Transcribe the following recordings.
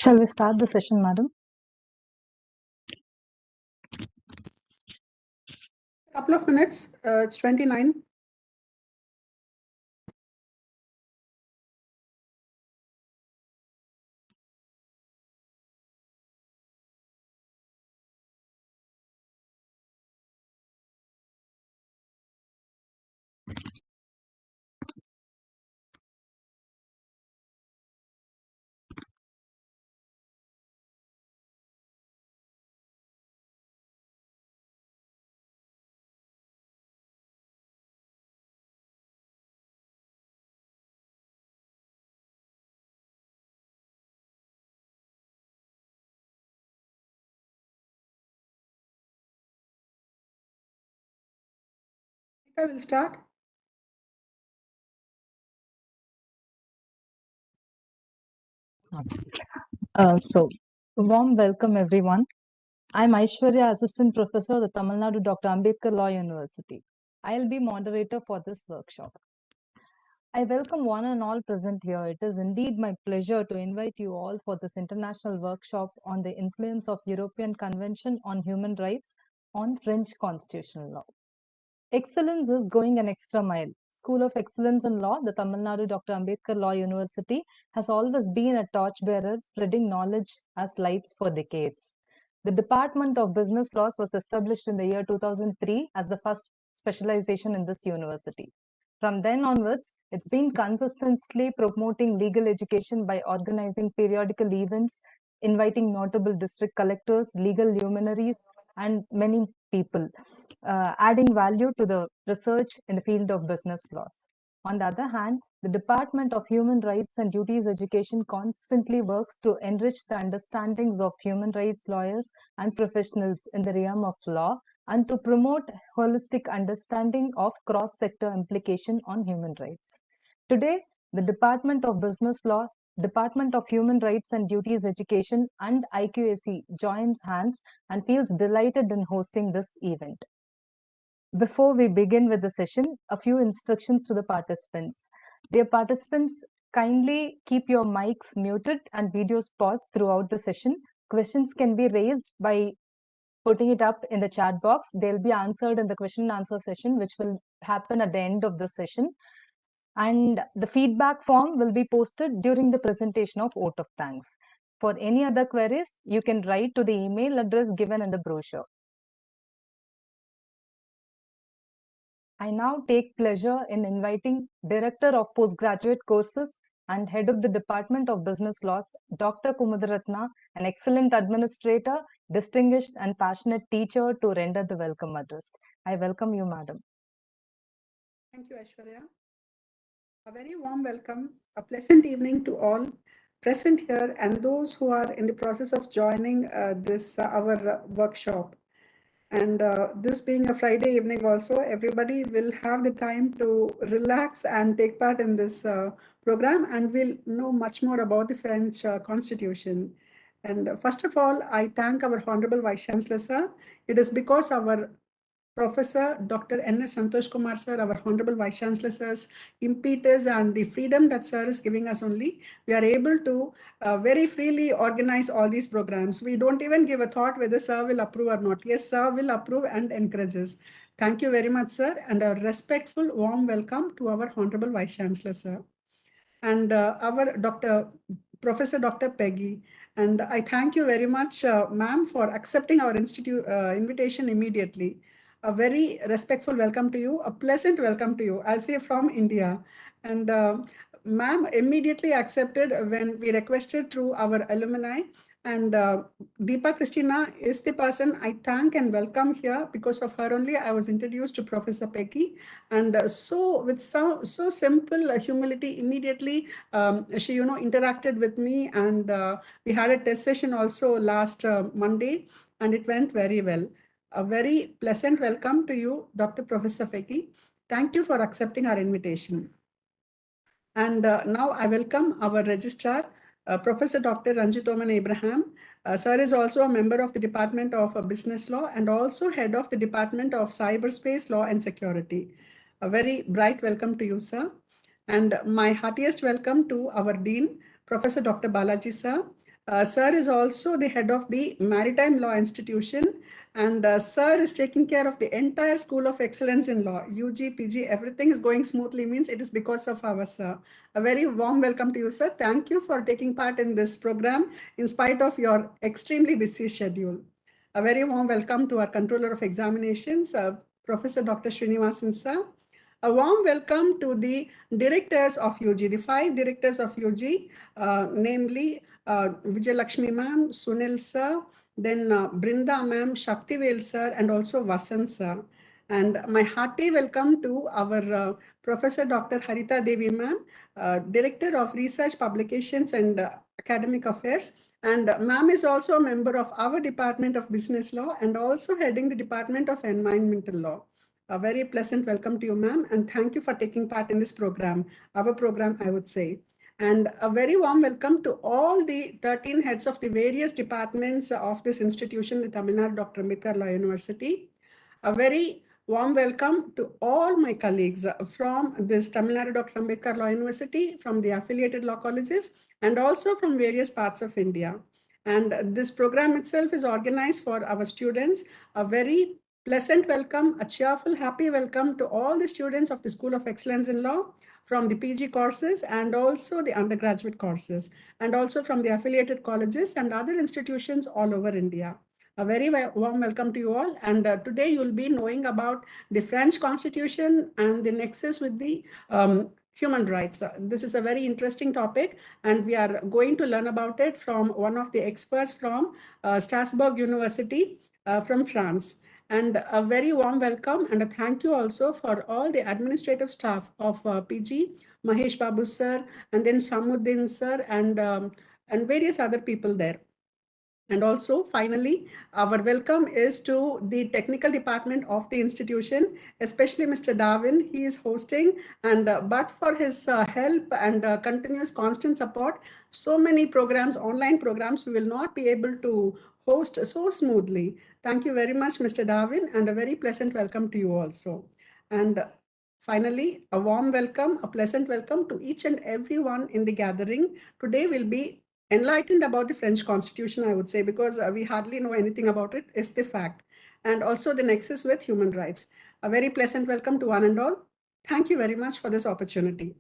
Shall we start the session, madam? Couple of minutes. It's 29. I will start. So, warm welcome everyone. I'm Aishwarya, Assistant Professor at the Tamil Nadu Dr. Ambedkar Law University. I'll be moderator for this workshop. I welcome one and all present here. It is indeed my pleasure to invite you all for this international workshop on the influence of European Convention on Human Rights on French constitutional law. Excellence is going an extra mile. School of Excellence in Law, the Tamil Nadu Dr. Ambedkar Law University, has always been a torchbearer spreading knowledge as lights for decades. The Department of Business Laws was established in the year 2003 as the first specialization in this university. From then onwards, it's been consistently promoting legal education by organizing periodical events, inviting notable district collectors, legal luminaries, and many people, adding value to the research in the field of business laws. On the other hand, the Department of Human Rights and Duties Education constantly works to enrich the understandings of human rights lawyers and professionals in the realm of law and to promote holistic understanding of cross-sector implication on human rights. Today, the Department of Business Law, Department of Human Rights and Duties Education, and IQAC joins hands and feels delighted in hosting this event. Before we begin with the session, a few instructions to the participants. Dear participants, kindly keep your mics muted and videos paused throughout the session. Questions can be raised by putting it up in the chat box. They'll be answered in the question and answer session, which will happen at the end of the session. And the feedback form will be posted during the presentation of vote of thanks. For any other queries, you can write to the email address given in the brochure. I now take pleasure in inviting Director of Postgraduate Courses and Head of the Department of Business Laws, Dr. Kumadaratna, an excellent administrator, distinguished and passionate teacher, to render the welcome address. I welcome you, Madam. Thank you, Aishwarya. A very warm welcome, a pleasant evening to all present here and those who are in the process of joining our workshop. And this being a Friday evening also, everybody will have the time to relax and take part in this program, and will know much more about the French Constitution. And first of all, I thank our Honorable Vice Chancellor, sir. It is because our Professor Dr. N.S. Santhosh Kumar, sir, our Honorable Vice Chancellor, sir's impetus and the freedom that sir is giving us only, we are able to very freely organize all these programs. We don't even give a thought whether sir will approve or not. Yes, sir will approve and encourages. Thank you very much, sir, and a respectful, warm welcome to our Honorable Vice Chancellor, sir. And our Professor Dr. Peggy. And I thank you very much, ma'am, for accepting our invitation immediately. A very respectful welcome to you, a pleasant welcome to you. I'll say from India. And ma'am immediately accepted when we requested through our alumni. And Deepa Christina is the person I thank and welcome here. Because of her only, I was introduced to Professor Peggy. And so with so simple humility, immediately she interacted with me. And we had a test session also last Monday, and it went very well. A very pleasant welcome to you, Dr. Professor Peggy. Thank you for accepting our invitation. And now I welcome our registrar, Professor Dr. Ranjit Oman Abraham. Sir is also a member of the Department of Business Law and also head of the Department of Cyberspace Law and Security. A very bright welcome to you, sir. And my heartiest welcome to our Dean, Professor Dr. Balaji, sir. Sir is also the head of the Maritime Law Institution, and Sir is taking care of the entire School of Excellence in Law, UG, PG, everything is going smoothly, means it is because of our Sir. A very warm welcome to you, Sir. Thank you for taking part in this program in spite of your extremely busy schedule. A very warm welcome to our Controller of Examinations, Professor Dr. Srinivasan Sir. A warm welcome to the directors of UG, the 5 directors of UG, namely Vijay Lakshmi ma'am, Sunil sir, then Brinda ma'am, Shaktivel sir, and also Vasan sir. And my hearty welcome to our Professor Dr. Harita Devi ma'am, Director of Research, Publications and Academic Affairs. And ma'am is also a member of our Department of Business Law and also heading the Department of Environmental Law. A very pleasant welcome to you, ma'am, and thank you for taking part in this program, our program, I would say. And a very warm welcome to all the 13 heads of the various departments of this institution, the Tamil Nadu Dr. Ambedkar Law University. A very warm welcome to all my colleagues from this Tamil Nadu Dr. Ambedkar Law University, from the affiliated law colleges, and also from various parts of India. And this program itself is organized for our students. A very pleasant welcome, a cheerful, happy welcome to all the students of the School of Excellence in Law from the PG courses and also the undergraduate courses, and also from the affiliated colleges and other institutions all over India. A very warm welcome to you all. And today you'll be knowing about the French Constitution and the nexus with the human rights. This is a very interesting topic, and we are going to learn about it from one of the experts from Strasbourg University from France. And a very warm welcome and a thank you also for all the administrative staff of PG, Mahesh Babu sir, and then Samuddin sir, and various other people there. And also, finally, our welcome is to the technical department of the institution, especially Mr. Darwin. He is hosting, and but for his help and continuous constant support, so many programs, online programs, we will not be able to host so smoothly. Thank you very much, Mr. Darwin, and a very pleasant welcome to you also. And finally, a warm welcome, a pleasant welcome to each and everyone in the gathering. Today will be enlightened about the French Constitution, I would say, because we hardly know anything about it, is the fact. And also the nexus with human rights. A very pleasant welcome to one and all. Thank you very much for this opportunity.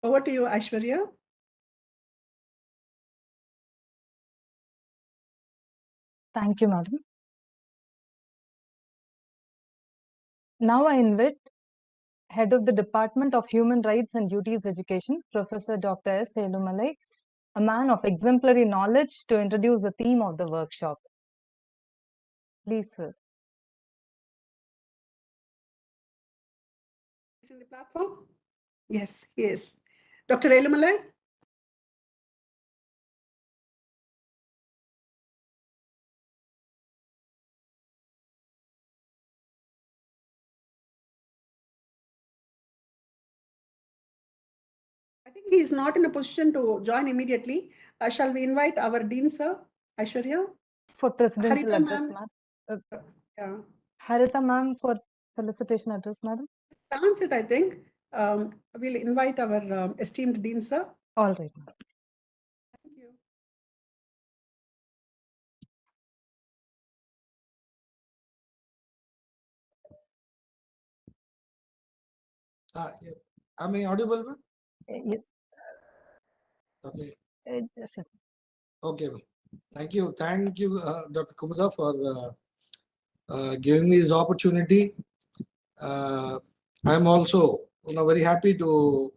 Over to you, Aishwarya. Thank you, madam. Now I invite Head of the Department of Human Rights and Duties Education, Professor Dr. S. Elumalai, a man of exemplary knowledge, to introduce the theme of the workshop. Please, sir. Is in the platform? Yes, he is. Dr. Elumalai? I think he is not in a position to join immediately. Shall we invite our Dean, sir, Aishwarya? For presidential Harita address, ma'am. Yeah. Harita ma'am for felicitation address, madam. Transit, I think. We'll invite our esteemed Dean, sir. All right. Thank you. Am I audible, ma'am? Yes. Okay. Yes, sir. Okay. Thank you, Dr. Kumar, for giving me this opportunity. I'm also very happy to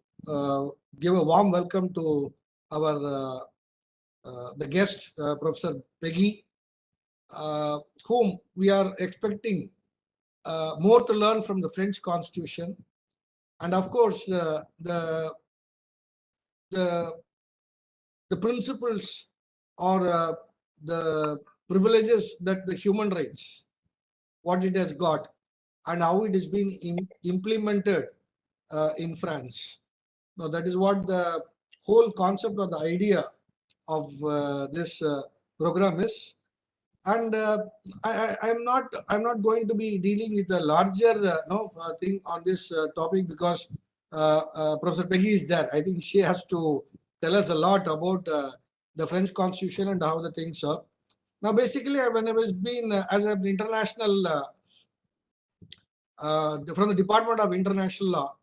give a warm welcome to our the guest, Professor Peggy, whom we are expecting more to learn from the French Constitution, and of course the principles or the privileges that the human rights, what it has got, and how it is being implemented in France. Now, that is what the whole concept or the idea of this program is. And I'm not going to be dealing with the larger thing on this topic, because Professor Peggy is there. I think she has to tell us a lot about the French Constitution and how the things are. Now, basically, when I was being as an international from the Department of International Law,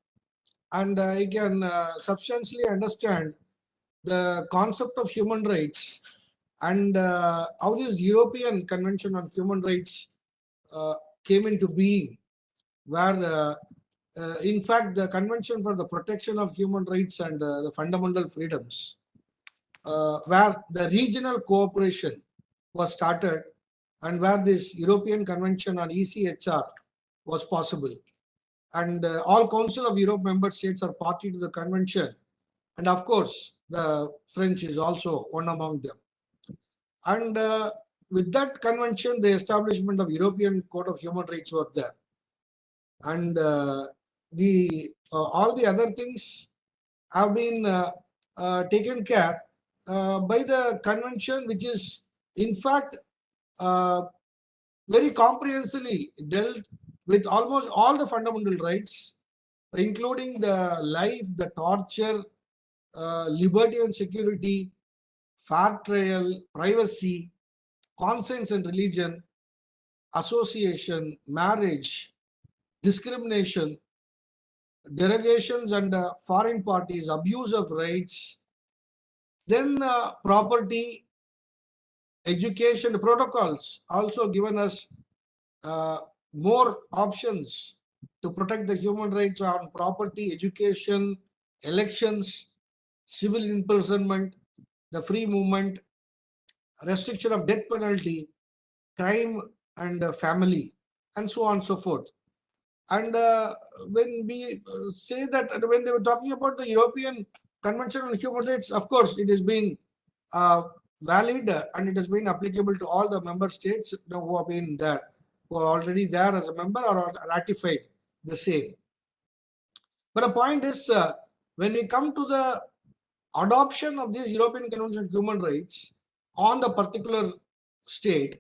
and I can substantially understand the concept of human rights and how this European Convention on Human Rights came into being, where in fact the Convention for the Protection of Human Rights and the Fundamental Freedoms, where the regional cooperation was started and where this European Convention on ECHR was possible. And all Council of Europe member states are party to the convention. And of course, the French is also one among them. And with that convention, the establishment of European Court of Human Rights was there. And all the other things have been taken care by the convention, which is in fact very comprehensively dealt with almost all the fundamental rights, including the life, the torture, liberty and security, fair trial, privacy, conscience and religion, association, marriage, discrimination, derogations and foreign parties, abuse of rights, then property, education, protocols also given us more options to protect the human rights on property, education, elections, civil imprisonment, the free movement, restriction of death penalty, crime and family, and so on and so forth. And when we say that, when they were talking about the European Convention on Human Rights, of course, it has been valid and it has been applicable to all the member states who have been there, who are already there as a member or ratified the same. But the point is, when we come to the adoption of this European Convention on Human Rights on the particular state,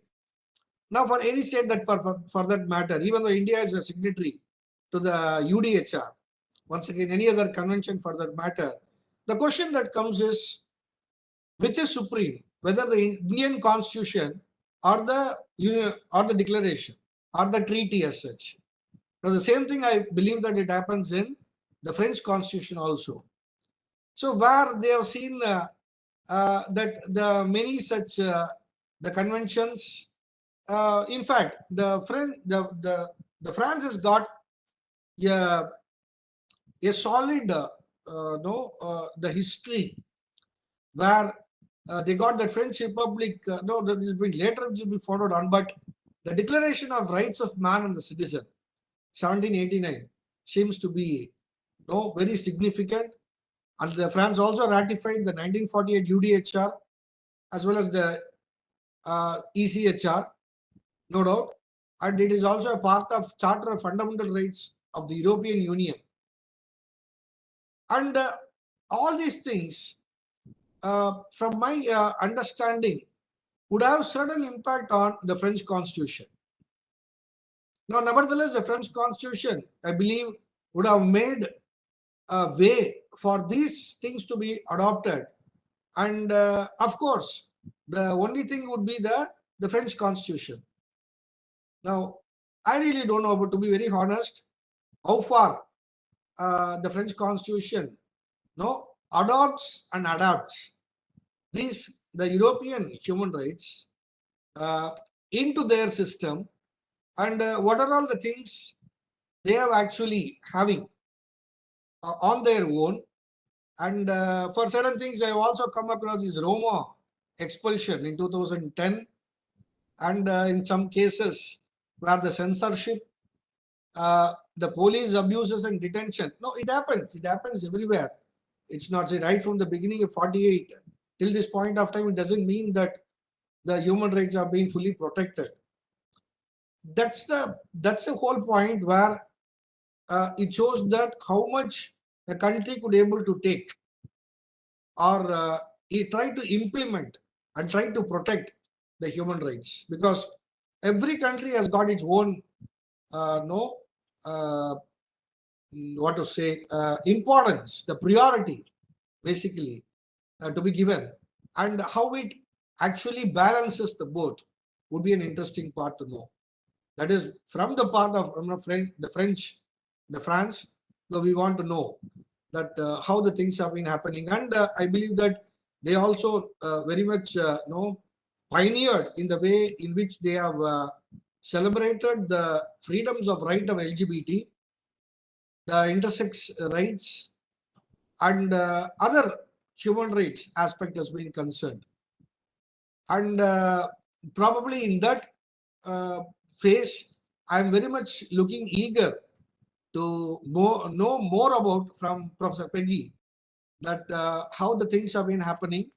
now for any state that for that matter, even though India is a signatory to the UDHR, once again, any other convention for that matter, the question that comes is, which is supreme, whether the Indian Constitution or the declaration or the treaty as such. Now the same thing I believe that it happens in the French Constitution also. So where they have seen that the many such the conventions, in fact, the France has got a solid the history where they got the French Republic. No, that has been later to be followed on, but the Declaration of Rights of Man and the Citizen, 1789, seems to be very significant. And the France also ratified the 1948 UDHR as well as the ECHR, no doubt. And it is also a part of Charter of Fundamental Rights of the European Union. And all these things, from my understanding, would have certain impact on the French Constitution. Now, nevertheless, the French Constitution, I believe, would have made a way for these things to be adopted. And of course, the only thing would be the French Constitution. Now, I really don't know, but to be very honest, how far the French Constitution adopts and adapts the European human rights into their system, and what are all the things they have actually having on their own. And for certain things, I have also come across this Roma expulsion in 2010, and in some cases where the censorship, the police abuses and detention. No, it happens. It happens everywhere. It's not, say, right from the beginning of 48 till this point of time. It doesn't mean that the human rights are being fully protected. That's the whole point where it shows that how much a country could able to take or try to implement and try to protect the human rights, because every country has got its own importance, the priority basically to be given. and how it actually balances the both would be an interesting part to know. That is from the part of the France. So we want to know that how the things have been happening, and I believe that they also very much pioneered in the way in which they have celebrated the freedoms of right of LGBT, the intersex rights, and other human rights aspect has been concerned. And probably in that phase, I am very much looking eager to know more about from Professor Peggy that how the things have been happening,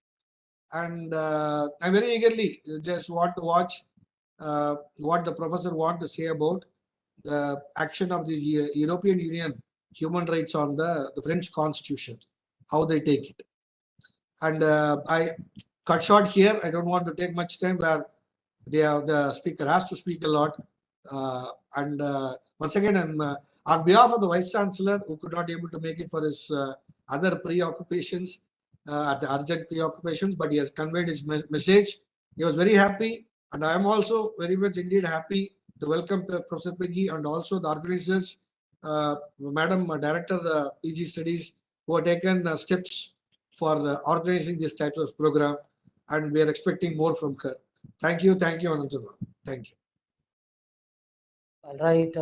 and I very eagerly just want to watch what the professor want to say about the action of the European Union human rights on the French Constitution, how they take it. And I cut short here. I don't want to take much time where the speaker has to speak a lot. Once again, I'm on behalf of the Vice Chancellor, who could not able to make it for his other preoccupations, urgent preoccupations, but he has conveyed his message. He was very happy, and I am also very much indeed happy to welcome Professor Peggy and also the organizers, Madam Director PG Studies, who have taken steps for organizing this type of program, and we are expecting more from her. Thank you, Anantama. Thank you. All right.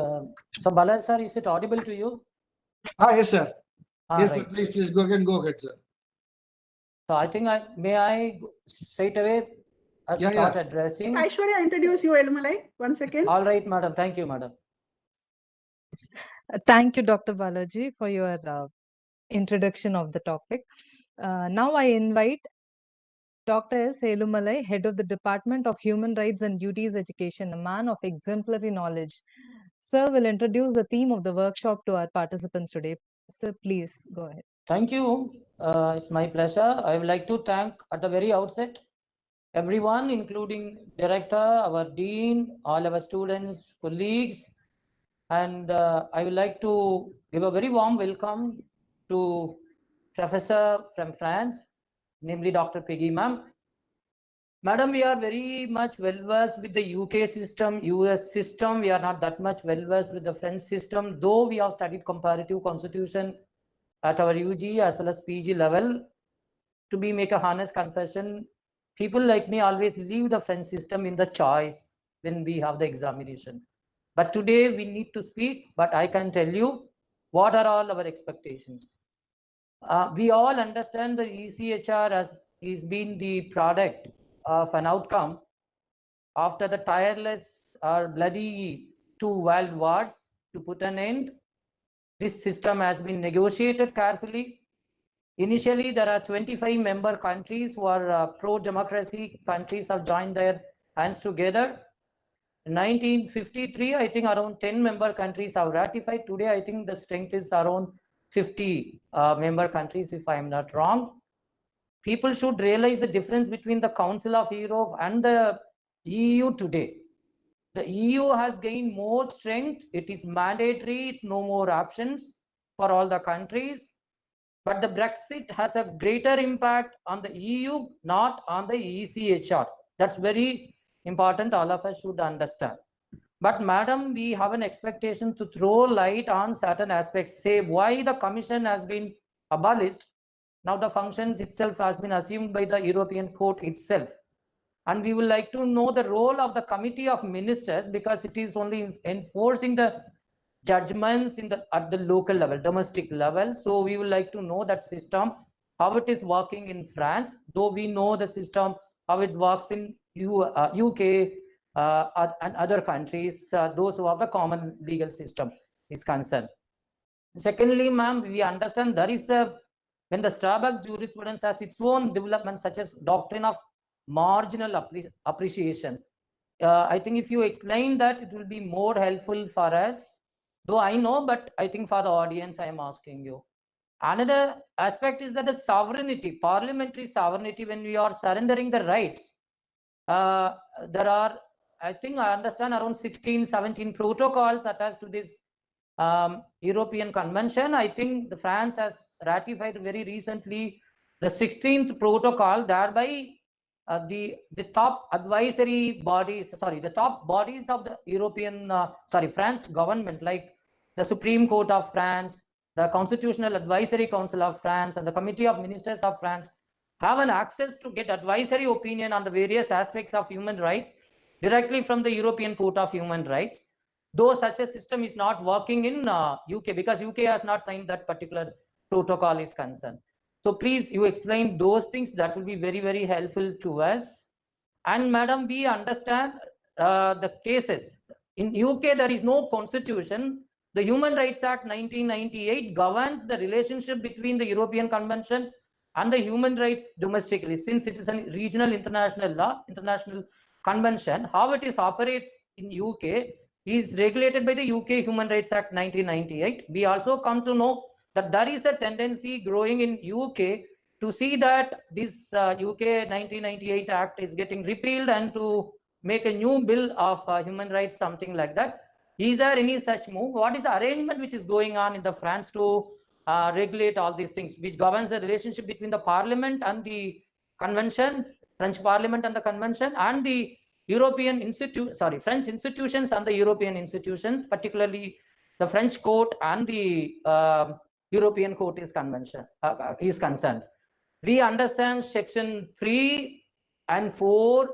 So, Bala sir, is it audible to you? Yes, sir. Yes, Right. sir. Please go ahead, sir. So, I think may I straight away start addressing? Aishwarya, introduce you, Elumalai. 1 second. All right, madam. Thank you, madam. Thank you, Dr. Balaji, for your introduction of the topic. Now I invite Dr. S. Elumalai, Head of the Department of Human Rights and Duties Education, a man of exemplary knowledge. Sir will introduce the theme of the workshop to our participants today. Sir, please go ahead. Thank you. It's my pleasure. I would like to thank at the very outset everyone, including Director, our Dean, all our students, colleagues, and I would like to give a very warm welcome to Professor from France, namely Dr. Peggy ma'am. Madam, we are very much well versed with the UK system, US system. We are not that much well versed with the French system, though we have studied comparative constitution at our UG as well as PG level. To make a honest confession, people like me always leave the French system in the choice when we have the examination. But today we need to speak, but I can tell you what are all our expectations. We all understand the ECHR as is been the product of an outcome after the tireless or bloody 2 world wars to put an end. This system has been negotiated carefully. Initially, there are 25 member countries who are pro-democracy countries have joined their hands together. In 1953, I think around 10 member countries have ratified. Today, I think the strength is around 50 member countries, if I'm not wrong. People should realize the difference between the Council of Europe and the EU today. The EU has gained more strength. It is mandatory. It's no more options for all the countries. But the Brexit has a greater impact on the EU, not on the ECHR. That's very important. All of us should understand. But madam, we have an expectation to throw light on certain aspects, say why the commission has been abolished. Now the functions itself has been assumed by the European Court itself. And we would like to know the role of the Committee of Ministers, because it is only enforcing the judgments at the local level, domestic level. So we would like to know that system, how it is working in France, though we know the system, how it works in UK and other countries, those who have the common legal system is concerned. Secondly, ma'am, we understand there is when the Strasbourg jurisprudence has its own development, such as doctrine of marginal appreciation. I think if you explain that, it will be more helpful for us. Though I know, but I think for the audience, I am asking you. Another aspect is that the sovereignty, parliamentary sovereignty, when we are surrendering the rights, there are, I think I understand, around 16, 17 protocols attached to this European Convention. I think the France has ratified very recently the 16th protocol, thereby the top advisory bodies, the top bodies of the European, French government, like the Supreme Court of France, the Constitutional Advisory Council of France, and the Committee of Ministers of France have an access to get advisory opinion on the various aspects of human rights directly from the European Court of Human Rights. Though such a system is not working in UK, because UK has not signed that particular protocol is concerned. So please, you explain those things. That will be very, very helpful to us. And madam, we understand the cases. In UK, there is no constitution. The Human Rights Act 1998 governs the relationship between the European Convention and the human rights domestically, since it is a regional international law, international convention. How it is operates in UK is regulated by the UK Human Rights Act 1998. We also come to know that there is a tendency growing in UK to see that this UK 1998 Act is getting repealed and to make a new bill of human rights, something like that. Is there any such move? What is the arrangement which is going on in the France to regulate all these things, which governs the relationship between the Parliament and the Convention, French Parliament and the Convention, and the European French institutions and the European institutions, particularly the French court and the European Court is concerned. We understand section 3 and 4,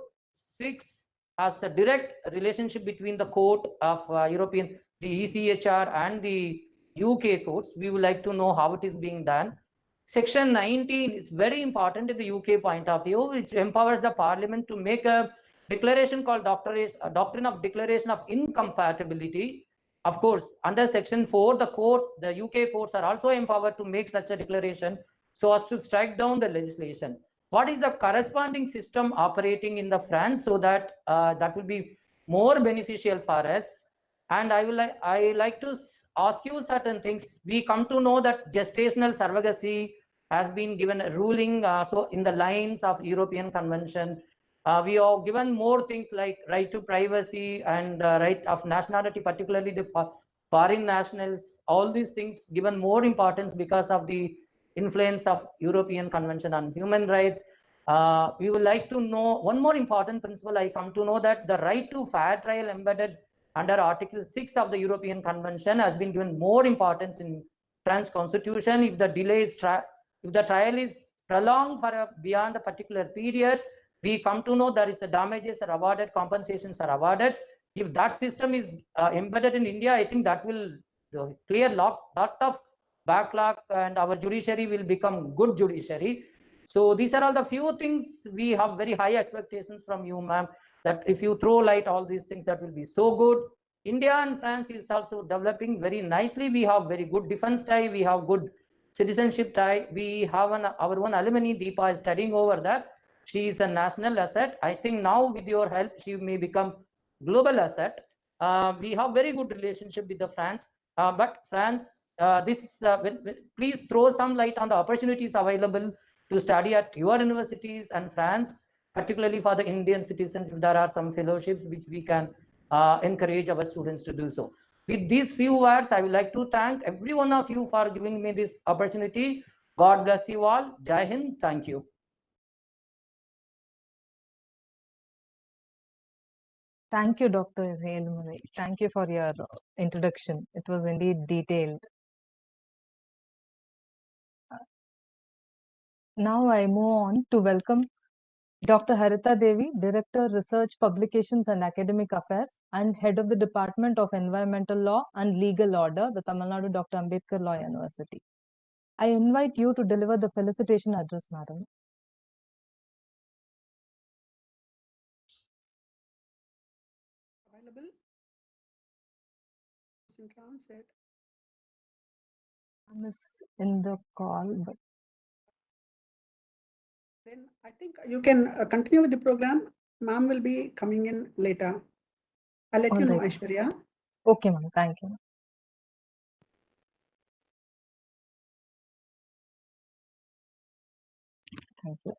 6 as a direct relationship between the court of European, the ECHR and the UK courts. We would like to know how it is being done. Section 19 is very important in the UK point of view, which empowers the Parliament to make a declaration called Doctrine of Declaration of Incompatibility. Of course, under section 4, the UK courts are also empowered to make such a declaration so as to strike down the legislation. What is the corresponding system operating in the France, so that that will be more beneficial for us? And I like to ask you certain things. We come to know that gestational surrogacy has been given a ruling, so in the lines of European Convention. We are given more things like right to privacy and right of nationality, particularly the foreign nationals. All these things given more importance because of the influence of European Convention on Human Rights. We would like to know one more important principle. I come to know that the right to fair trial embedded under Article 6 of the European Convention has been given more importance in French Constitution. If the delay is if the trial is prolonged for beyond a particular period, we come to know there is the damages are awarded, compensations are awarded. If that system is embedded in India, I think that will clear lot of backlog and our judiciary will become good judiciary. So these are all the few things we have very high expectations from you, ma'am, that if you throw light all these things, that will be so good. India and France is also developing very nicely. We have very good defense tie. We have good citizenship tie. We have our own alumni, Deepa, is studying over there. She is a national asset. I think now with your help, she may become global asset. We have very good relationship with the France, but France, please throw some light on the opportunities available to study at your universities and France, particularly for the Indian citizens, if there are some fellowships which we can encourage our students to do so. With these few words, I would like to thank every one of you for giving me this opportunity. God bless you all. Jai Hind. Thank you. Thank you, Dr. Zelmuri. Thank you for your introduction. It was indeed detailed. Now I move on to welcome Dr. Haritha Devi, Director, Research, Publications and Academic Affairs and Head of the Department of Environmental Law and Legal Order, the Tamil Nadu Dr. Ambedkar Law University. I invite you to deliver the felicitation address, madam. Available? It's in transit. I is in the call, but then I think you can continue with the program. Ma'am will be coming in later. I'll let you know, Aishwarya. Okay, ma'am. Thank you. Thank you.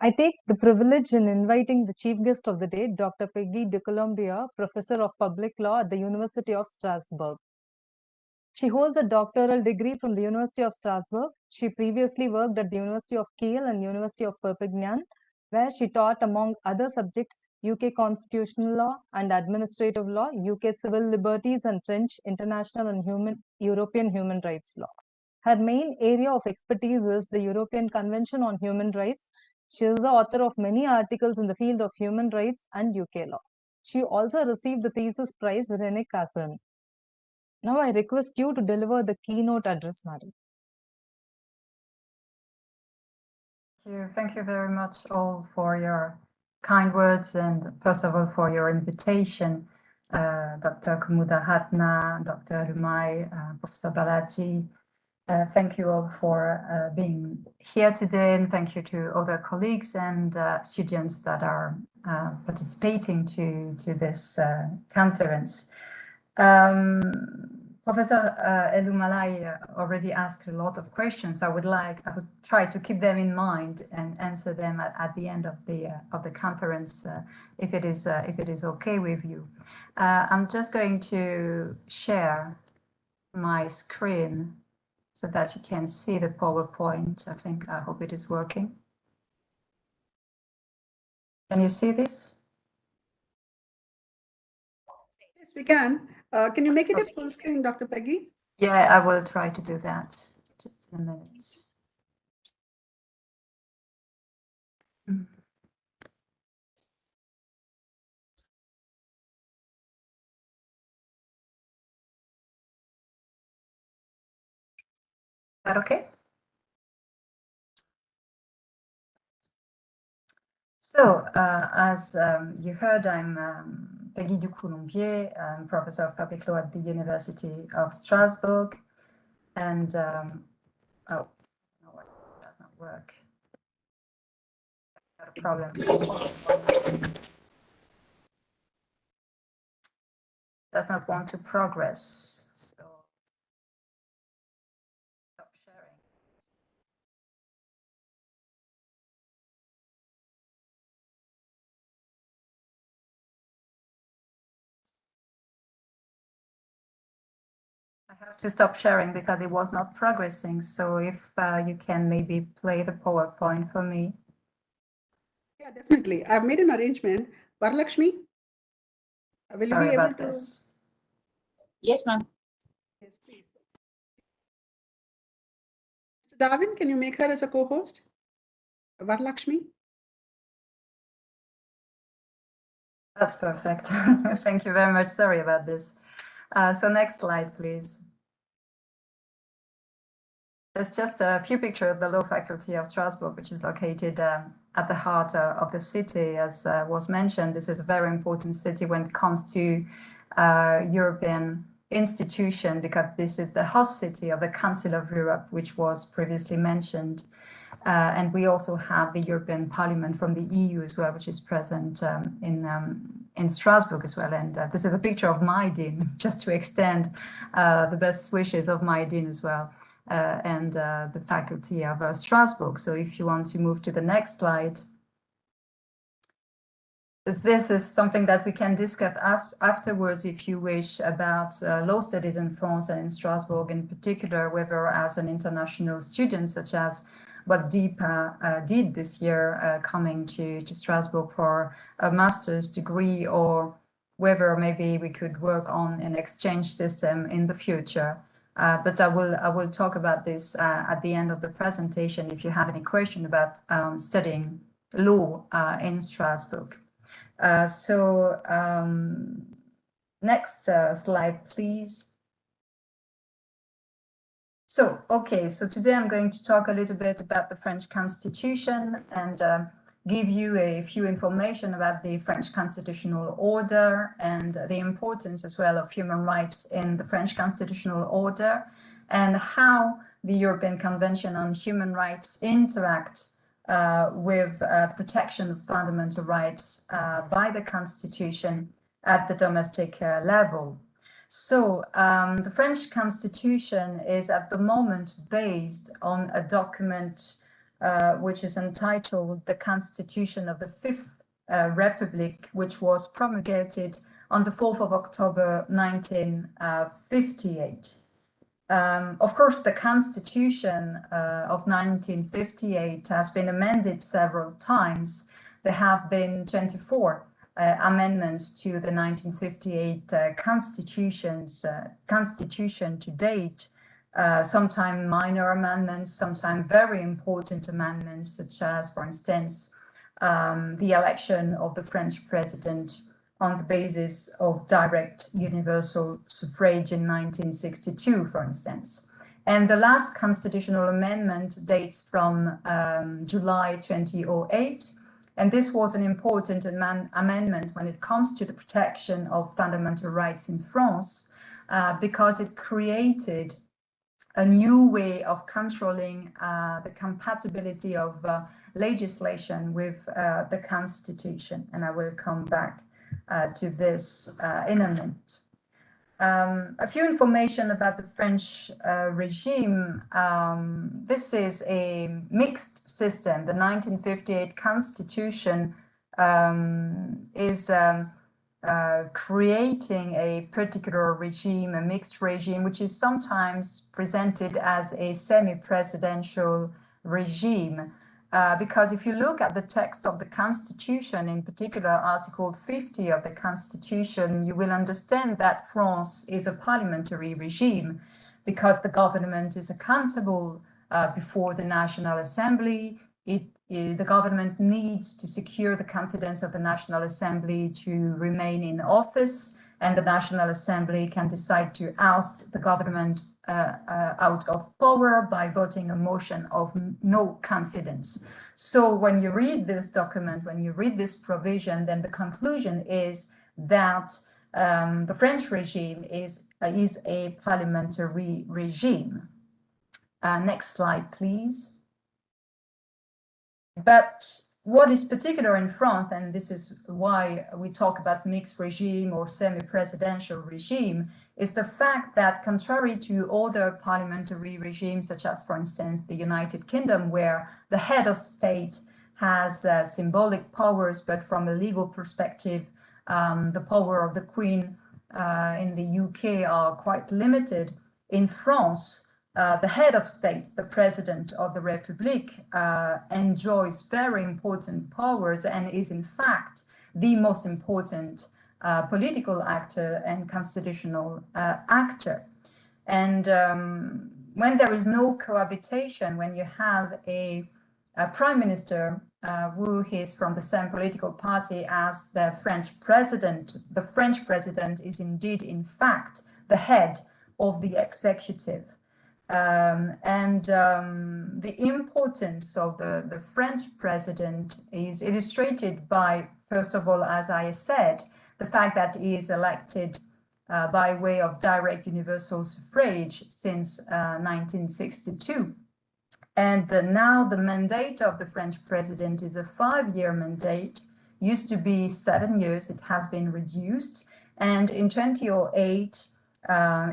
I take the privilege in inviting the chief guest of the day, Dr. Peggy Ducoulombier, Professor of Public Law at the University of Strasbourg. She holds a doctoral degree from the University of Strasbourg. She previously worked at the University of Kiel and University of Perpignan, where she taught, among other subjects, UK constitutional law and administrative law, UK civil liberties, and French international and European human rights law. Her main area of expertise is the European Convention on Human Rights. She is the author of many articles in the field of human rights and UK law. She also received the thesis prize René Cassin. Now I request you to deliver the keynote address, madam. Thank you very much all for your kind words, and first of all for your invitation, Dr. Kumudaratna, Dr. Lumai, Professor Balaji. Thank you all for being here today, and thank you to other colleagues and students that are participating to this conference. Professor Elumalai already asked a lot of questions. I would try to keep them in mind and answer them at the end of the conference, if it is okay with you. I'm just going to share my screen so that you can see the PowerPoint. I hope it is working. Can you see this? Yes, we can. Can you make it as full screen, Dr. Peggy? Yeah, I will try to do that. Just in a minute. Is that okay? So, as you heard, I'm Peggy Ducoulombier. I'm Professor of Public Law at the University of Strasbourg. And, oh, no, it does not work. I have a problem. Does not want to progress. So, stop sharing. I have to stop sharing because it was not progressing. So if you can maybe play the PowerPoint for me. Yeah, definitely. I've made an arrangement. Varalakshmi, will you be able to? This. Yes, ma'am. Yes, please. Mr. Darwin, can you make her as a co-host? Varalakshmi? That's perfect. Thank you very much. Sorry about this. So next slide, please. There's just a few pictures of the Law Faculty of Strasbourg, which is located at the heart of the city. As was mentioned, this is a very important city when it comes to European institution, because this is the host city of the Council of Europe, which was previously mentioned. And we also have the European Parliament from the EU as well, which is present in Strasbourg as well. And this is a picture of my dean, just to extend the best wishes of my dean as well, and the faculty of Strasbourg. So if you want to move to the next slide. This is something that we can discuss afterwards, if you wish, about law studies in France and in Strasbourg in particular, whether as an international student, such as what Deepa did this year, coming to Strasbourg for a master's degree, or whether maybe we could work on an exchange system in the future. But I will talk about this at the end of the presentation if you have any question about studying law in Strasbourg. Next slide, please. So today I'm going to talk a little bit about the French Constitution and give you a few information about the French constitutional order and the importance as well of human rights in the French constitutional order, and how the European Convention on Human Rights interact with protection of fundamental rights by the Constitution at the domestic level. So the French Constitution is at the moment based on a document which is entitled the Constitution of the Fifth Republic, which was promulgated on the 4th of October 1958. Of course, the Constitution of 1958 has been amended several times. There have been 24 amendments to the 1958 Constitution to date, sometimes minor amendments, sometimes very important amendments, such as, for instance, the election of the French president on the basis of direct universal suffrage in 1962, for instance. And the last constitutional amendment dates from July 2008. And this was an important amendment when it comes to the protection of fundamental rights in France, because it created a new way of controlling the compatibility of legislation with the Constitution. And I will come back to this in a minute. A few information about the French regime. This is a mixed system. The 1958 Constitution is creating a particular regime, a mixed regime, which is sometimes presented as a semi-presidential regime. Because if you look at the text of the Constitution, in particular Article 50 of the Constitution, you will understand that France is a parliamentary regime because the government is accountable before the National Assembly. The government needs to secure the confidence of the National Assembly to remain in office, and the National Assembly can decide to oust the government out of power by voting a motion of no confidence. So when you read this document, when you read this provision, then the conclusion is that the French regime is a parliamentary regime. Next slide, please. But what is particular in France, and this is why we talk about mixed regime or semi-presidential regime, is the fact that contrary to other parliamentary regimes, such as, for instance, the United Kingdom, where the head of state has symbolic powers, but from a legal perspective, the power of the Queen in the UK are quite limited. In France, the head of state, the president of the Republic, enjoys very important powers and is in fact the most important political actor and constitutional actor. And when there is no cohabitation, when you have a prime minister who is from the same political party as the French president is indeed, in fact, the head of the executive. The importance of the French president is illustrated by, first of all, as I said, the fact that he is elected by way of direct universal suffrage since 1962. And now the mandate of the French president is a 5-year mandate, used to be 7 years, it has been reduced. And in 2008,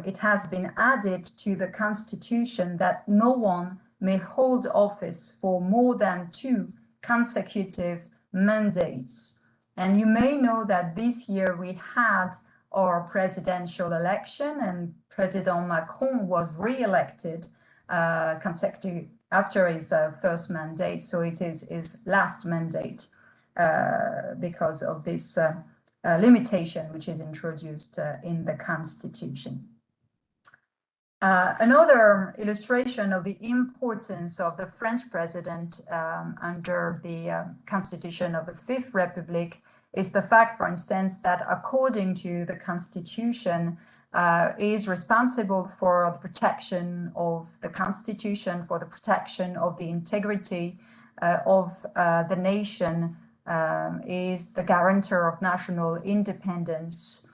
it has been added to the Constitution that no one may hold office for more than 2 consecutive mandates. And you may know that this year we had our presidential election, and President Macron was re-elected consecutive after his first mandate. So it is his last mandate because of this limitation which is introduced in the Constitution. Another illustration of the importance of the French president under the Constitution of the Fifth Republic is the fact, for instance, that according to the Constitution, is responsible for the protection of the Constitution, for the protection of the integrity of the nation, is the guarantor of national independence.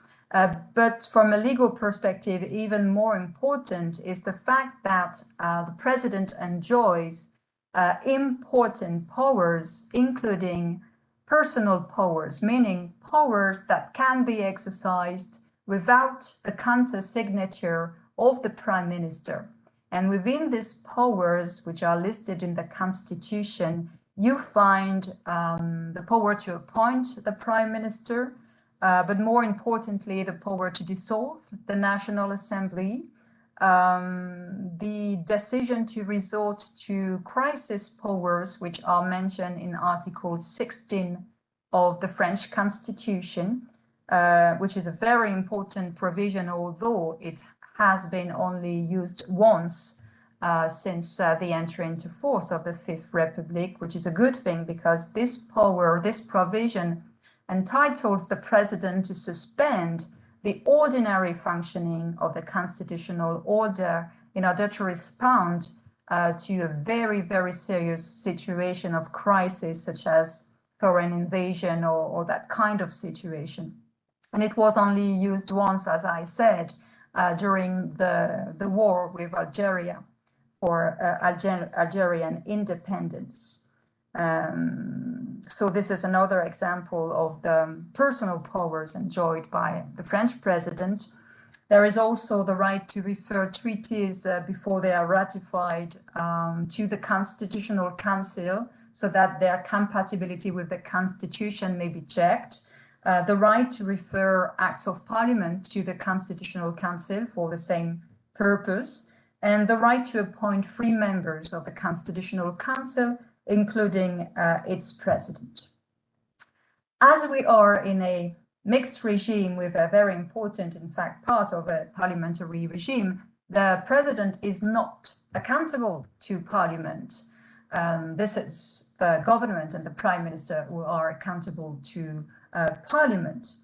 But from a legal perspective, even more important is the fact that the president enjoys important powers, including personal powers, meaning powers that can be exercised without the counter-signature of the prime minister. And within these powers, which are listed in the Constitution, you find the power to appoint the prime minister, but more importantly, the power to dissolve the National Assembly, the decision to resort to crisis powers, which are mentioned in Article 16 of the French Constitution, which is a very important provision, although it has been only used once since the entry into force of the Fifth Republic, which is a good thing because this power, this provision entitles the president to suspend the ordinary functioning of the constitutional order in order to respond to a very, very serious situation of crisis, such as foreign invasion or that kind of situation. And it was only used once, as I said, during the war with Algeria for Algerian independence. So this is another example of the personal powers enjoyed by the French president. There is also the right to refer treaties before they are ratified to the Constitutional Council so that their compatibility with the Constitution may be checked. The right to refer acts of parliament to the Constitutional Council for the same purpose, and the right to appoint 3 members of the Constitutional Council, including its president. As we are in a mixed regime with a very important, in fact, part of a parliamentary regime, the president is not accountable to parliament. This is the government and the prime minister who are accountable to parliament.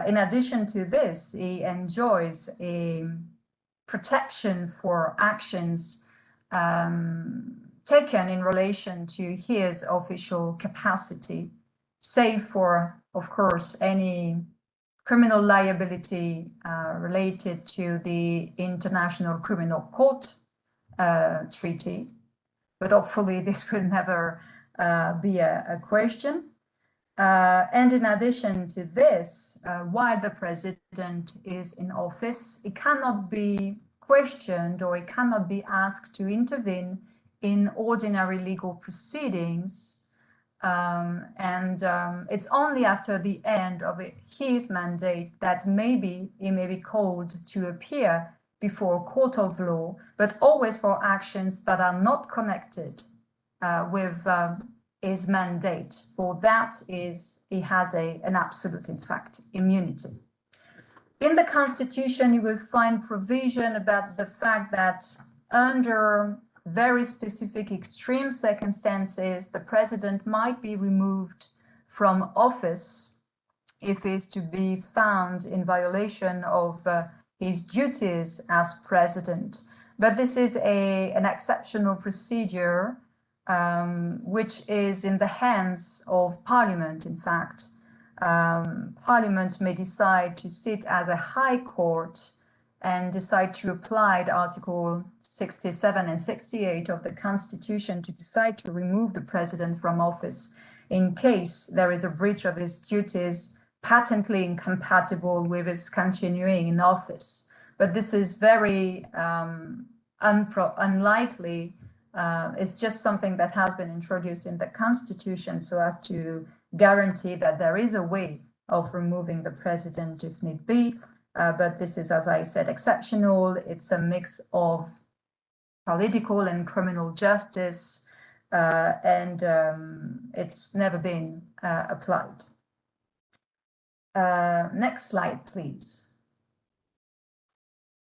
In addition to this, he enjoys a protection for actions taken in relation to his official capacity, save for, of course, any criminal liability related to the International Criminal Court Treaty. But hopefully this will never be a question. And in addition to this, while the president is in office, it cannot be questioned or it cannot be asked to intervene in ordinary legal proceedings. It's only after the end of his mandate that maybe he may be called to appear before a court of law, but always for actions that are not connected with his mandate. For that he has an absolute, in fact, immunity. In the Constitution, you will find provision about the fact that under very specific extreme circumstances, the president might be removed from office if he is to be found in violation of his duties as president. But this is an exceptional procedure which is in the hands of Parliament, in fact. Parliament may decide to sit as a high court and decide to apply the Article 67 and 68 of the Constitution to decide to remove the president from office in case there is a breach of his duties patently incompatible with his continuing in office. But this is very unlikely. It's just something that has been introduced in the Constitution so as to guarantee that there is a way of removing the president if need be. But this is, as I said, exceptional. It's a mix of political and criminal justice, and it's never been applied. Next slide, please.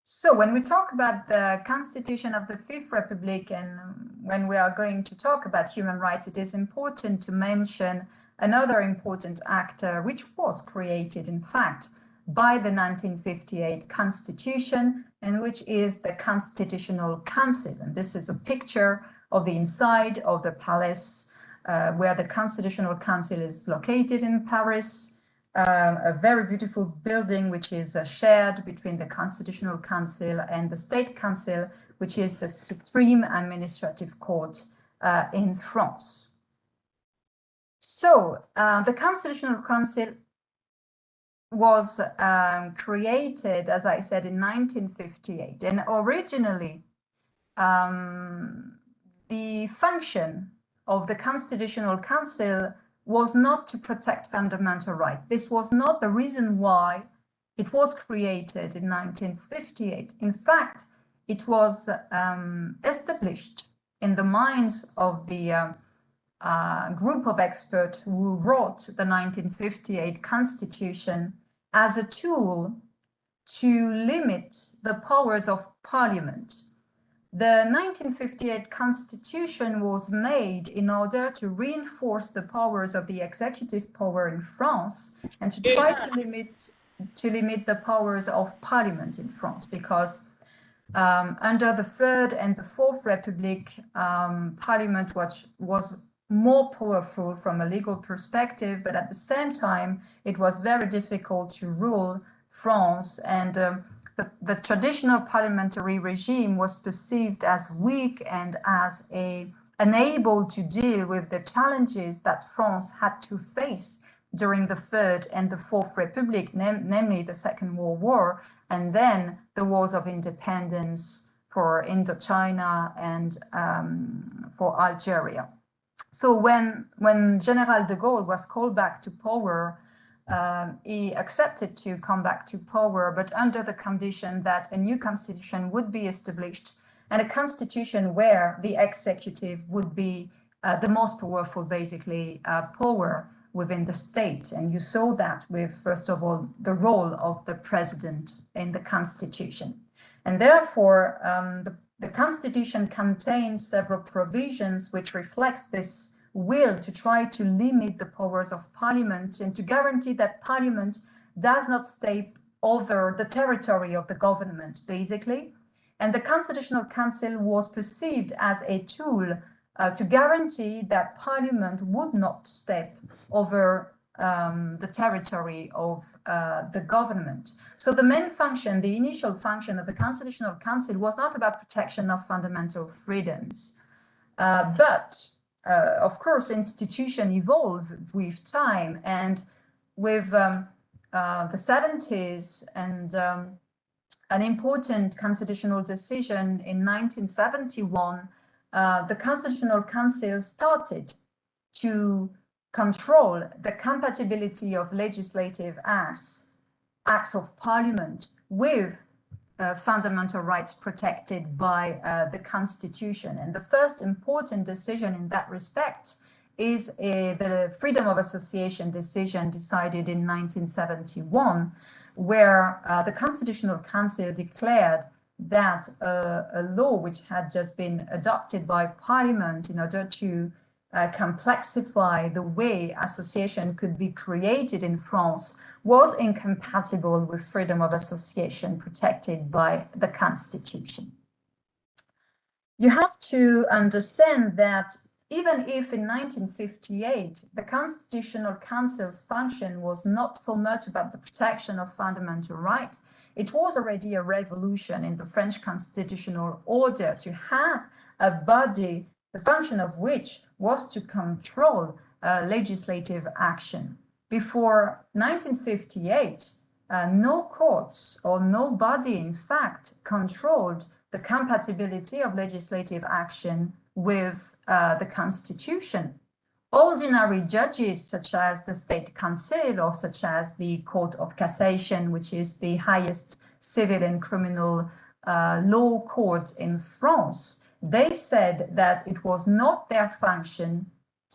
So when we talk about the Constitution of the Fifth Republic and when we are going to talk about human rights, it is important to mention another important actor which was created, in fact, by the 1958 Constitution, and which is the Constitutional Council. And this is a picture of the inside of the palace where the Constitutional Council is located in Paris. A very beautiful building which is shared between the Constitutional Council and the State Council, which is the Supreme Administrative Court in France. So the Constitutional Council was created, as I said, in 1958. And originally, the function of the Constitutional Council was not to protect fundamental rights. This was not the reason why it was created in 1958. In fact, it was established in the minds of the group of experts who wrote the 1958 Constitution as a tool to limit the powers of Parliament. The 1958 Constitution was made in order to reinforce the powers of the executive power in France and to try to limit the powers of Parliament in France, because under the Third and the Fourth Republic, Parliament was more powerful from a legal perspective, but at the same time, it was very difficult to rule France, and the traditional parliamentary regime was perceived as weak and as unable to deal with the challenges that France had to face during the Third and the Fourth Republic, namely the Second World War, and then the wars of independence for Indochina and for Algeria. So when General de Gaulle was called back to power, he accepted to come back to power, but under the condition that a new constitution would be established, and a constitution where the executive would be the most powerful, basically, power within the state. And you saw that with, first of all, the role of the president in the constitution. And therefore, the constitution contains several provisions which reflects this will to try to limit the powers of Parliament and to guarantee that Parliament does not step over the territory of the government, basically. And the Constitutional Council was perceived as a tool to guarantee that Parliament would not step over the territory of the government. So the main function, the initial function of the Constitutional Council was not about protection of fundamental freedoms, but of course, institution evolved with time, and with the 70s and an important constitutional decision in 1971, the Constitutional Council started to control the compatibility of legislative acts of Parliament with fundamental rights protected by the Constitution. And the first important decision in that respect is the freedom of association decision decided in 1971, where the Constitutional Council declared that a law which had just been adopted by Parliament in order to complexify the way association could be created in France was incompatible with freedom of association protected by the Constitution. You have to understand that even if in 1958 the Constitutional Council's function was not so much about the protection of fundamental rights, it was already a revolution in the French constitutional order to have a body, the function of which was to control legislative action. Before 1958, no courts or no body, in fact, controlled the compatibility of legislative action with the Constitution. Ordinary judges, such as the State Council or such as the Court of Cassation, which is the highest civil and criminal law court in France, they said that it was not their function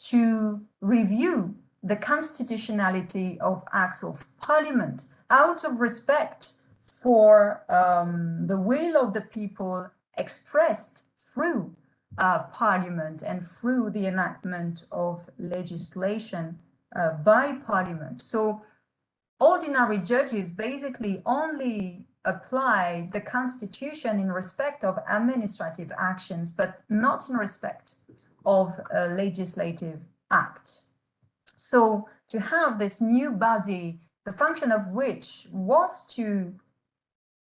to review the constitutionality of acts of Parliament out of respect for the will of the people expressed through Parliament and through the enactment of legislation by Parliament. So ordinary judges basically only apply the Constitution in respect of administrative actions, but not in respect of a legislative act. So to have this new body, the function of which was to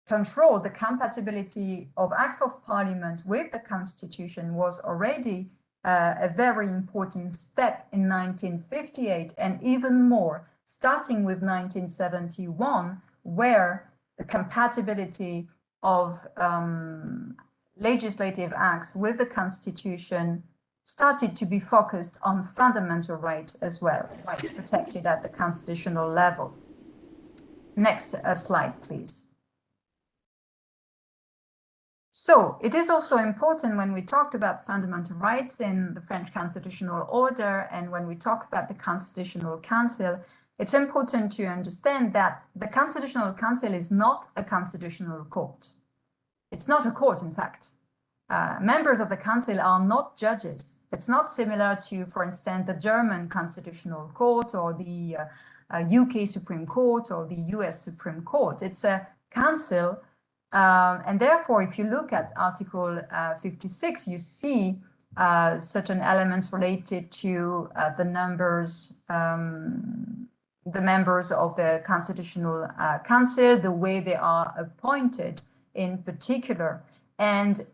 control the compatibility of acts of Parliament with the Constitution, was already a very important step in 1958, and even more starting with 1971, where the compatibility of legislative acts with the Constitution started to be focused on fundamental rights as well, rights protected at the constitutional level. Next slide, please. So it is also important when we talk about fundamental rights in the French constitutional order and when we talk about the Constitutional Council, it's important to understand that the Constitutional Council is not a constitutional court. It's not a court, in fact. Members of the council are not judges. It's not similar to, for instance, the German Constitutional Court or the UK Supreme Court or the US Supreme Court. It's a council. And therefore, if you look at Article 56, you see certain elements related to the members of the Constitutional Council, the way they are appointed in particular. And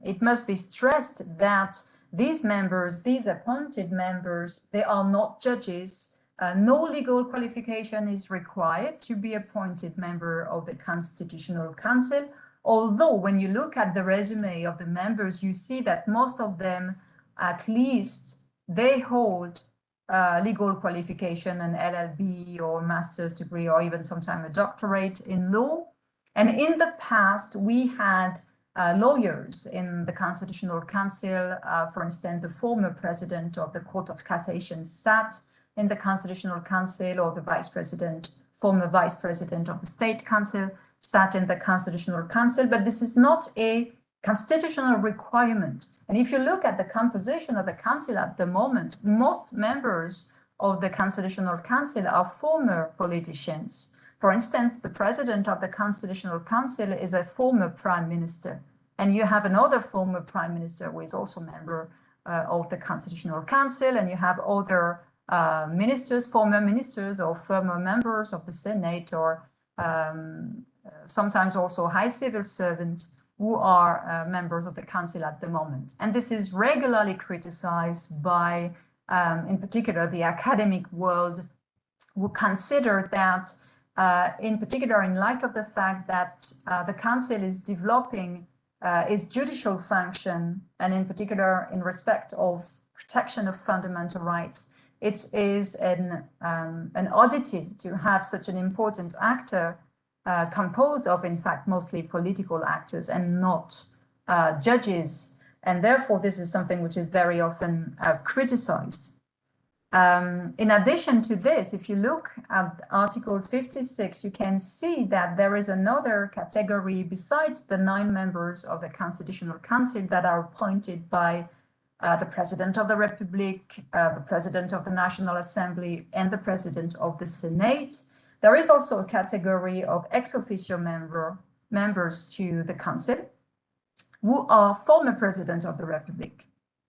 it must be stressed that these members, these appointed members, they are not judges. No legal qualification is required to be appointed member of the Constitutional Council, although when you look at the resume of the members, you see that most of them, at least, they hold legal qualification, an LLB or master's degree, or even sometimes a doctorate in law. And in the past, we had lawyers in the Constitutional Council. For instance, the former president of the Court of Cassation sat in the Constitutional Council, or the former vice president of the State Council sat in the Constitutional Council, but this is not a constitutional requirement. And if you look at the composition of the council at the moment, most members of the Constitutional Council are former politicians. For instance, the president of the Constitutional Council is a former prime minister, and you have another former prime minister who is also a member of the Constitutional Council, and you have other ministers, former ministers, or former members of the Senate, or sometimes also high civil servants who are members of the council at the moment. And this is regularly criticized by, in particular, the academic world, who consider that, in particular, in light of the fact that the council is developing its judicial function, and in particular, in respect of protection of fundamental rights, it is an oddity to have such an important actor composed of, in fact, mostly political actors and not judges. And therefore, this is something which is very often criticized. In addition to this, if you look at Article 56, you can see that there is another category besides the 9 members of the Constitutional Council that are appointed by the President of the Republic, the President of the National Assembly, and the President of the Senate. There is also a category of ex officio members to the Council who are former President of the Republic.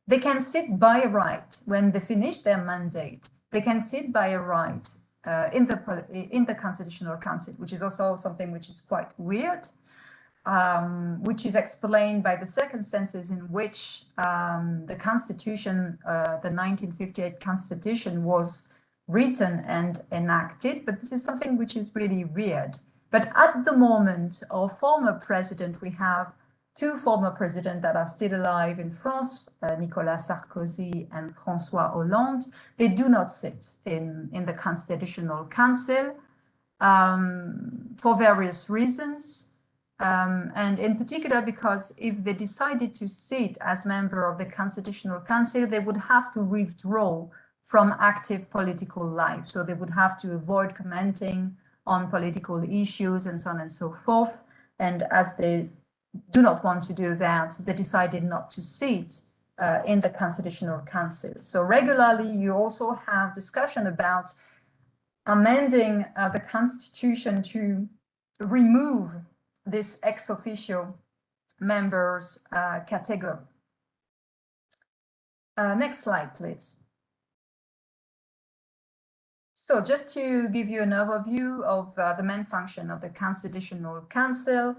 They can sit by right when they finish their mandate. They can sit by right in the Constitutional Council, which is also something which is quite weird, which is explained by the circumstances in which the Constitution, the 1958 Constitution, was written and enacted. But this is something which is really weird. But at the moment, our former president, we have 2 former presidents that are still alive in France, Nicolas Sarkozy and François Hollande. They do not sit in the Constitutional Council for various reasons. And in particular, because if they decided to sit as member of the Constitutional Council, they would have to withdraw from active political life. So they would have to avoid commenting on political issues and so on and so forth. And as they do not want to do that, they decided not to sit in the Constitutional Council. So regularly, you also have discussion about amending the Constitution to remove this ex officio members category. Next slide, please. So just to give you an overview of the main function of the Constitutional Council,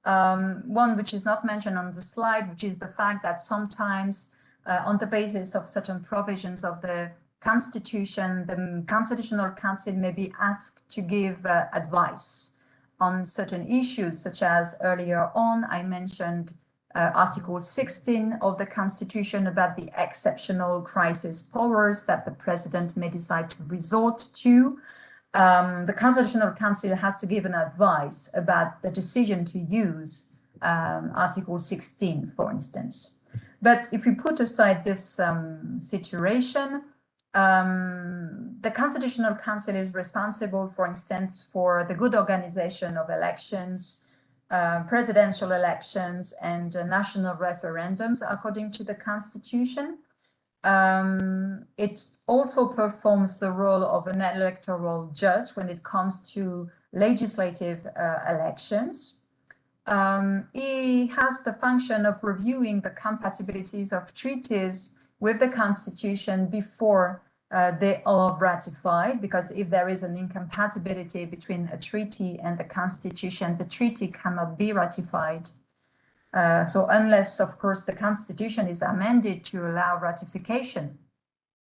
one which is not mentioned on the slide, which is the fact that sometimes on the basis of certain provisions of the Constitution, the Constitutional Council may be asked to give advice on certain issues, such as earlier on, I mentioned Article 16 of the Constitution about the exceptional crisis powers that the president may decide to resort to. The Constitutional Council has to give an advice about the decision to use Article 16, for instance. But if we put aside this situation, the Constitutional Council is responsible, for instance, for the good organization of elections, presidential elections, and national referendums according to the Constitution. It also performs the role of an electoral judge when it comes to legislative elections. He has the function of reviewing the compatibilities of treaties with the Constitution before they are ratified, because if there is an incompatibility between a treaty and the Constitution, the treaty cannot be ratified. So unless, of course, the Constitution is amended to allow ratification.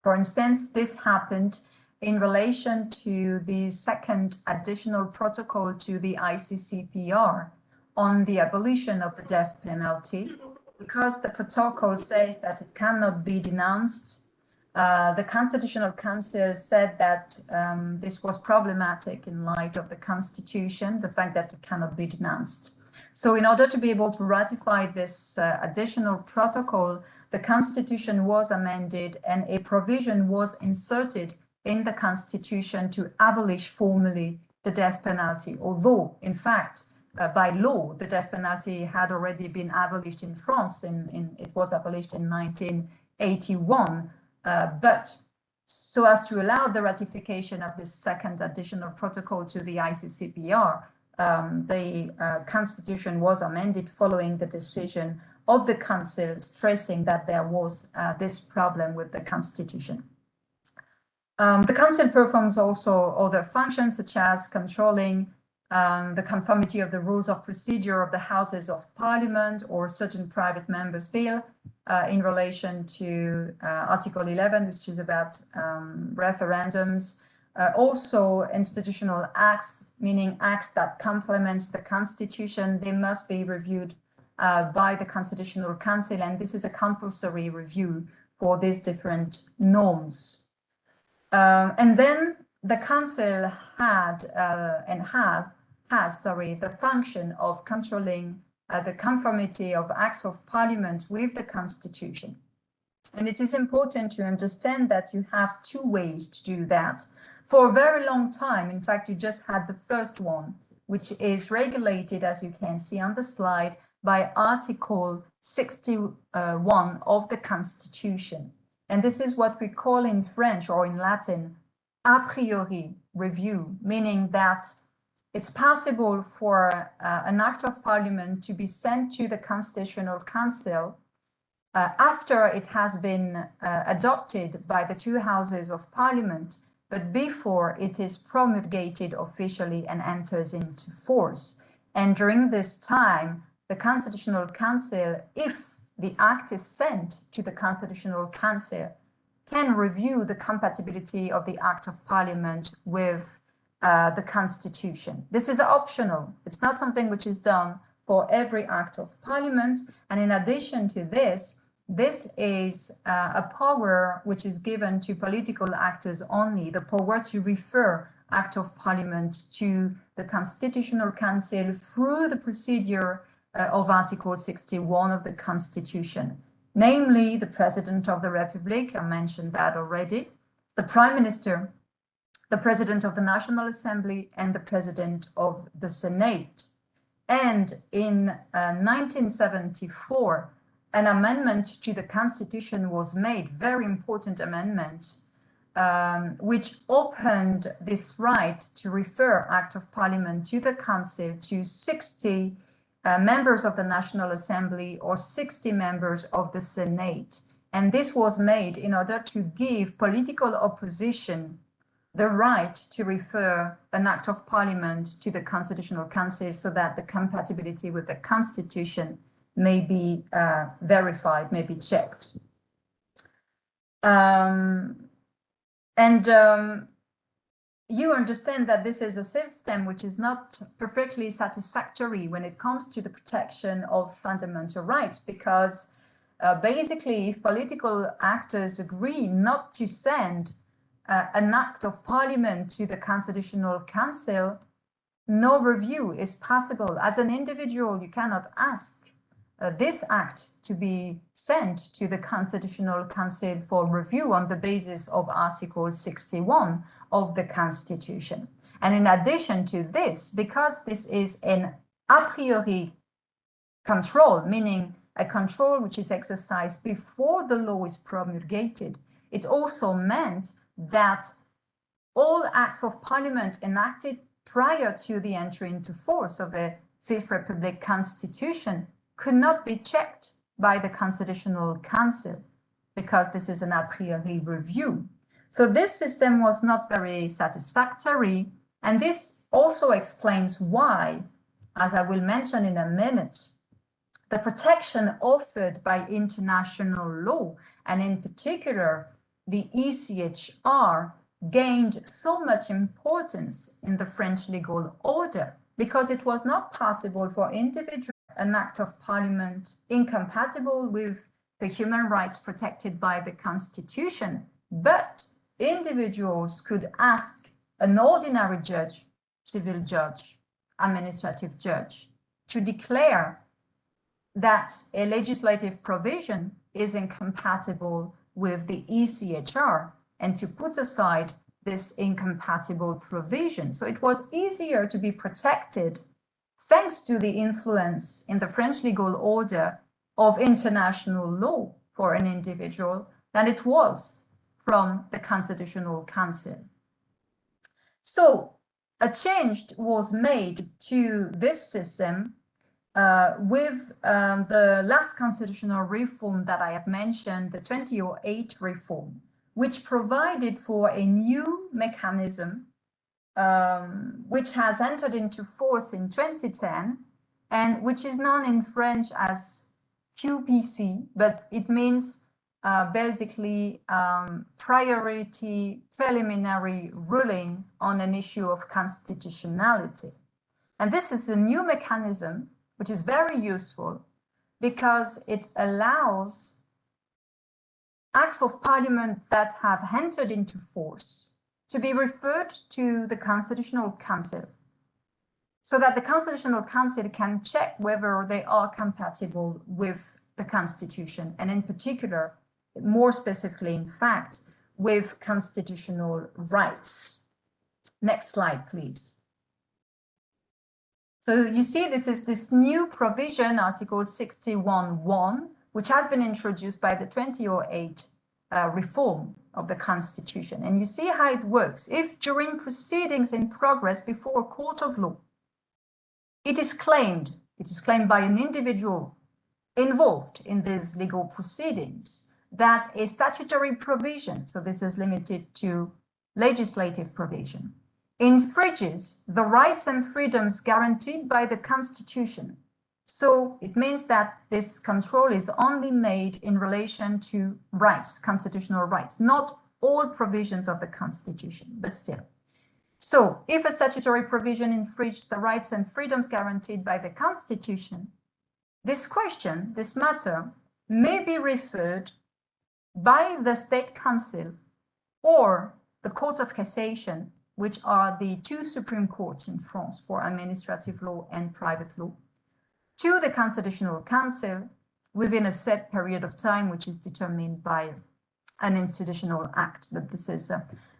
For instance, this happened in relation to the second additional protocol to the ICCPR on the abolition of the death penalty, because the protocol says that it cannot be denounced. The Constitutional Council said that this was problematic in light of the Constitution, the fact that it cannot be denounced. So in order to be able to ratify this additional protocol, the Constitution was amended and a provision was inserted in the Constitution to abolish formally the death penalty, although, in fact, by law, the death penalty had already been abolished in France. It was abolished in 1981. But so as to allow the ratification of this second additional protocol to the ICCPR, the Constitution was amended following the decision of the Council, stressing that there was this problem with the Constitution. The Council performs also other functions, such as controlling the conformity of the rules of procedure of the Houses of Parliament or certain private members' bill in relation to Article 11, which is about referendums. Also, institutional acts, meaning acts that complements the Constitution, they must be reviewed by the Constitutional Council, and this is a compulsory review for these different norms. And then the Council had has the function of controlling the conformity of acts of Parliament with the Constitution. And it is important to understand that you have two ways to do that. For a very long time, in fact, you just had the first one, which is regulated, as you can see on the slide, by Article 61 of the Constitution. And this is what we call in French or in Latin, a priori review, meaning that it's possible for an act of Parliament to be sent to the Constitutional Council after it has been adopted by the two houses of Parliament, but before it is promulgated officially and enters into force. And during this time, the Constitutional Council, if the act is sent to the Constitutional Council, can review the compatibility of the Act of Parliament with the Constitution. This is optional. It's not something which is done for every Act of Parliament. And in addition to this, this is a power which is given to political actors only, the power to refer Act of Parliament to the Constitutional Council through the procedure of Article 61 of the Constitution, namely the President of the Republic, I mentioned that already, the Prime Minister, the President of the National Assembly, and the President of the Senate. And in 1974, an amendment to the Constitution was made, very important amendment, which opened this right to refer Act of Parliament to the Council to 60 members of the National Assembly or 60 members of the Senate. And this was made in order to give political opposition the right to refer an Act of Parliament to the Constitutional Council so that the compatibility with the Constitution may be verified, may be checked. You understand that this is a system which is not perfectly satisfactory when it comes to the protection of fundamental rights, because basically, if political actors agree not to send an Act of Parliament to the Constitutional Council, no review is possible. As an individual, you cannot ask this act to be sent to the Constitutional Council for review on the basis of Article 61 of the Constitution. And in addition to this, because this is an a priori control, meaning a control which is exercised before the law is promulgated, it also meant that all acts of parliament enacted prior to the entry into force of the Fifth Republic Constitution could not be checked by the Constitutional Council because this is an a priori review. So this system was not very satisfactory, and this also explains why, as I will mention in a minute, the protection offered by international law, and in particular the ECHR, gained so much importance in the French legal order because it was not possible for individuals an act of parliament incompatible with the human rights protected by the Constitution, but individuals could ask an ordinary judge, civil judge, administrative judge, to declare that a legislative provision is incompatible with the ECHR and to put aside this incompatible provision. So it was easier to be protected thanks to the influence in the French legal order of international law for an individual than it was from the Constitutional Council. So a change was made to this system with the last constitutional reform that I have mentioned, the 2008 reform, which provided for a new mechanism which has entered into force in 2010 and which is known in French as QPC, but it means basically priority preliminary ruling on an issue of constitutionality. And this is a new mechanism which is very useful because it allows acts of parliament that have entered into force to be referred to the Constitutional Council so that the Constitutional Council can check whether they are compatible with the Constitution, and in particular, more specifically, in fact, with constitutional rights. Next slide, please. So you see, this is this new provision, Article 61(1), which has been introduced by the 2008 reform of the Constitution. And you see how it works. If during proceedings in progress before a court of law, it is claimed by an individual involved in these legal proceedings that a statutory provision, so this is limited to legislative provision, infringes the rights and freedoms guaranteed by the Constitution. So it means that this control is only made in relation to rights, constitutional rights, not all provisions of the Constitution, but still. So if a statutory provision infringes the rights and freedoms guaranteed by the Constitution, this question, this matter, may be referred by the State Council or the Court of Cassation, which are the two Supreme Courts in France for administrative law and private law, to the Constitutional Council within a set period of time, which is determined by an institutional act. But this is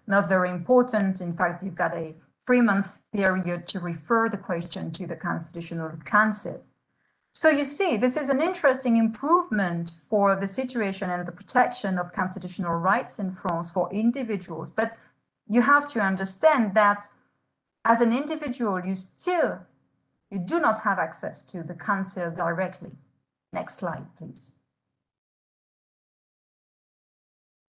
not very important. In fact, you've got a 3-month period to refer the question to the Constitutional Council. So you see, this is an interesting improvement for the situation and the protection of constitutional rights in France for individuals. But you have to understand that as an individual, you do not have access to the council directly. Next slide, please.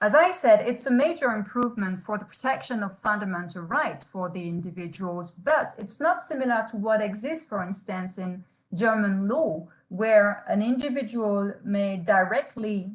As I said, it's a major improvement for the protection of fundamental rights for the individuals, but it's not similar to what exists, for instance, in German law, where an individual may directly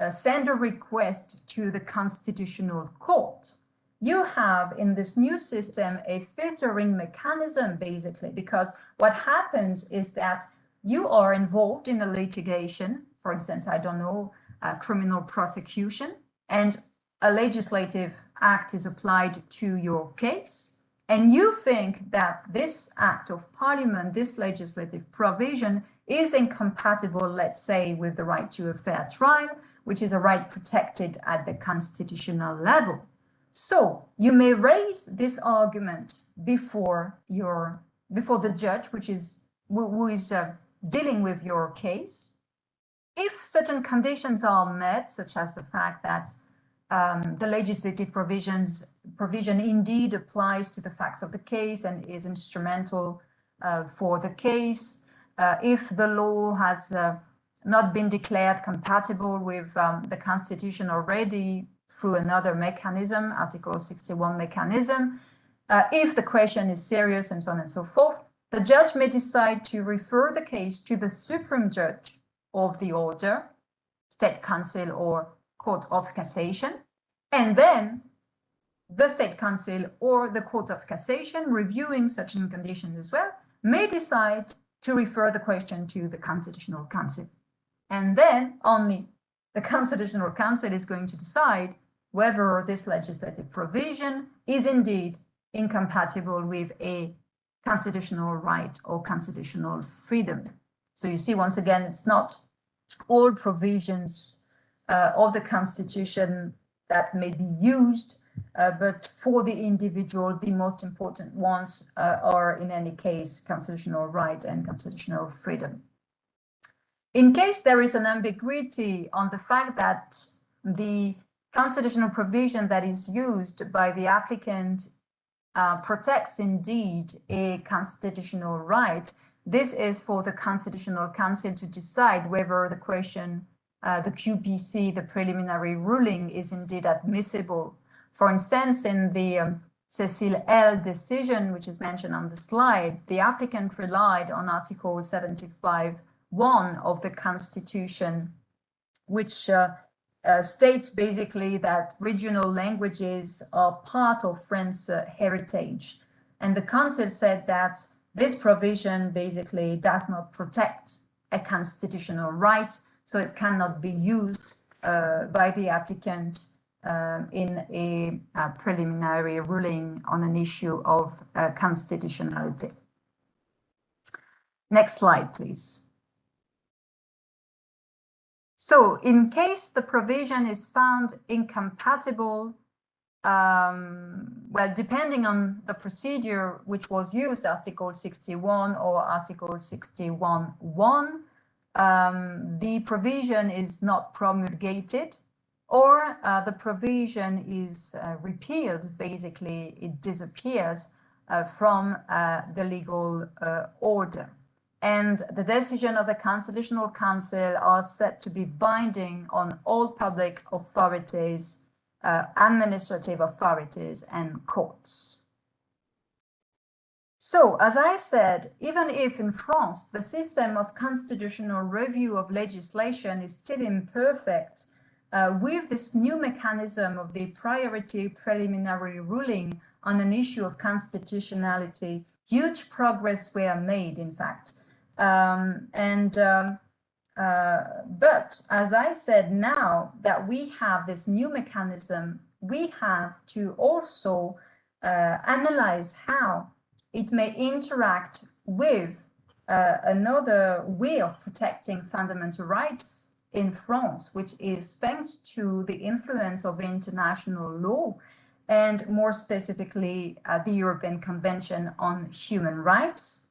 send a request to the Constitutional Court. You have in this new system a filtering mechanism, basically, because what happens is that you are involved in a litigation, for instance, I don't know, a criminal prosecution, and a legislative act is applied to your case. and you think that this act of parliament, this legislative provision, is incompatible, let's say, with the right to a fair trial, which is a right protected at the constitutional level. So you may raise this argument before the judge, who is dealing with your case. If certain conditions are met, such as the fact that the legislative provision indeed applies to the facts of the case and is instrumental for the case, if the law has not been declared compatible with the Constitution already through another mechanism, Article 61 mechanism, if the question is serious and so on and so forth, the judge may decide to refer the case to the Supreme Judge of the order, State Council or Court of Cassation, and then the State Council or the Court of Cassation, reviewing such conditions as well, may decide to refer the question to the Constitutional Council. And then only the Constitutional Council is going to decide whether this legislative provision is indeed incompatible with a constitutional right or constitutional freedom. So you see, once again, it's not all provisions of the Constitution that may be used, but for the individual, the most important ones are, in any case, constitutional right and constitutional freedom. In case there is an ambiguity on the fact that the constitutional provision that is used by the applicant protects indeed a constitutional right, this is for the Constitutional Council to decide whether the question, the QPC, the preliminary ruling, is indeed admissible. For instance, in the Cecile L decision, which is mentioned on the slide, the applicant relied on Article 75(1) of the Constitution, which states basically that regional languages are part of France's heritage. And the Council said that this provision basically does not protect a constitutional right, so it cannot be used by the applicant in a preliminary ruling on an issue of constitutionality. Next slide, please. So in case the provision is found incompatible, well, depending on the procedure which was used, Article 61 or Article 61(1), the provision is not promulgated, or the provision is repealed. Basically, it disappears from the legal order. And the decision of the Constitutional Council are said to be binding on all public authorities, administrative authorities, and courts. So, as I said, even if in France the system of constitutional review of legislation is still imperfect, with this new mechanism of the priority preliminary ruling on an issue of constitutionality, huge progress were made, in fact. But as I said, now that we have this new mechanism, we have to also analyze how it may interact with another way of protecting fundamental rights in France, which is thanks to the influence of international law, and more specifically the European Convention on Human Rights,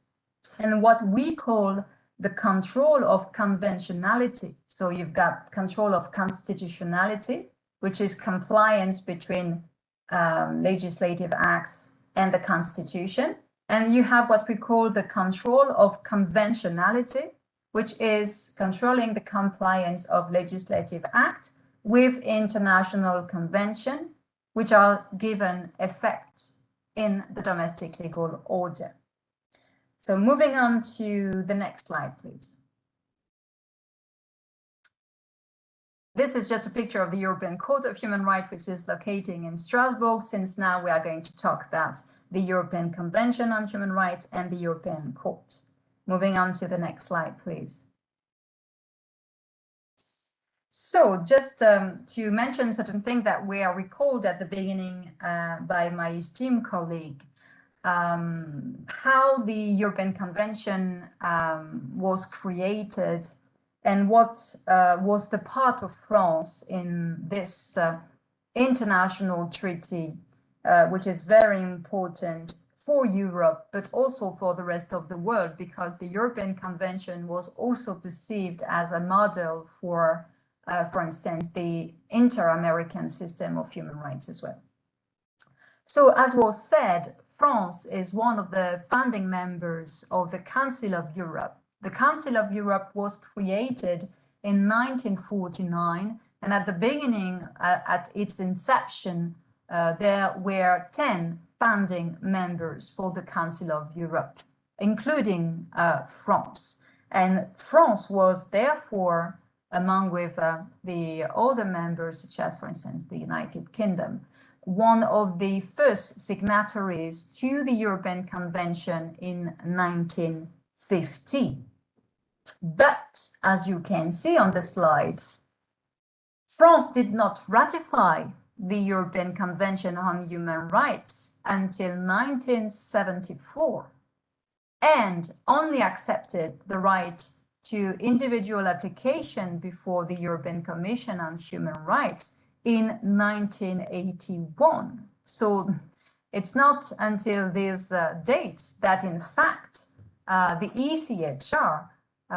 and what we call the control of conventionality. So you've got control of constitutionality, which is compliance between legislative acts and the Constitution. And you have what we call the control of conventionality, which is controlling the compliance of legislative act with international convention, which are given effect in the domestic legal order. So moving on to the next slide, please. This is just a picture of the European Court of Human Rights, which is located in Strasbourg, since now we are going to talk about the European Convention on Human Rights and the European Court. Moving on to the next slide, please. So just to mention certain things that were recalled at the beginning by my esteemed colleague. how the European Convention was created and what was the part of France in this international treaty, which is very important for Europe, but also for the rest of the world, because the European Convention was also perceived as a model for instance, the inter-American system of human rights as well. So, as was said, France is one of the founding members of the Council of Europe. The Council of Europe was created in 1949, and at the beginning, at its inception, there were 10 founding members for the Council of Europe, including France. And France was therefore, among with the other members, such as, for instance, the United Kingdom, one of the first signatories to the European Convention in 1950. But, as you can see on the slide, France did not ratify the European Convention on Human Rights until 1974, and only accepted the right to individual application before the European Commission on Human Rights in 1981. So it's not until these dates that, in fact, the ECHR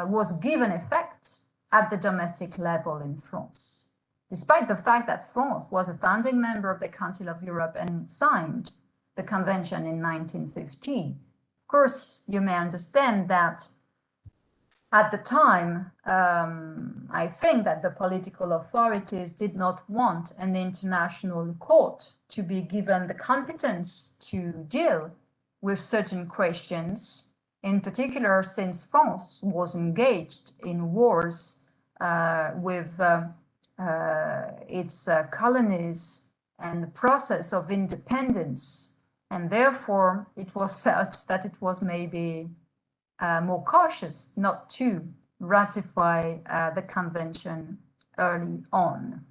was given effect at the domestic level in France, despite the fact that France was a founding member of the Council of Europe and signed the convention in 1950. Of course, you may understand that at the time, I think that the political authorities did not want an international court to be given the competence to deal with certain questions, in particular since France was engaged in wars with its colonies and the process of independence. And therefore, it was felt that it was maybe more cautious not to ratify the convention early on.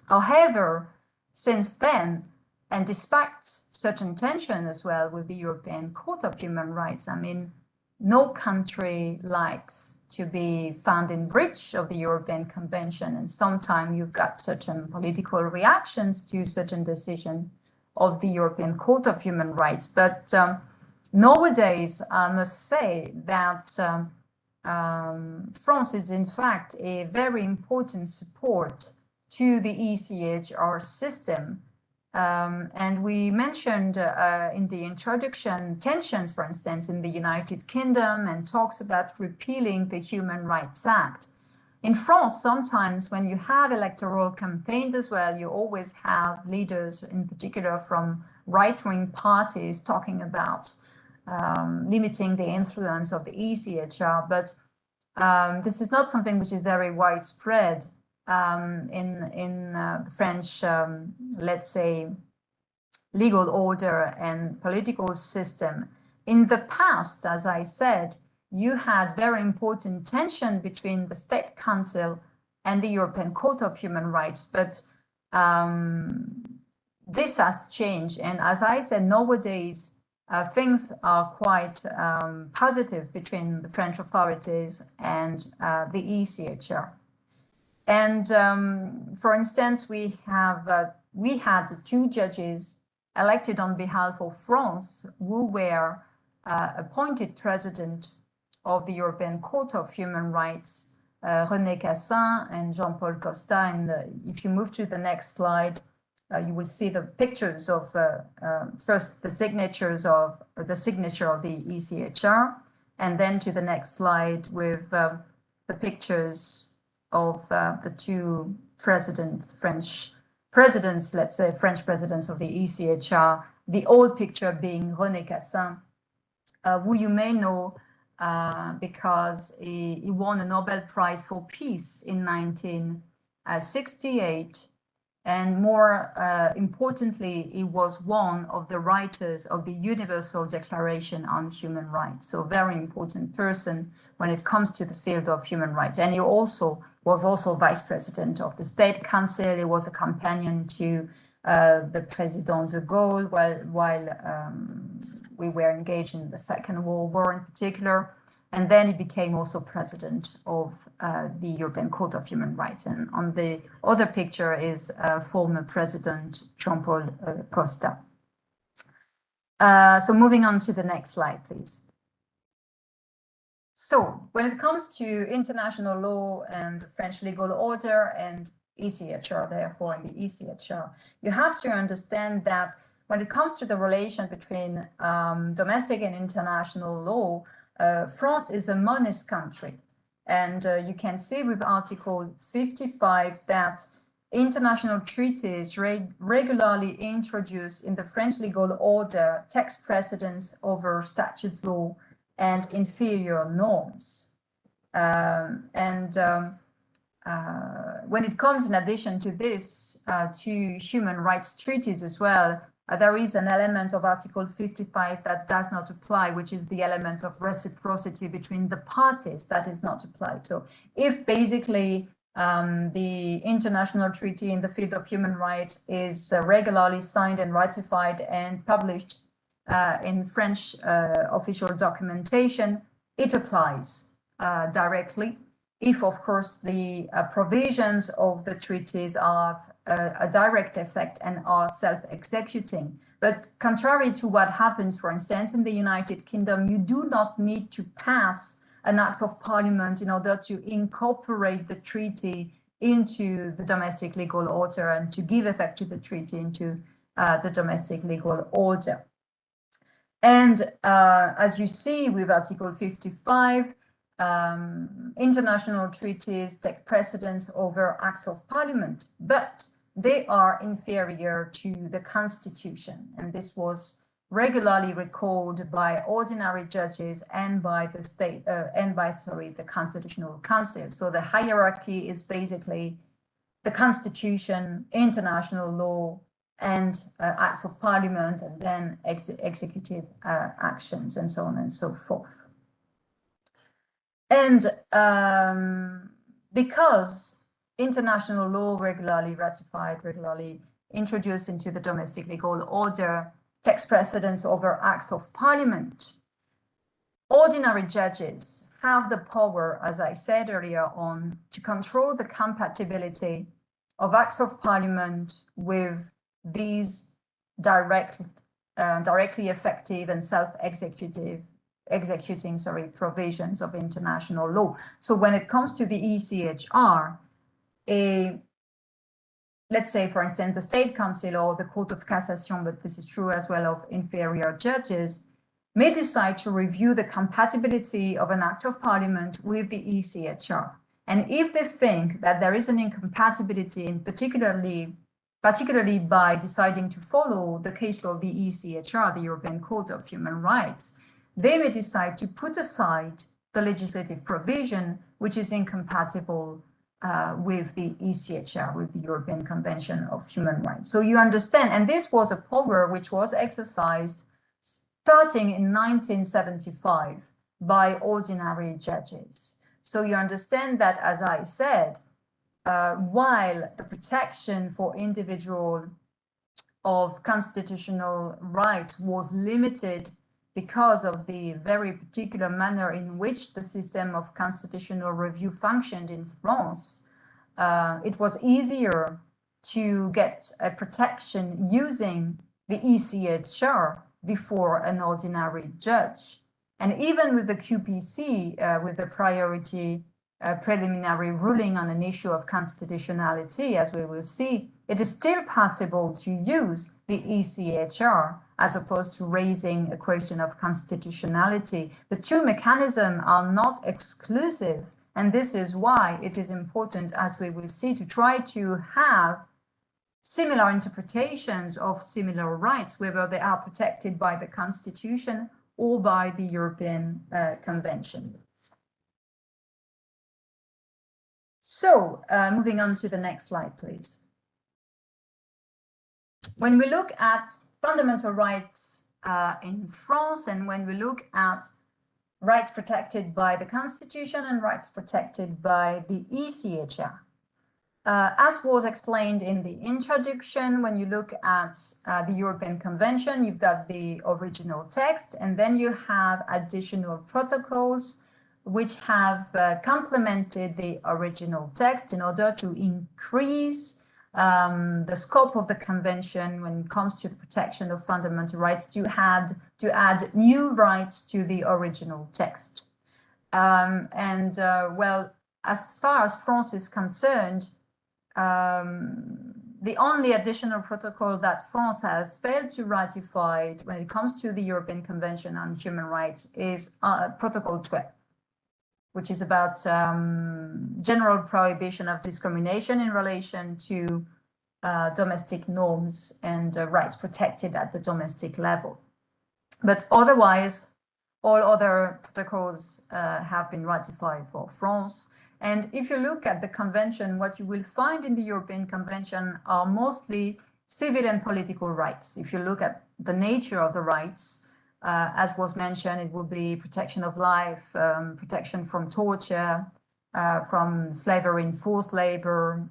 However, since then, and despite certain tension as well with the European Court of Human Rights, I mean, no country likes to be found in breach of the European Convention, and sometimes you've got certain political reactions to certain decision of the European Court of Human Rights. But nowadays, I must say that France is in fact a very important support to the ECHR system. And we mentioned in the introduction tensions, for instance, in the United Kingdom, and talks about repealing the Human Rights Act. In France, sometimes when you have electoral campaigns as well, you always have leaders, in particular from right-wing parties, talking about limiting the influence of the ECHR. But this is not something which is very widespread in the French, let's say, legal order and political system. In the past, as I said, you had very important tension between the State Council and the European Court of Human Rights, but this has changed. And as I said, nowadays, things are quite positive between the French authorities and the ECHR. And for instance, we had 2 judges elected on behalf of France who were appointed president of the European Court of Human Rights, René Cassin and Jean-Paul Costa. And if you move to the next slide, you will see the pictures of first the signature of the ECHR, and then to the next slide with the pictures of the 2 French presidents, let's say French presidents of the ECHR, the old picture being René Cassin, who you may know because he won a Nobel Prize for Peace in 1968. And more importantly, he was one of the writers of the Universal Declaration on Human Rights. So very important person when it comes to the field of human rights. And he was also vice president of the State Council. He was a companion to the President de Gaulle while we were engaged in the Second World War in particular. And then he became also president of the European Court of Human Rights. And on the other picture is former President Jean-Paul Costa. So moving on to the next slide, please. So when it comes to international law and French legal order and ECHR, therefore, in the ECHR, you have to understand that when it comes to the relation between domestic and international law, France is a monist country. And you can see with Article 55 that international treaties regularly introduce in the French legal order text precedence over statute law and inferior norms. When it comes in addition to this, to human rights treaties as well, there is an element of Article 55 that does not apply, which is the element of reciprocity between the parties that is not applied. So if basically the international treaty in the field of human rights is regularly signed and ratified and published in French official documentation, it applies directly. If, of course, the provisions of the treaties have a direct effect and are self-executing. But contrary to what happens, for instance, in the United Kingdom, you do not need to pass an act of parliament in order to incorporate the treaty into the domestic legal order and to give effect to the treaty into the domestic legal order. And as you see with Article 55, international treaties take precedence over acts of parliament, but they are inferior to the Constitution. And this was regularly recalled by ordinary judges and by the the Constitutional Council. So the hierarchy is basically the Constitution, international law, and acts of parliament, and then executive actions, and so on and so forth. And because international law regularly ratified, regularly introduced into the domestic legal order, takes precedence over acts of parliament, ordinary judges have the power, as I said earlier on, to control the compatibility of acts of parliament with these directly effective and self-executing provisions of international law. So when it comes to the ECHR, let's say, for instance, the State Council or the Court of Cassation, but this is true as well of inferior judges, may decide to review the compatibility of an act of parliament with the ECHR. And if they think that there is an incompatibility, in particularly by deciding to follow the case law of the ECHR, the European Court of Human Rights, they may decide to put aside the legislative provision which is incompatible with the ECHR, with the European Convention of Human Rights. So you understand, and this was a power which was exercised starting in 1975 by ordinary judges. So you understand that, as I said, while the protection for individual of constitutional rights was limited because of the very particular manner in which the system of constitutional review functioned in France, it was easier to get a protection using the ECHR before an ordinary judge. And even with the QPC, with the priority preliminary ruling on an issue of constitutionality, as we will see, it is still possible to use the ECHR as opposed to raising a question of constitutionality. The two mechanisms are not exclusive, and this is why it is important, as we will see, to try to have similar interpretations of similar rights, whether they are protected by the Constitution or by the European Convention. So, moving on to the next slide, please. When we look at fundamental rights in France, and when we look at rights protected by the Constitution and rights protected by the ECHR, As was explained in the introduction, when you look at the European Convention, you've got the original text, and then you have additional protocols which have complemented the original text in order to increase the scope of the convention when it comes to the protection of fundamental rights, to add new rights to the original text. Well, as far as France is concerned, the only additional protocol that France has failed to ratify when it comes to the European Convention on Human Rights is Protocol 12, which is about general prohibition of discrimination in relation to domestic norms and rights protected at the domestic level. But otherwise, all other protocols have been ratified for France. And if you look at the convention, what you will find in the European Convention are mostly civil and political rights. If you look at the nature of the rights, as was mentioned, it will be protection of life, protection from torture, from slavery and forced labor,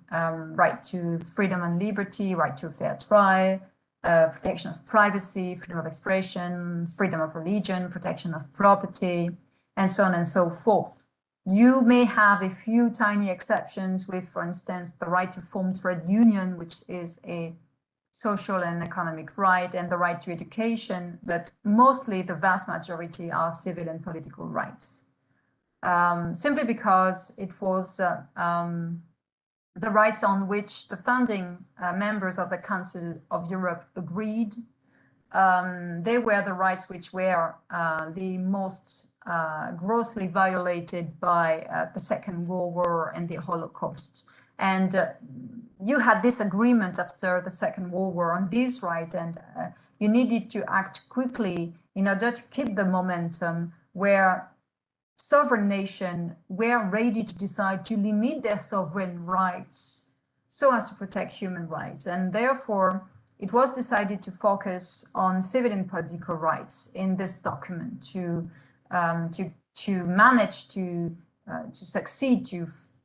right to freedom and liberty, right to a fair trial, protection of privacy, freedom of expression, freedom of religion, protection of property, and so on and so forth. You may have a few tiny exceptions with, for instance, the right to form trade union, which is a social and economic right, and the right to education, but mostly the vast majority are civil and political rights. Simply because it was the rights on which the founding members of the Council of Europe agreed. They were the rights which were the most grossly violated by the Second World War and the Holocaust. And you had this agreement after the Second World War on these rights, and you needed to act quickly in order to keep the momentum where sovereign nations were ready to decide to limit their sovereign rights so as to protect human rights. And therefore, it was decided to focus on civil and political rights in this document to manage to succeed,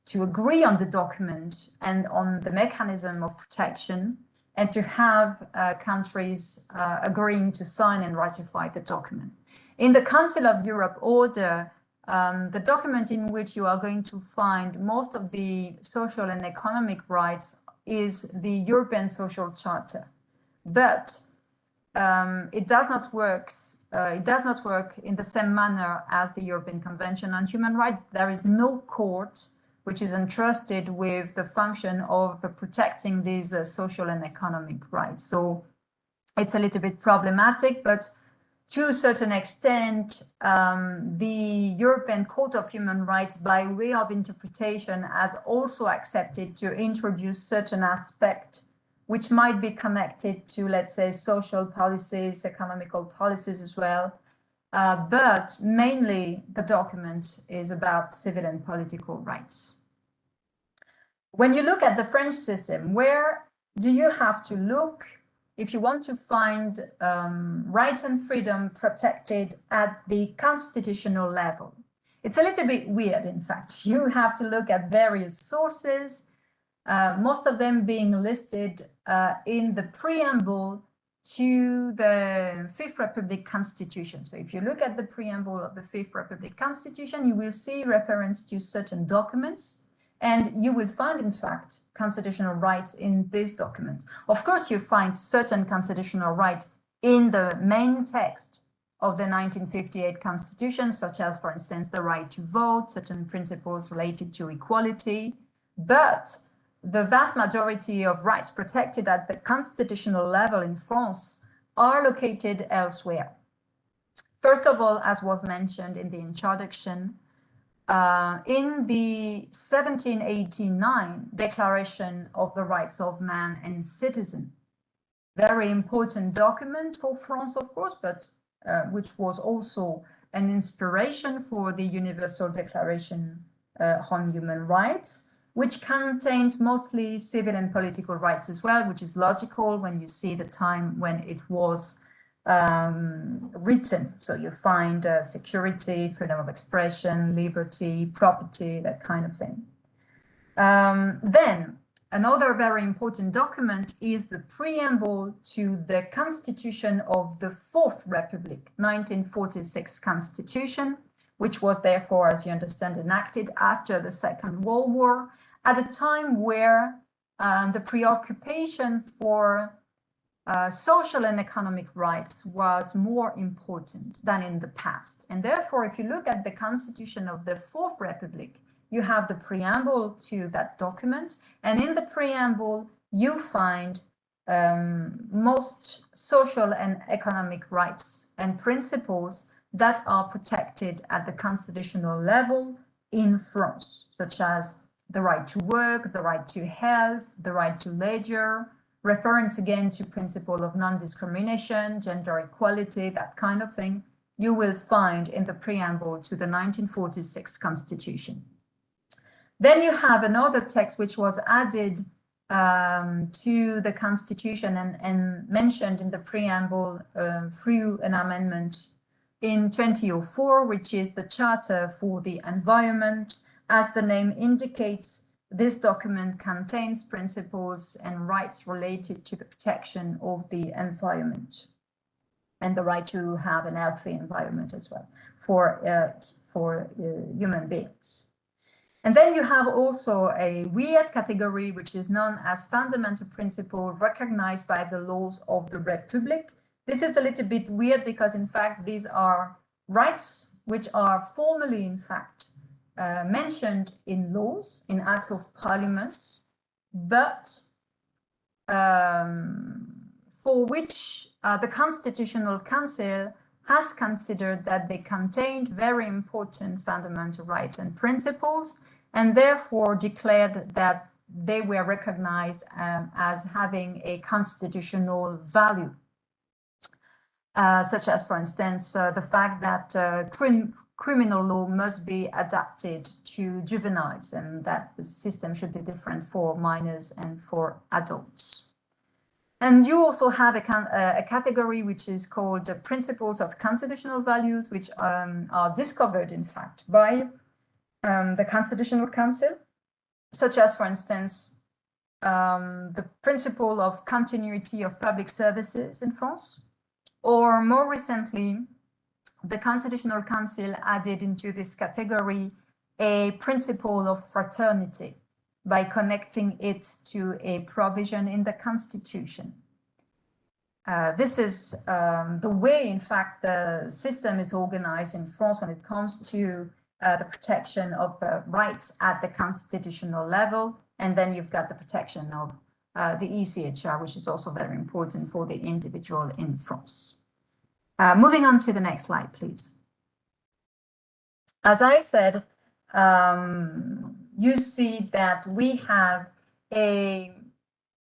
to agree on the document and on the mechanism of protection, and to have countries agreeing to sign and ratify the document. In the Council of Europe order, the document in which you are going to find most of the social and economic rights is the European Social Charter. But it does not work in the same manner as the European Convention on Human Rights. There is no court which is entrusted with the function of protecting these social and economic rights. So it's a little bit problematic, but to a certain extent, the European Court of Human Rights, by way of interpretation, has also accepted to introduce certain aspects which might be connected to, let's say, social policies, economical policies as well. But mainly the document is about civil and political rights. When you look at the French system, where do you have to look if you want to find rights and freedom protected at the constitutional level? It's a little bit weird, in fact. You have to look at various sources, most of them being listed in the preamble to the Fifth Republic Constitution. So if you look at the preamble of the Fifth Republic Constitution, you will see reference to certain documents, and you will find, in fact, constitutional rights in this document. Of course, you find certain constitutional rights in the main text of the 1958 Constitution, such as, for instance, the right to vote, certain principles related to equality, but the vast majority of rights protected at the constitutional level in France are located elsewhere. First of all, as was mentioned in the introduction, in the 1789 Declaration of the Rights of Man and Citizen, very important document for France, of course, but which was also an inspiration for the Universal Declaration on Human Rights, which contains mostly civil and political rights as well, which is logical when you see the time when it was written. So you find security, freedom of expression, liberty, property, that kind of thing. Then another very important document is the preamble to the Constitution of the Fourth Republic, 1946 Constitution, which was therefore, as you understand, enacted after the Second World War, at a time where the preoccupation for social and economic rights was more important than in the past. And therefore, if you look at the Constitution of the Fourth Republic, you have the preamble to that document. And in the preamble, you find most social and economic rights and principles that are protected at the constitutional level in France, such as the right to work, the right to health, the right to leisure, reference again to principle of non-discrimination, gender equality, that kind of thing, you will find in the preamble to the 1946 Constitution. Then you have another text which was added to the Constitution and mentioned in the preamble through an amendment in 2004, which is the Charter for the Environment. As the name indicates, this document contains principles and rights related to the protection of the environment and the right to have an healthy environment as well for human beings. And then you have also a weird category, which is known as fundamental principle recognized by the laws of the Republic. This is a little bit weird because, in fact, these are rights which are formally, in fact, mentioned in laws, in acts of parliaments, but for which the Constitutional Council has considered that they contained very important fundamental rights and principles, and therefore declared that they were recognized as having a constitutional value, such as, for instance, the fact that criminal law must be adapted to juveniles, and that the system should be different for minors and for adults. And you also have a category which is called principles of constitutional values, which are discovered, in fact, by the Constitutional Council, such as, for instance, the principle of continuity of public services in France, or more recently, the Constitutional Council added into this category a principle of fraternity by connecting it to a provision in the Constitution. This is the way, in fact, the system is organized in France when it comes to the protection of rights at the constitutional level. And then you've got the protection of the ECHR, which is also very important for the individual in France. Moving on to the next slide, please. As I said, you see that we have a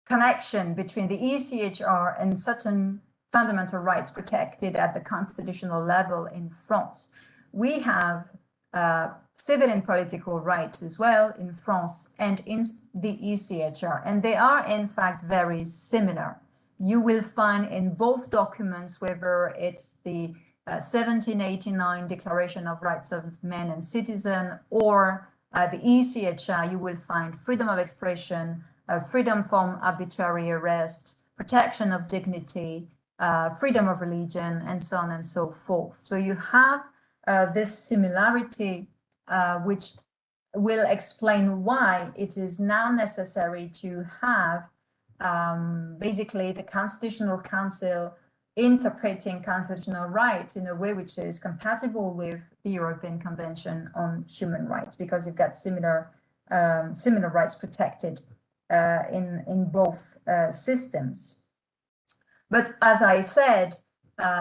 connection between the ECHR and certain fundamental rights protected at the constitutional level in France. We have civil and political rights as well in France and in the ECHR, and they are in fact very similar. You will find in both documents, whether it's the 1789 Declaration of Rights of Man and Citizen or the ECHR, you will find freedom of expression, freedom from arbitrary arrest, protection of dignity, freedom of religion, and so on and so forth. So you have this similarity, which will explain why it is now necessary to have basically the Constitutional Council interpreting constitutional rights in a way which is compatible with the European Convention on Human Rights, because you've got similar rights protected in both systems. But as I said,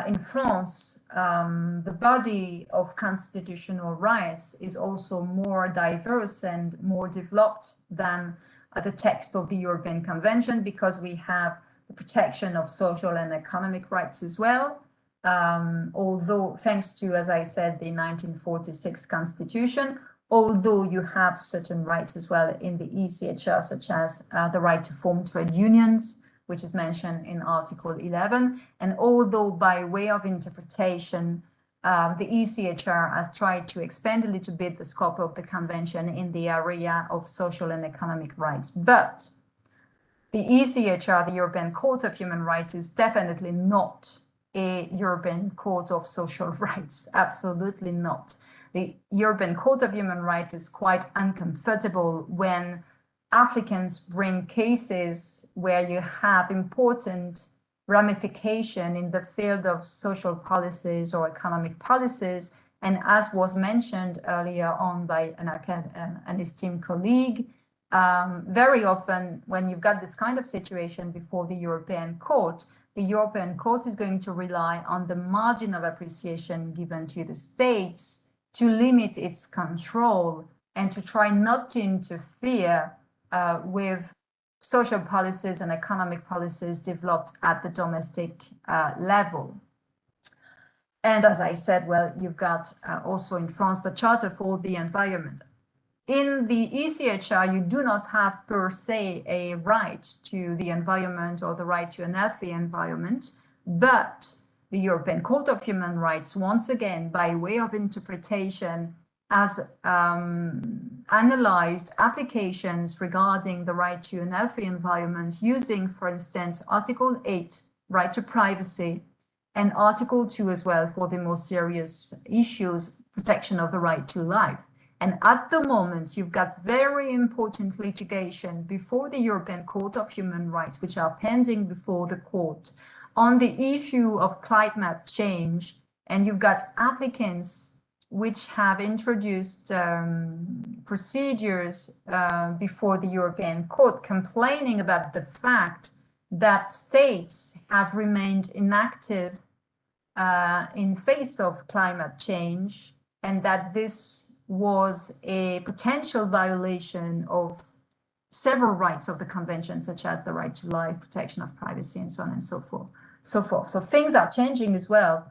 in France, the body of constitutional rights is also more diverse and more developed than the text of the European Convention, because we have the protection of social and economic rights as well. Although, thanks to, as I said, the 1946 Constitution, although you have certain rights as well in the ECHR, such as the right to form trade unions, which is mentioned in Article 11. And although by way of interpretation, the ECHR has tried to expand a little bit the scope of the convention in the area of social and economic rights. But the ECHR, the European Court of Human Rights, is definitely not a European Court of Social Rights. Absolutely not. The European Court of Human Rights is quite uncomfortable when applicants bring cases where you have important ramification in the field of social policies or economic policies. And as was mentioned earlier on by an esteemed colleague, very often when you've got this kind of situation before the European Court is going to rely on the margin of appreciation given to the states to limit its control and to try not to interfere with social policies and economic policies developed at the domestic level. And as I said, well, you've got also in France the Charter for the Environment. In the ECHR, you do not have per se a right to the environment or the right to an healthy environment, but the European Court of Human Rights, once again, by way of interpretation, has analyzed applications regarding the right to an healthy environment using, for instance, Article 8, right to privacy, and Article 2 as well for the most serious issues, protection of the right to life. And at the moment, you've got very important litigation before the European Court of Human Rights, which are pending before the court on the issue of climate change. And you've got applicants which have introduced procedures before the European Court complaining about the fact that states have remained inactive in face of climate change, and that this was a potential violation of several rights of the convention, such as the right to life, protection of privacy, and so on and so forth. So things are changing as well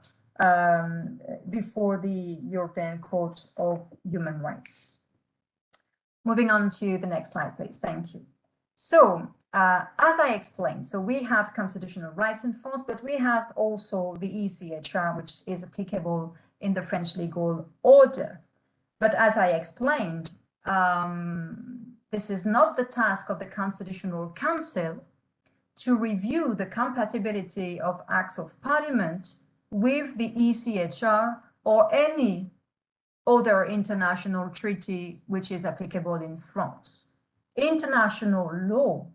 before the European Court of Human Rights. Moving on to the next slide, please. Thank you. So as I explained, so we have constitutional rights in France, but we have also the ECHR, which is applicable in the French legal order. But as I explained, this is not the task of the Constitutional Council to review the compatibility of acts of parliament with the ECHR or any other international treaty which is applicable in France. International law,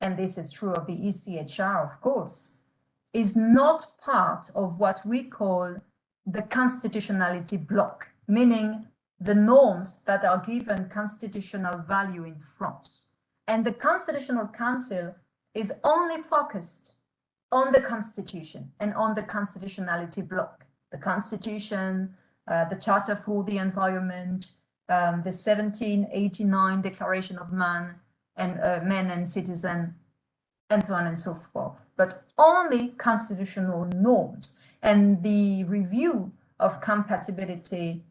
and this is true of the ECHR, of course, is not part of what we call the constitutionality block, meaning the norms that are given constitutional value in France. And the Constitutional Council is only focused on the Constitution and on the constitutionality block. The Constitution, the Charter for the Environment, the 1789 Declaration of Man and Citizen, and so on and so forth, but only constitutional norms. And the review of compatibility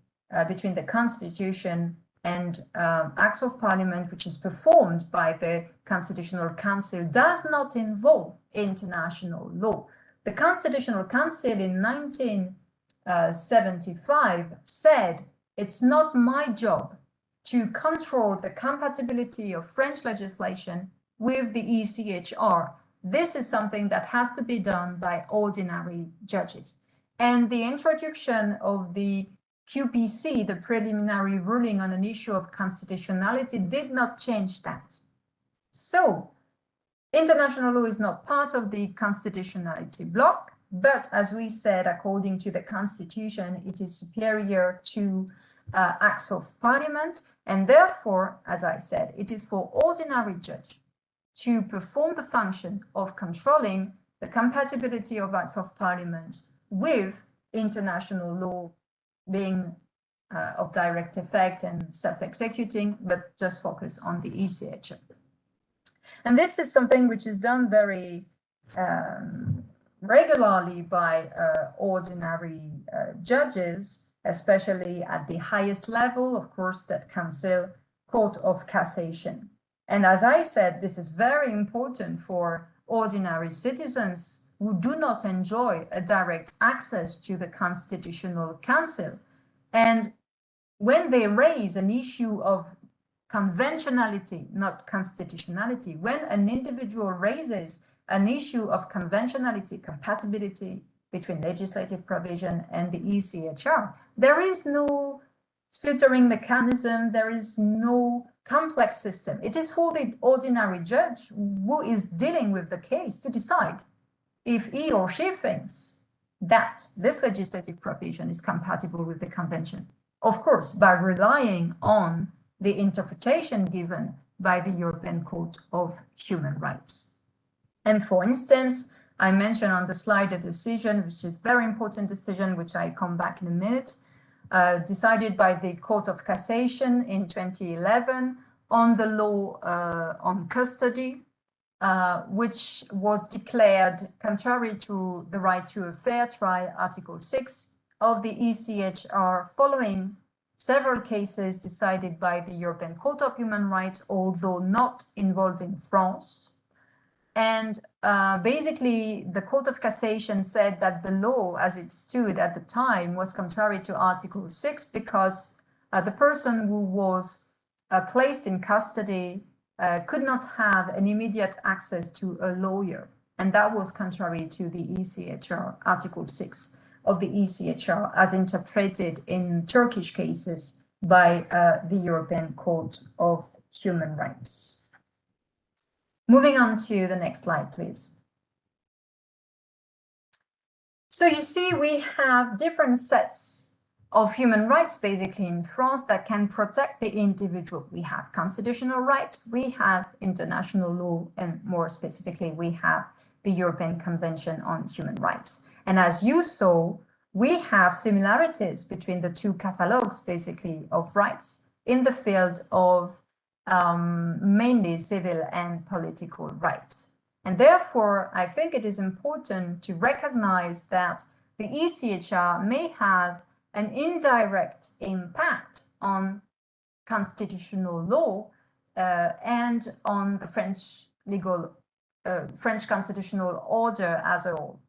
between the Constitution and acts of parliament, which is performed by the Constitutional Council, does not involve international law. The Constitutional Council in 1975 said, it's not my job to control the compatibility of French legislation with the ECHR. This is something that has to be done by ordinary judges. And the introduction of the QPC, the preliminary ruling on an issue of constitutionality, did not change that. So international law is not part of the constitutionality block, but as we said, according to the Constitution, it is superior to acts of parliament. And therefore, as I said, it is for ordinary judge to perform the function of controlling the compatibility of acts of parliament with international law being of direct effect and self-executing, but just focus on the ECHR. And this is something which is done very regularly by ordinary judges, especially at the highest level, of course, that Council Court of Cassation. And as I said, this is very important for ordinary citizens who do not enjoy a direct access to the Constitutional Council. And when they raise an issue of conventionality, not constitutionality. When an individual raises an issue of conventionality, compatibility between legislative provision and the ECHR, there is no filtering mechanism, there is no complex system. It is for the ordinary judge who is dealing with the case to decide if he or she thinks that this legislative provision is compatible with the convention. Of course, by relying on the interpretation given by the European Court of Human Rights. And for instance, I mentioned on the slide a decision, which is a very important decision, which I come back in a minute, decided by the Court of Cassation in 2011 on the law on custody, which was declared contrary to the right to a fair trial, Article 6 of the ECHR, following several cases decided by the European Court of Human Rights, although not involving France. And basically, the Court of Cassation said that the law, as it stood at the time, was contrary to Article 6 because the person who was placed in custody could not have an immediate access to a lawyer. And that was contrary to the ECHR, Article 6 of the ECHR, as interpreted in Turkish cases by the European Court of Human Rights. Moving on to the next slide, please. So you see, we have different sets of human rights basically in France that can protect the individual. We have constitutional rights, we have international law, and more specifically, we have the European Convention on Human Rights. And as you saw, we have similarities between the two catalogs basically of rights in the field of mainly civil and political rights. And therefore, I think it is important to recognize that the ECHR may have an indirect impact on constitutional law and on the French constitutional order as a whole.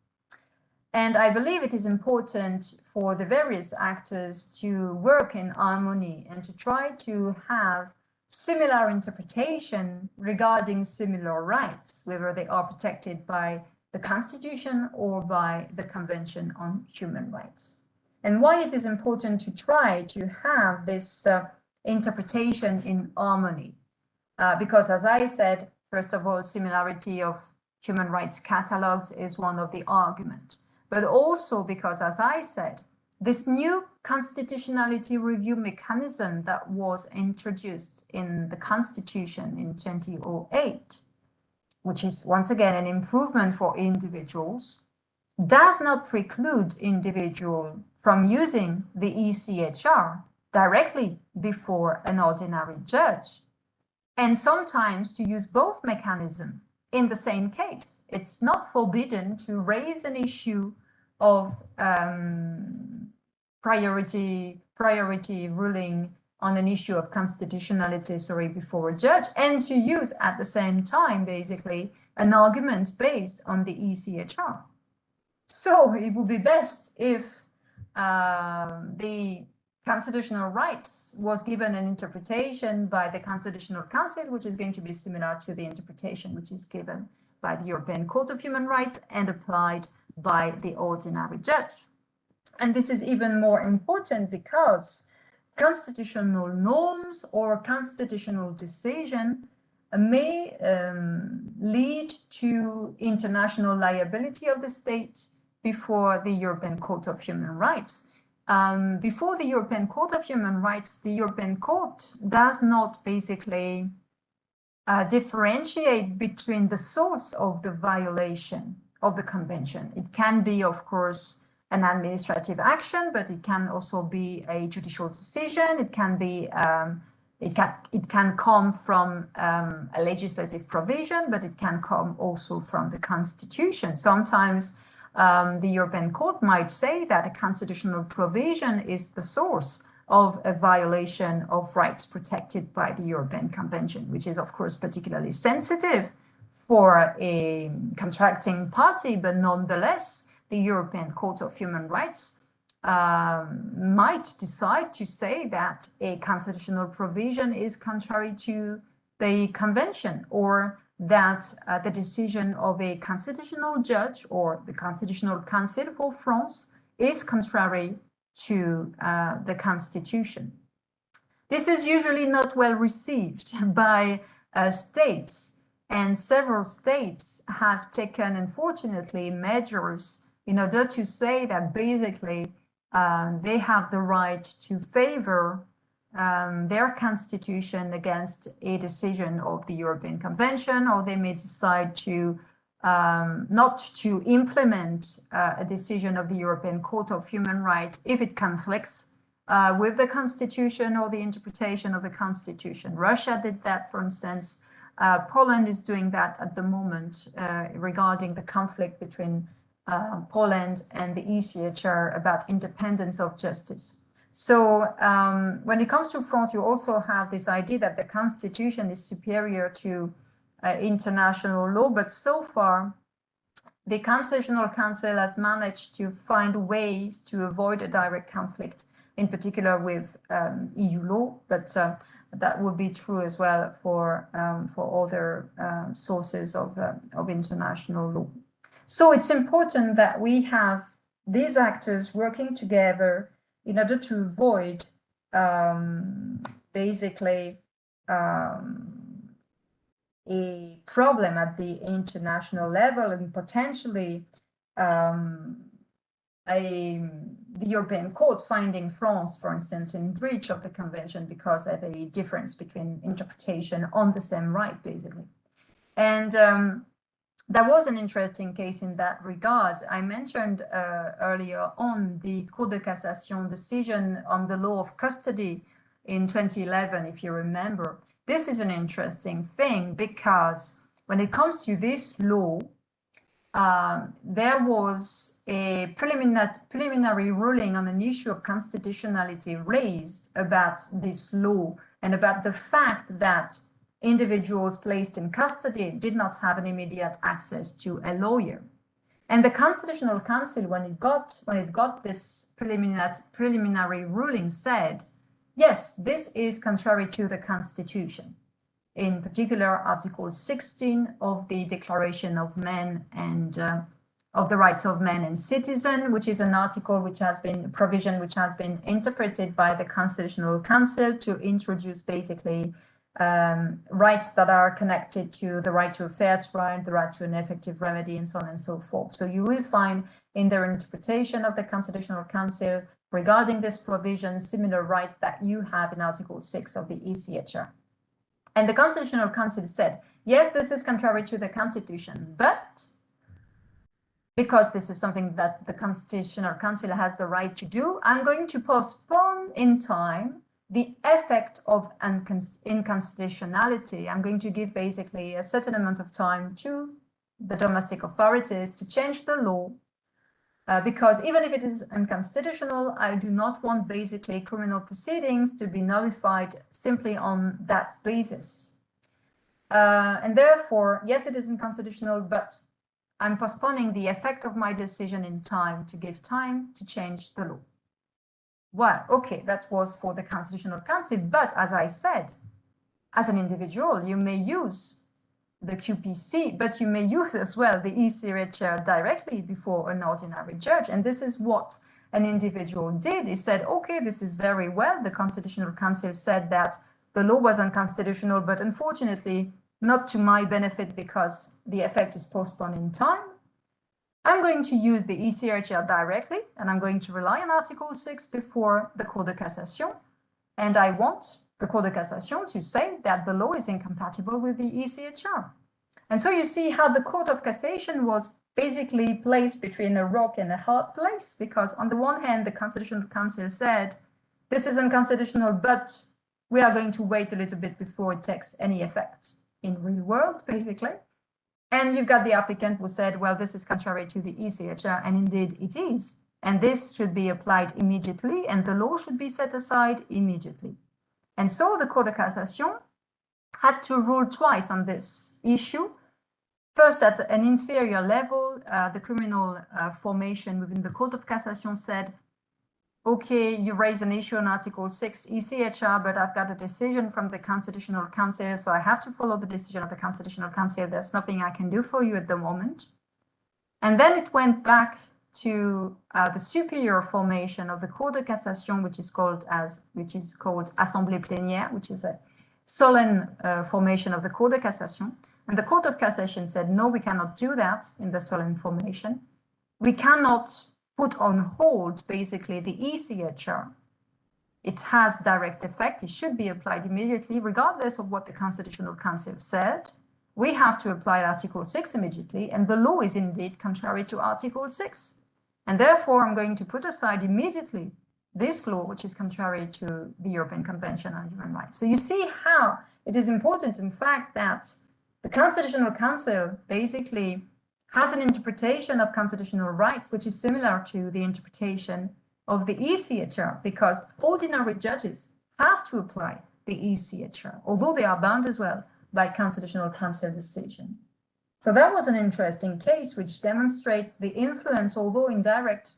And I believe it is important for the various actors to work in harmony and to try to have similar interpretation regarding similar rights, whether they are protected by the Constitution or by the Convention on Human Rights. And why it is important to try to have this interpretation in harmony. Because as I said, first of all, similarity of human rights catalogs is one of the arguments. But also because, as I said, this new constitutionality review mechanism that was introduced in the Constitution in 2008, which is once again an improvement for individuals, does not preclude individuals from using the ECHR directly before an ordinary judge, and sometimes to use both mechanisms in the same case. It's not forbidden to raise an issue of priority ruling on an issue of constitutionality, before a judge, and to use at the same time, basically, an argument based on the ECHR. So it would be best if the constitutional rights was given an interpretation by the Constitutional Council, which is going to be similar to the interpretation which is given by the European Court of Human Rights and applied by the ordinary judge. And this is even more important because constitutional norms or constitutional decision may lead to international liability of the state before the European Court of Human Rights. Before the European Court of Human Rights, the European Court does not basically differentiate between the source of the violation of the convention. It can be, of course, an administrative action, but it can also be a judicial decision. It can be, it can come from a legislative provision, but it can come also from the Constitution. Sometimes the European Court might say that a constitutional provision is the source of a violation of rights protected by the European Convention, which is, of course, particularly sensitive for a contracting party, but nonetheless, the European Court of Human Rights might decide to say that a constitutional provision is contrary to the convention, or that the decision of a constitutional judge or the Constitutional Council for France is contrary to the Constitution. This is usually not well received by states, and several states have taken, unfortunately, measures in order to say that basically they have the right to favor their constitution against a decision of the European Convention, or they may decide to not to implement a decision of the European Court of Human Rights if it conflicts with the Constitution or the interpretation of the Constitution. Russia did that, for instance. Poland is doing that at the moment regarding the conflict between Poland and the ECHR about independence of justice. So when it comes to France, you also have this idea that the Constitution is superior to international law, but so far the Constitutional Council has managed to find ways to avoid a direct conflict, in particular with EU law, but that would be true as well for other sources of international law. So it's important that we have these actors working together in order to avoid basically a problem at the international level, and potentially the European Court finding France, for instance, in breach of the convention because of a difference between interpretation on the same right, basically. And there was an interesting case in that regard. I mentioned earlier on the Cour de Cassation decision on the law of custody in 2011, if you remember. This is an interesting thing because when it comes to this law, there was a preliminary ruling on an issue of constitutionality raised about this law and about the fact that individuals placed in custody did not have an immediate access to a lawyer. And the Constitutional Council, when it got this preliminary ruling, said, yes, this is contrary to the Constitution. In particular, Article 16 of the Declaration of Men and of the Rights of Men and Citizen, which is an article which has been a provision which has been interpreted by the Constitutional Council to introduce basically rights that are connected to the right to a fair trial, the right to an effective remedy, and so on and so forth. So you will find in their interpretation of the Constitutional Council regarding this provision similar right that you have in Article 6 of the ECHR. And the Constitutional Council said, yes, this is contrary to the Constitution, but because this is something that the Constitutional Council has the right to do, I'm going to postpone in time the effect of inconstitutionality. I'm going to give basically a certain amount of time to the domestic authorities to change the law, because even if it is unconstitutional, I do not want basically criminal proceedings to be nullified simply on that basis. And therefore, yes, it is unconstitutional, but I'm postponing the effect of my decision in time to give time to change the law. Well, okay, that was for the Constitutional Council, but as I said, as an individual, you may use the QPC, but you may use as well the ECHR directly before an ordinary judge. And this is what an individual did. He said, okay, this is very well. The Constitutional Council said that the law was unconstitutional, but unfortunately not to my benefit because the effect is postponed in time. I'm going to use the ECHR directly, and I'm going to rely on Article 6 before the Cour de Cassation. And I want the Cour de Cassation to say that the law is incompatible with the ECHR. And so you see how the Court of Cassation was basically placed between a rock and a hard place, because on the one hand, the Constitutional Council said, this is unconstitutional, but we are going to wait a little bit before it takes any effect in real world, basically. And you've got the applicant who said, well, this is contrary to the ECHR, and indeed it is. And this should be applied immediately, and the law should be set aside immediately. And so the Court de Cassation had to rule twice on this issue. First, at an inferior level, the criminal formation within the Court of Cassation said, okay, you raise an issue on Article 6 ECHR, but I've got a decision from the Constitutional Council, so I have to follow the decision of the Constitutional Council. There's nothing I can do for you at the moment. And then it went back to the superior formation of the Cour de Cassation, which is called Assemblée Plénière, which is a solemn formation of the Cour de Cassation. And the Court of Cassation said, no, we cannot do that in the solemn formation. We cannot put on hold, basically, the ECHR. It has direct effect. It should be applied immediately, regardless of what the Constitutional Council said. We have to apply Article 6 immediately, and the law is indeed contrary to Article 6. And therefore, I'm going to put aside immediately this law, which is contrary to the European Convention on Human Rights. So you see how it is important, in fact, that the Constitutional Council basically has an interpretation of constitutional rights, which is similar to the interpretation of the ECHR, because ordinary judges have to apply the ECHR, although they are bound as well by Constitutional Council decision. So that was an interesting case which demonstrates the influence, although indirect,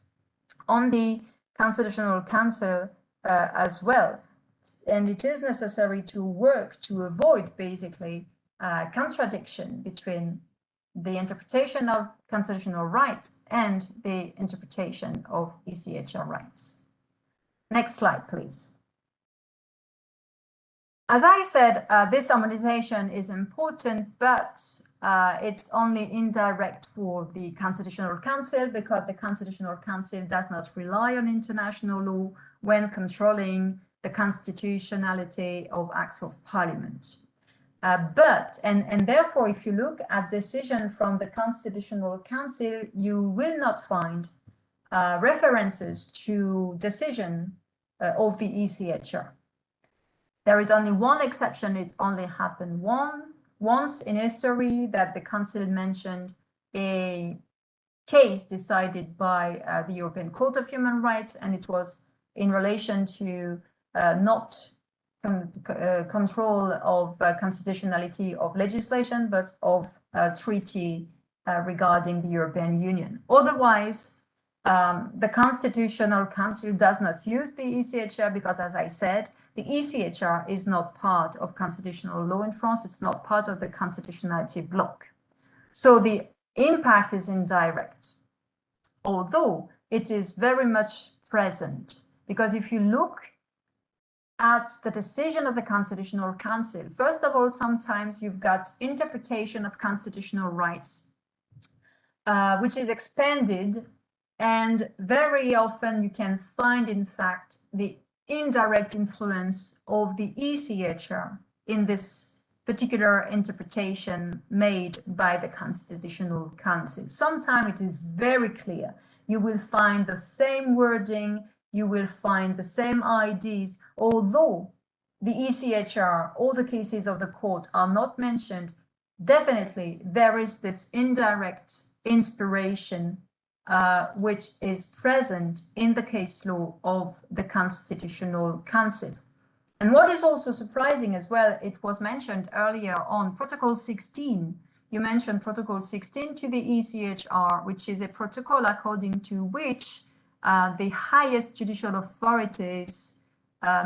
on the Constitutional Council as well. And it is necessary to work to avoid basically contradiction between the interpretation of constitutional rights and the interpretation of ECHR rights. Next slide, please. As I said, this harmonization is important, but it's only indirect for the Constitutional Council, because the Constitutional Council does not rely on international law when controlling the constitutionality of acts of parliament. And therefore, if you look at decision from the Constitutional Council, you will not find references to decision of the ECHR. There is only one exception. It only happened once in history that the Council mentioned a case decided by the European Court of Human Rights, and it was in relation to not control of constitutionality of legislation, but of treaty regarding the European Union. Otherwise, the Constitutional Council does not use the ECHR because, as I said, the ECHR is not part of constitutional law in France. It's not part of the constitutionality bloc. So the impact is indirect, although it is very much present, because if you look at the decision of the Constitutional Council, first of all, sometimes you've got interpretation of constitutional rights, which is expanded, and very often you can find, in fact, the indirect influence of the ECHR in this particular interpretation made by the Constitutional Council. Sometimes it is very clear. You will find the same wording, you will find the same ideas, although the ECHR or the cases of the court are not mentioned. Definitely, there is this indirect inspiration which is present in the case law of the Constitutional Council. And what is also surprising as well, it was mentioned earlier on Protocol 16. You mentioned Protocol 16 to the ECHR, which is a protocol according to which the highest judicial authorities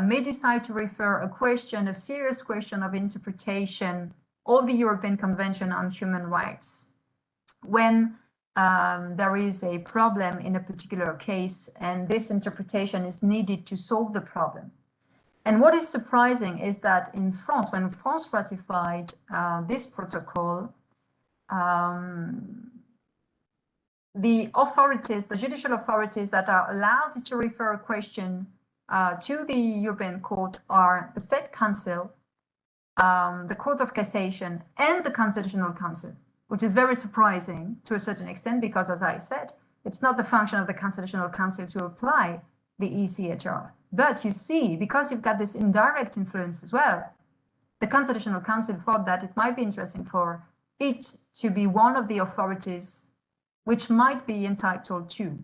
may decide to refer a question, a serious question of interpretation of the European Convention on Human Rights when there is a problem in a particular case, and this interpretation is needed to solve the problem. And what is surprising is that in France, when France ratified this protocol, the authorities, the judicial authorities that are allowed to refer a question to the European Court are the State Council, the Court of Cassation, and the Constitutional Council, which is very surprising to a certain extent, because, as I said, it's not the function of the Constitutional Council to apply the ECHR. But you see, because you've got this indirect influence as well, the Constitutional Council thought that it might be interesting for it to be one of the authorities which might be entitled to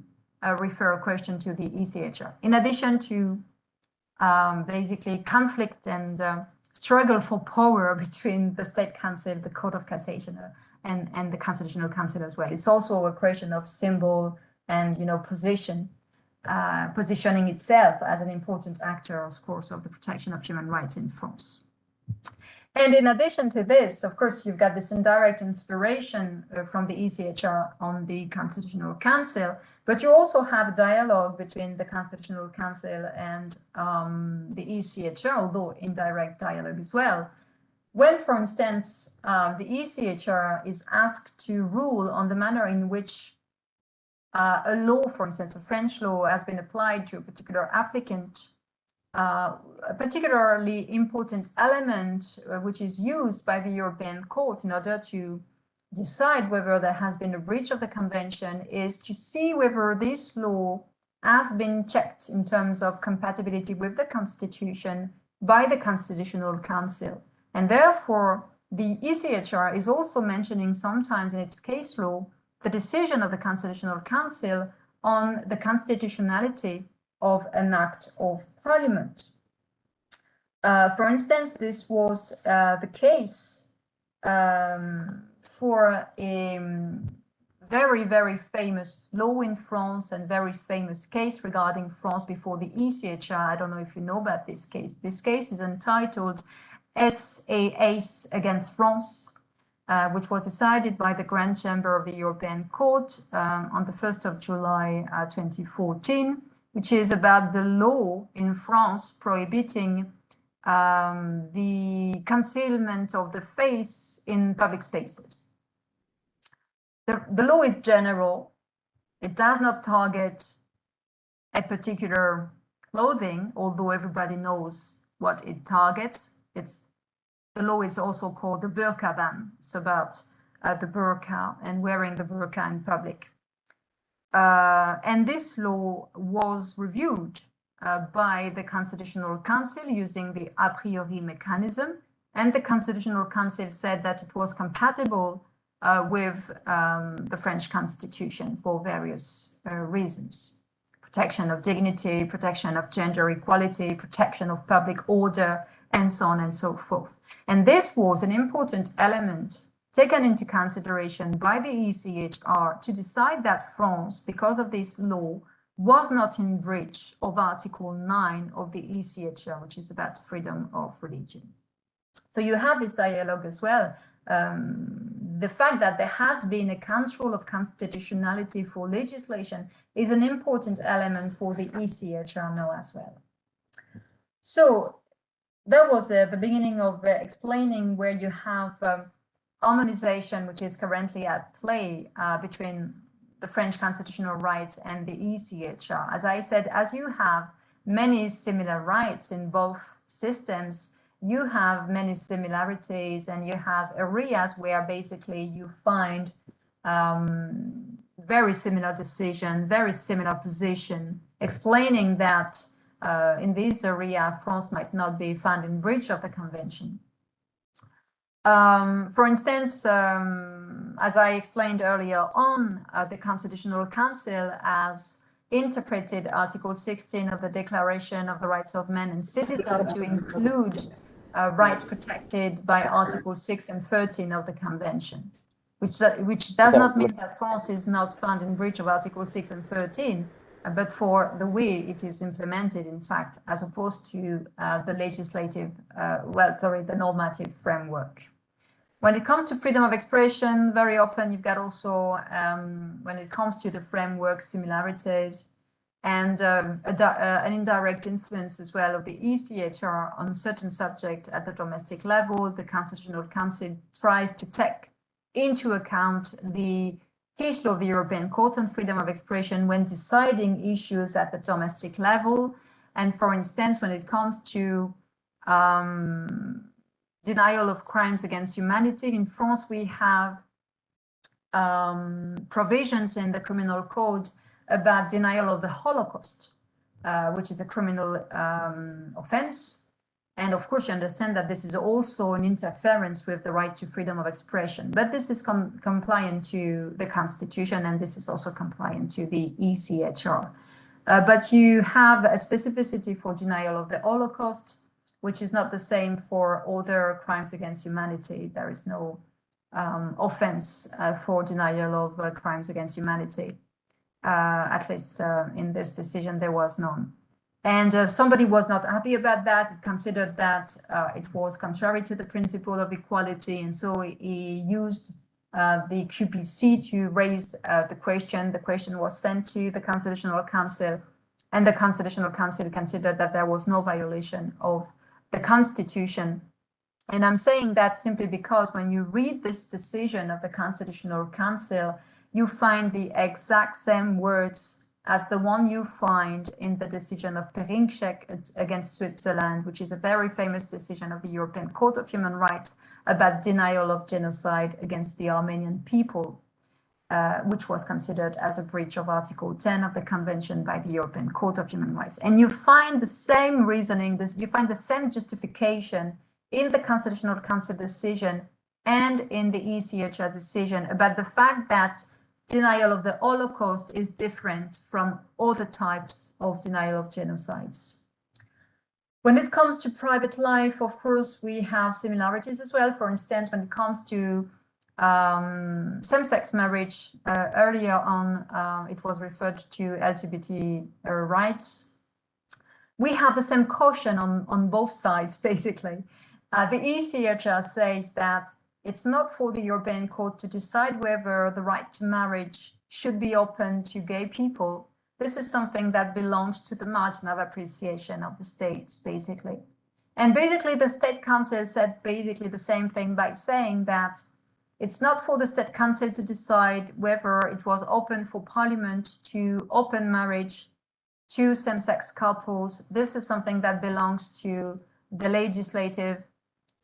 refer a question to the ECHR, in addition to basically conflict and struggle for power between the State Council, the Court of Cassation, and the Constitutional Council as well. It's also a question of symbol and, position. positioning itself as an important actor, of course, of the protection of human rights in France. And in addition to this, of course, you've got this indirect inspiration from the ECHR on the Constitutional Council, but you also have a dialogue between the Constitutional Council and the ECHR, although indirect dialogue as well. When, for instance, the ECHR is asked to rule on the manner in which a law, for instance, a French law, has been applied to a particular applicant, a particularly important element which is used by the European Court in order to decide whether there has been a breach of the convention is to see whether this law has been checked in terms of compatibility with the Constitution by the Constitutional Council. And therefore, the ECHR is also mentioning sometimes in its case law the decision of the Constitutional Council on the constitutionality of an act of parliament. For instance, this was the case for a very, very famous law in France and very famous case regarding France before the ECHR. I don't know if you know about this case. This case is entitled SAS against France, which was decided by the Grand Chamber of the European Court on the 1st of July 2014, which is about the law in France prohibiting the concealment of the face in public spaces. The law is general. It does not target a particular clothing, although everybody knows what it targets. The law is also called the burqa ban. It's about the burqa and wearing the burqa in public. And this law was reviewed by the Constitutional Council using the a priori mechanism. And the Constitutional Council said that it was compatible with the French Constitution for various reasons. Protection of dignity, protection of gender equality, protection of public order, and so on and so forth. And this was an important element taken into consideration by the ECHR to decide that France, because of this law, was not in breach of Article 9 of the ECHR, which is about freedom of religion. So you have this dialogue as well. The fact that there has been a control of constitutionality for legislation is an important element for the ECHR now as well. So that was the beginning of explaining where you have harmonization, which is currently at play between the French constitutional rights and the ECHR. As I said, as you have many similar rights in both systems, you have many similarities and you have areas where basically you find very similar decision, very similar position, explaining that in this area, France might not be found in breach of the convention. For instance, as I explained earlier on, the Constitutional Council has interpreted Article 16 of the Declaration of the Rights of Man and Citizens to include rights protected by Article 6 and 13 of the Convention, which does not mean that France is not found in breach of Article 6 and 13, but for the way it is implemented, in fact, as opposed to the legislative, the normative framework. When it comes to freedom of expression, very often you've got also, when it comes to the framework, similarities and an indirect influence as well of the ECHR on certain subject at the domestic level. The Constitutional Council tries to take into account the case law of the European Court on freedom of expression when deciding issues at the domestic level. And for instance, when it comes to denial of crimes against humanity, in France, we have provisions in the criminal code about denial of the Holocaust, which is a criminal offense. And of course, you understand that this is also an interference with the right to freedom of expression. But this is compliant to the Constitution, and this is also compliant to the ECHR. But you have a specificity for denial of the Holocaust, which is not the same for other crimes against humanity. There is no offense for denial of crimes against humanity. At least in this decision, there was none. And somebody was not happy about that. It considered that it was contrary to the principle of equality. And so he used the QPC to raise the question. The question was sent to the Constitutional Council, and the Constitutional Council considered that there was no violation of the Constitution. And I'm saying that simply because when you read this decision of the Constitutional Council, you find the exact same words as the one you find in the decision of Perinczek against Switzerland, which is a very famous decision of the European Court of Human Rights about denial of genocide against the Armenian people, which was considered as a breach of Article 10 of the Convention by the European Court of Human Rights. And you find the same reasoning, you find the same justification in the Constitutional Council decision and in the ECHR decision about the fact that denial of the Holocaust is different from other types of denial of genocides. When it comes to private life, of course, we have similarities as well. For instance, when it comes to same-sex marriage, earlier on, it was referred to LGBT rights. We have the same caution on both sides, basically. The ECHR says that it's not for the European Court to decide whether the right to marriage should be open to gay people. This is something that belongs to the margin of appreciation of the states, basically. And basically, the State Council said basically the same thing by saying that it's not for the State Council to decide whether it was open for Parliament to open marriage to same-sex couples. This is something that belongs to the legislative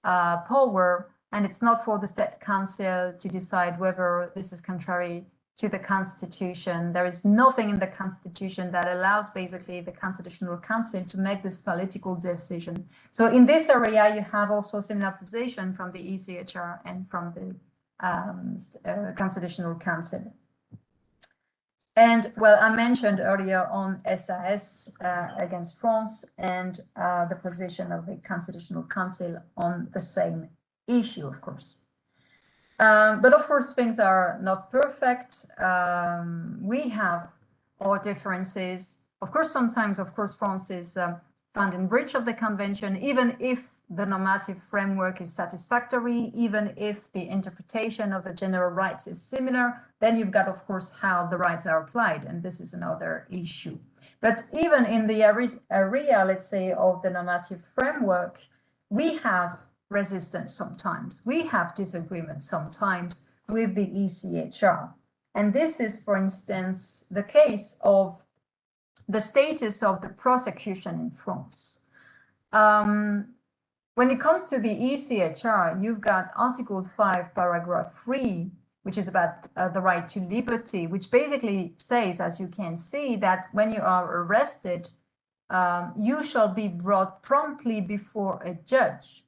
power, and it's not for the State Council to decide whether this is contrary to the Constitution. There is nothing in the Constitution that allows basically the Constitutional Council to make this political decision. So in this area, you have also similar position from the ECHR and from the Constitutional Council. And well, I mentioned earlier on SAS against France and the position of the Constitutional Council on the same issue, of course. But of course, things are not perfect. We have our differences. Of course, sometimes, of course, France is found in breach of the convention, even if the normative framework is satisfactory, even if the interpretation of the general rights is similar, then you've got, of course, how the rights are applied, and this is another issue. But even in the area, let's say, of the normative framework, we have resistance sometimes. We have disagreement sometimes with the ECHR. And this is, for instance, the case of the status of the prosecution in France. When it comes to the ECHR, you've got Article 5, Paragraph 3, which is about the right to liberty, which basically says, as you can see, that when you are arrested, you shall be brought promptly before a judge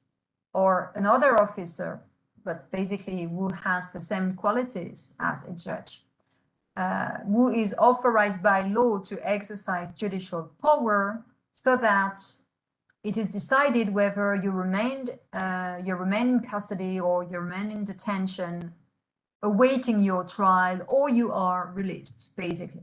or another officer, but basically who has the same qualities as a judge, who is authorized by law to exercise judicial power, so that it is decided whether you remain in custody or you remain in detention, awaiting your trial, or you are released, basically.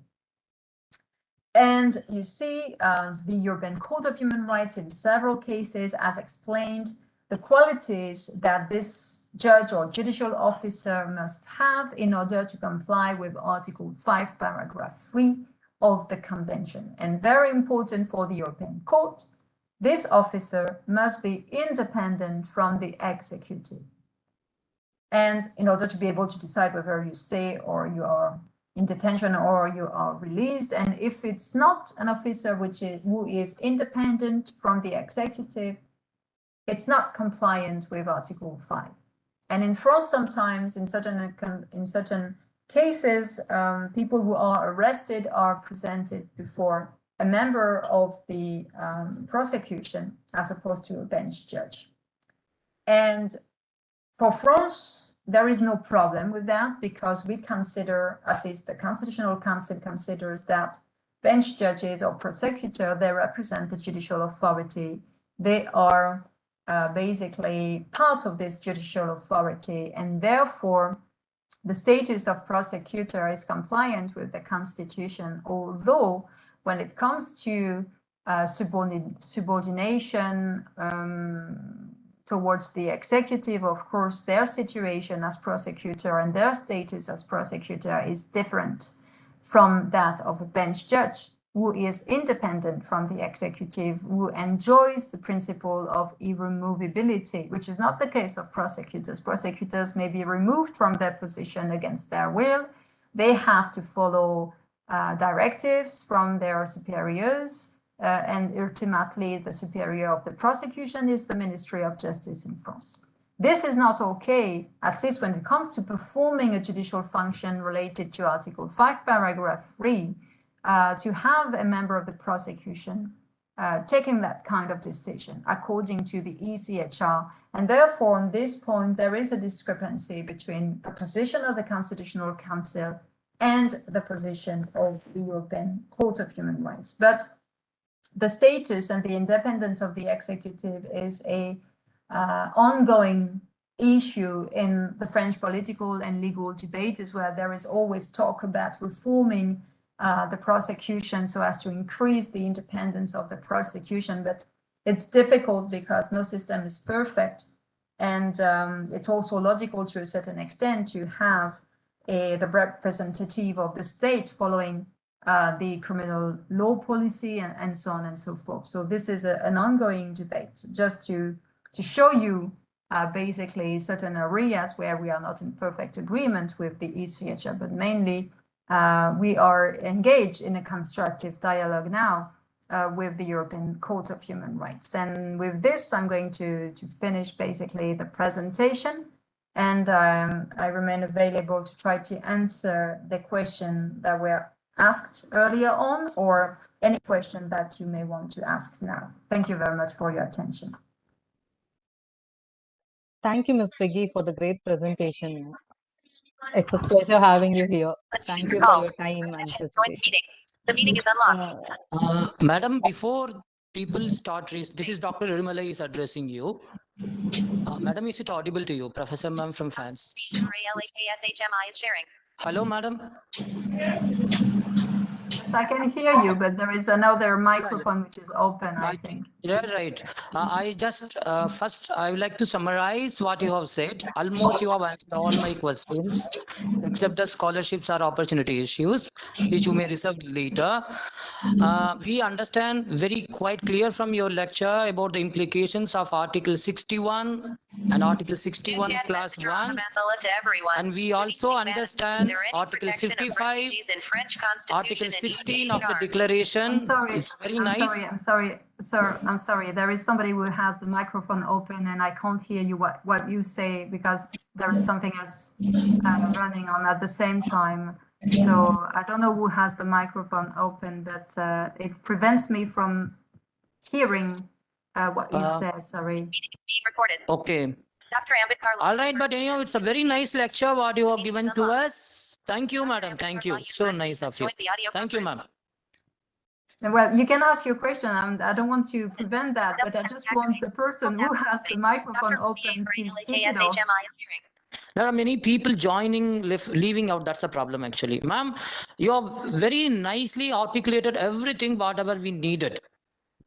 And you see the European Court of Human Rights in several cases has explained the qualities that this judge or judicial officer must have in order to comply with Article 5, Paragraph 3 of the Convention. And very important for the European Court, this officer must be independent from the executive. And in order to be able to decide whether you stay or you are in detention or you are released, and if it's not an officer who is independent from the executive, it's not compliant with Article 5. And in France, sometimes in certain cases, people who are arrested are presented before a member of the prosecution as opposed to a bench judge. And for France, there is no problem with that, because we consider, at least the Constitutional Council considers, that bench judges or prosecutor, they represent the judicial authority. They are basically part of this judicial authority, and therefore the status of prosecutor is compliant with the Constitution, although when it comes to subordination towards the executive, of course, their situation as prosecutor and their status as prosecutor is different from that of a bench judge, who is independent from the executive, who enjoys the principle of irremovability, which is not the case of prosecutors. Prosecutors may be removed from their position against their will. They have to follow directives from their superiors, and ultimately the superior of the prosecution is the Ministry of Justice in France. This is not okay, at least when it comes to performing a judicial function related to Article 5, paragraph 3, to have a member of the prosecution taking that kind of decision according to the ECHR. And therefore, on this point, there is a discrepancy between the position of the Constitutional Council and the position of the European Court of Human Rights. But the status and the independence of the executive is a ongoing issue in the French political and legal debate, as well. There is always talk about reforming the prosecution so as to increase the independence of the prosecution, but it's difficult because no system is perfect, and it's also logical to a certain extent to have the representative of the state following the criminal law policy and so on and so forth. So this is an ongoing debate, just to show you basically certain areas where we are not in perfect agreement with the ECHR, but mainly we are engaged in a constructive dialogue now with the European Court of Human Rights. And with this, I'm going to finish basically the presentation, and I remain available to try to answer the question that were asked earlier on, or any question that you may want to ask now. Thank you very much for your attention. Thank you, Ms. Peggy, for the great presentation. It was a pleasure having you here. Thank you for your time and participation. The meeting is unlocked. Madam, before people start, this is Dr. Irmalai is addressing you. Madam, is it audible to you? Professor Ma'am from France. BRALAKSHMI is sharing. Hello, madam. Yes, I can hear you, but there is another microphone which is open, I think. Yeah, right. I just first I would like to summarize what you have said. Almost you have answered all my questions, except the scholarships or opportunity issues, which you may reserve later. We understand very quite clear from your lecture about the implications of Article 61 and Article 61 class 1. And we also understand Article 55, Article 16 of the Declaration. I'm sorry. It's very nice. I'm sorry, sir. I'm sorry. There is somebody who has the microphone open, and I can't hear you what you say because there is something else running on at the same time. So I don't know who has the microphone open, but it prevents me from hearing what you said. Sorry. Being recorded. Okay. Dr. Ambedkar. All right, but anyhow, it's a very nice lecture what you have given to us. Thank you, madam. Thank you. So nice of you. Thank you, ma'am. Well, you can ask your question. I don't want to prevent that, but I just want the person who has the microphone open to switch it off. There are many people joining, leaving out. That's a problem, actually. Ma'am, you have very nicely articulated everything, whatever we needed.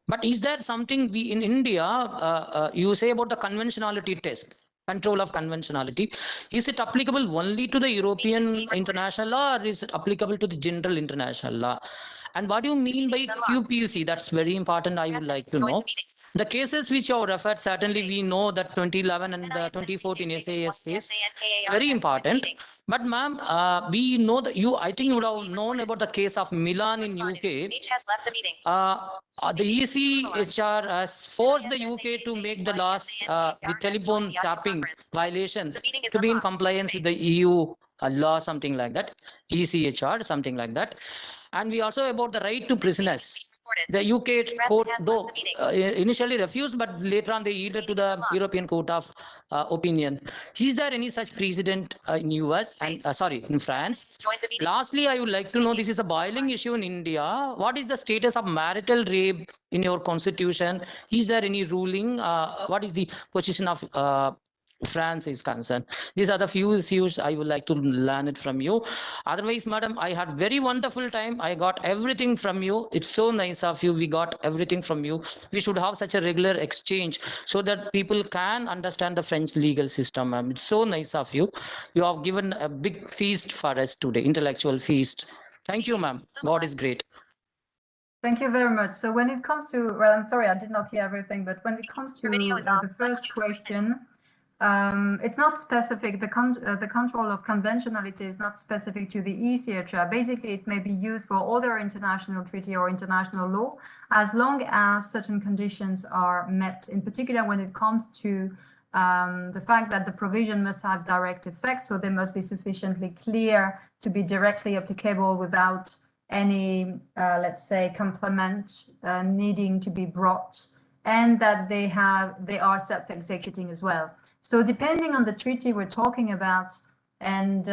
But is there something we in India, you say about the conventionality test, control of conventionality, is it applicable only to the European international law, or is it applicable to the general international law? And what do you mean by QPUC? That's very important. I would like to know. The cases which you have referred, certainly we know that 2011 and 2014 SAS case, very important. But ma'am, we know that I think you would have known about the case of Milan in UK. The ECHR has forced the UK to make the laws, the telephone tapping violation to be in compliance with the EU law, something like that, ECHR, something like that. And we also about the right to prisoners. The UK court, though initially refused, but later on they yielded to the European Court of Opinion. Is there any such precedent in US and in France? Lastly, I would like to know, this is a boiling issue in India. What is the status of marital rape in your constitution? Is there any ruling? What is the position of France is concerned. These are the few issues I would like to learn it from you. Otherwise, madam, I had very wonderful time. I got everything from you. It's so nice of you. We got everything from you. We should have such a regular exchange so that people can understand the French legal system, ma'am. It's so nice of you. You have given a big feast for us today, intellectual feast. Thank you, ma'am. God is great. Thank you very much. So when it comes to, well, I'm sorry, I did not hear everything, but when it comes to the first question, it's not specific. The control of conventionality is not specific to the ECHR. Basically, it may be used for other international treaty or international law, as long as certain conditions are met. In particular, when it comes to the fact that the provision must have direct effect, so they must be sufficiently clear to be directly applicable without any, let's say, complement needing to be brought, and that they are self-executing as well. So depending on the treaty we're talking about, and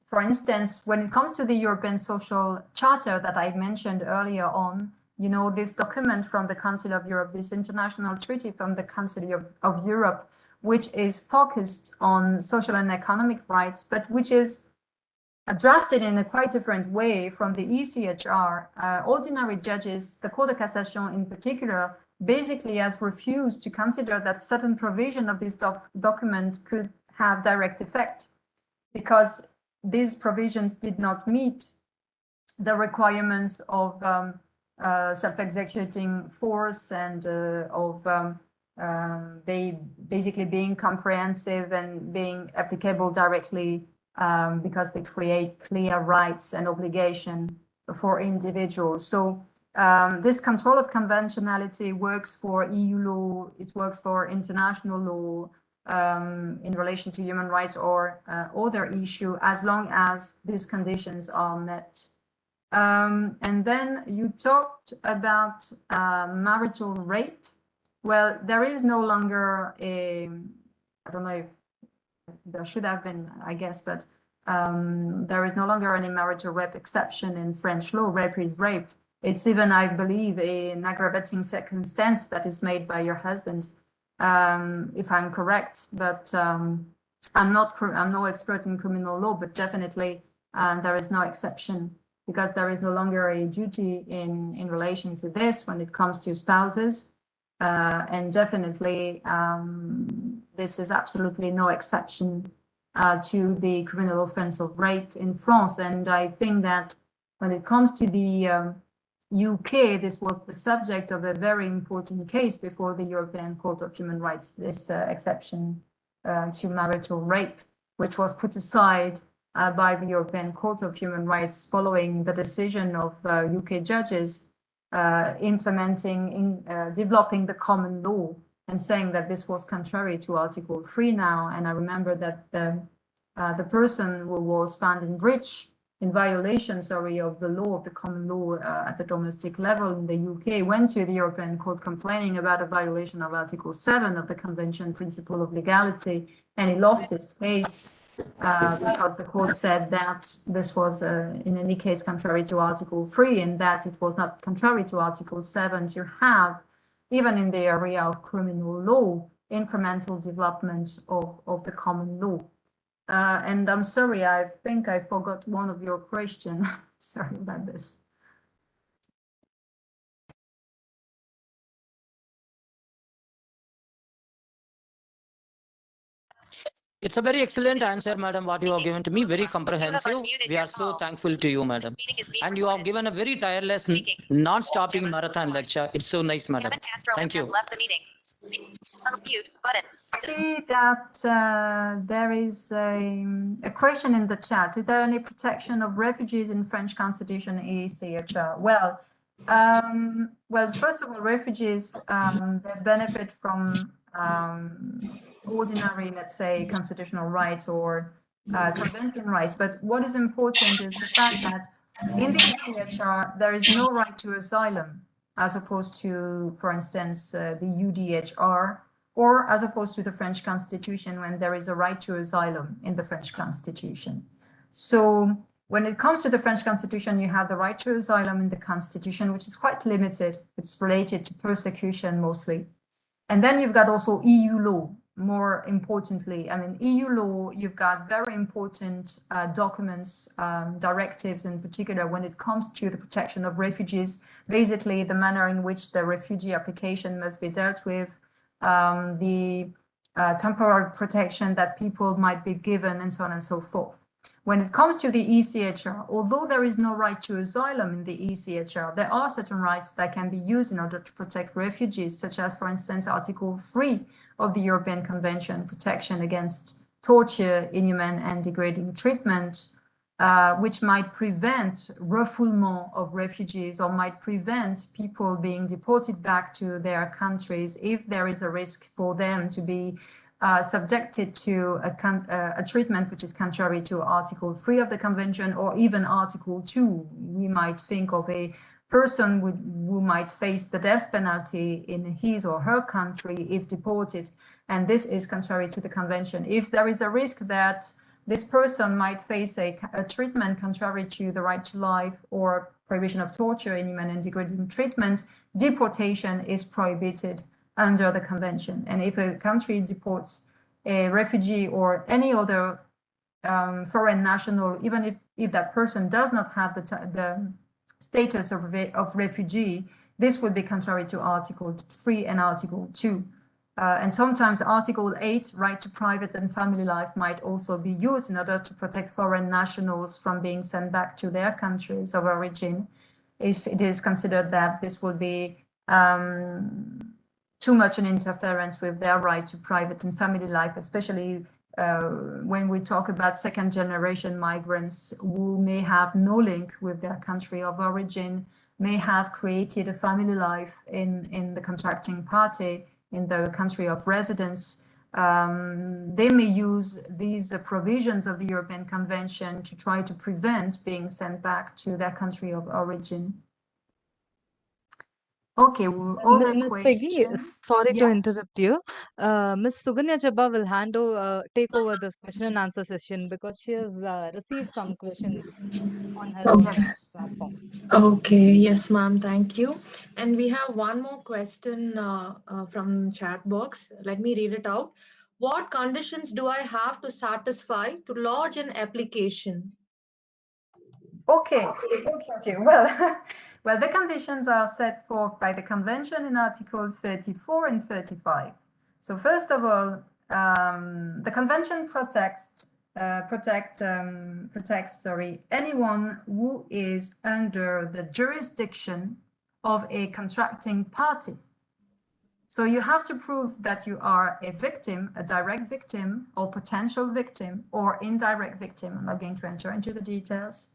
for instance, when it comes to the European Social Charter that I mentioned earlier on, you know, this document from the Council of Europe, this international treaty from the Council of Europe, which is focused on social and economic rights, but which is drafted in a quite different way from the ECHR. Ordinary judges, the Cour de Cassation in particular, basically has refused to consider that certain provision of this document could have direct effect, because these provisions did not meet the requirements of self-executing force and they basically being comprehensive and being applicable directly, because they create clear rights and obligation for individuals. So this control of conventionality works for EU law, it works for international law in relation to human rights or other issue, as long as these conditions are met. And then you talked about marital rape. Well, there is no longer a, I don't know if there should have been, I guess, but there is no longer any marital rape exception in French law. Rape is rape. It's even, I believe, an aggravating circumstance that is made by your husband, if I'm correct. But I'm no expert in criminal law, but definitely there is no exception, because there is no longer a duty in relation to this when it comes to spouses. And definitely, this is absolutely no exception to the criminal offense of rape in France. And I think that when it comes to the UK, this was the subject of a very important case before the European Court of Human Rights, this exception to marital rape, which was put aside by the European Court of Human Rights following the decision of UK judges developing the common law and saying that this was contrary to Article 3 now. And I remember that the person who was found in breach, in violation, sorry, of the law, of the common law at the domestic level in the UK, went to the European Court complaining about a violation of Article 7 of the Convention Principle of Legality, and he lost his case because the court said that this was in any case contrary to Article 3, and that it was not contrary to Article 7 to have, even in the area of criminal law, incremental development of the common law. And I'm sorry, I think I forgot one of your questions. Sorry about this. It's a very excellent answer, madam, what you have given to me, very comprehensive. We are so thankful to you, madam. And you have given a very tireless, non-stopping marathon lecture. It's so nice, madam. Thank you. Left the meeting. Unmute button. See that there is a question in the chat. Is there any protection of refugees in French Constitution ECHR? Well, first of all, refugees they benefit from ordinary, let's say, constitutional rights or convention rights. But what is important is the fact that in the ECHR there is no right to asylum, as opposed to, for instance, the UDHR, or as opposed to the French Constitution, when there is a right to asylum in the French Constitution. So when it comes to the French Constitution, you have the right to asylum in the Constitution, which is quite limited. It's related to persecution mostly. And then you've got also EU law. more importantly, I mean, EU law, you've got very important documents, directives in particular, when it comes to the protection of refugees, basically the manner in which the refugee application must be dealt with, the temporary protection that people might be given, and so on and so forth. When it comes to the ECHR, although there is no right to asylum in the ECHR, there are certain rights that can be used in order to protect refugees, such as, for instance, Article 3 of the European Convention, protection against torture, inhuman and degrading treatment, which might prevent refoulement of refugees or might prevent people being deported back to their countries if there is a risk for them to be subjected to a treatment which is contrary to Article 3 of the Convention, or even Article 2. We might think of a person who might face the death penalty in his or her country if deported, and this is contrary to the Convention. If there is a risk that this person might face a treatment contrary to the right to life or prohibition of torture, inhuman and degrading treatment, deportation is prohibited under the Convention. And if a country deports a refugee or any other foreign national, even if that person does not have the status of refugee, this would be contrary to Article 3 and Article 2. And sometimes Article 8, right to private and family life, might also be used in order to protect foreign nationals from being sent back to their countries of origin, if it is considered that this would be too much an interference with their right to private and family life, especially when we talk about second-generation migrants who may have no link with their country of origin, may have created a family life in the contracting party, in the country of residence. They may use these provisions of the European Convention to try to prevent being sent back to their country of origin. Okay, Ms. Peggy, sorry to interrupt you. Ms. Suganya Jabba will take over this question and answer session because she has received some questions on her own platform. Okay, yes, ma'am, thank you. And we have one more question from chat box. Let me read it out. What conditions do I have to satisfy to lodge an application? Okay. Well, well, the conditions are set forth by the Convention in Article 34 and 35. So first of all, the Convention protects anyone who is under the jurisdiction of a contracting party. So you have to prove that you are a victim, a direct victim, or potential victim, or indirect victim. I'm not going to enter into the details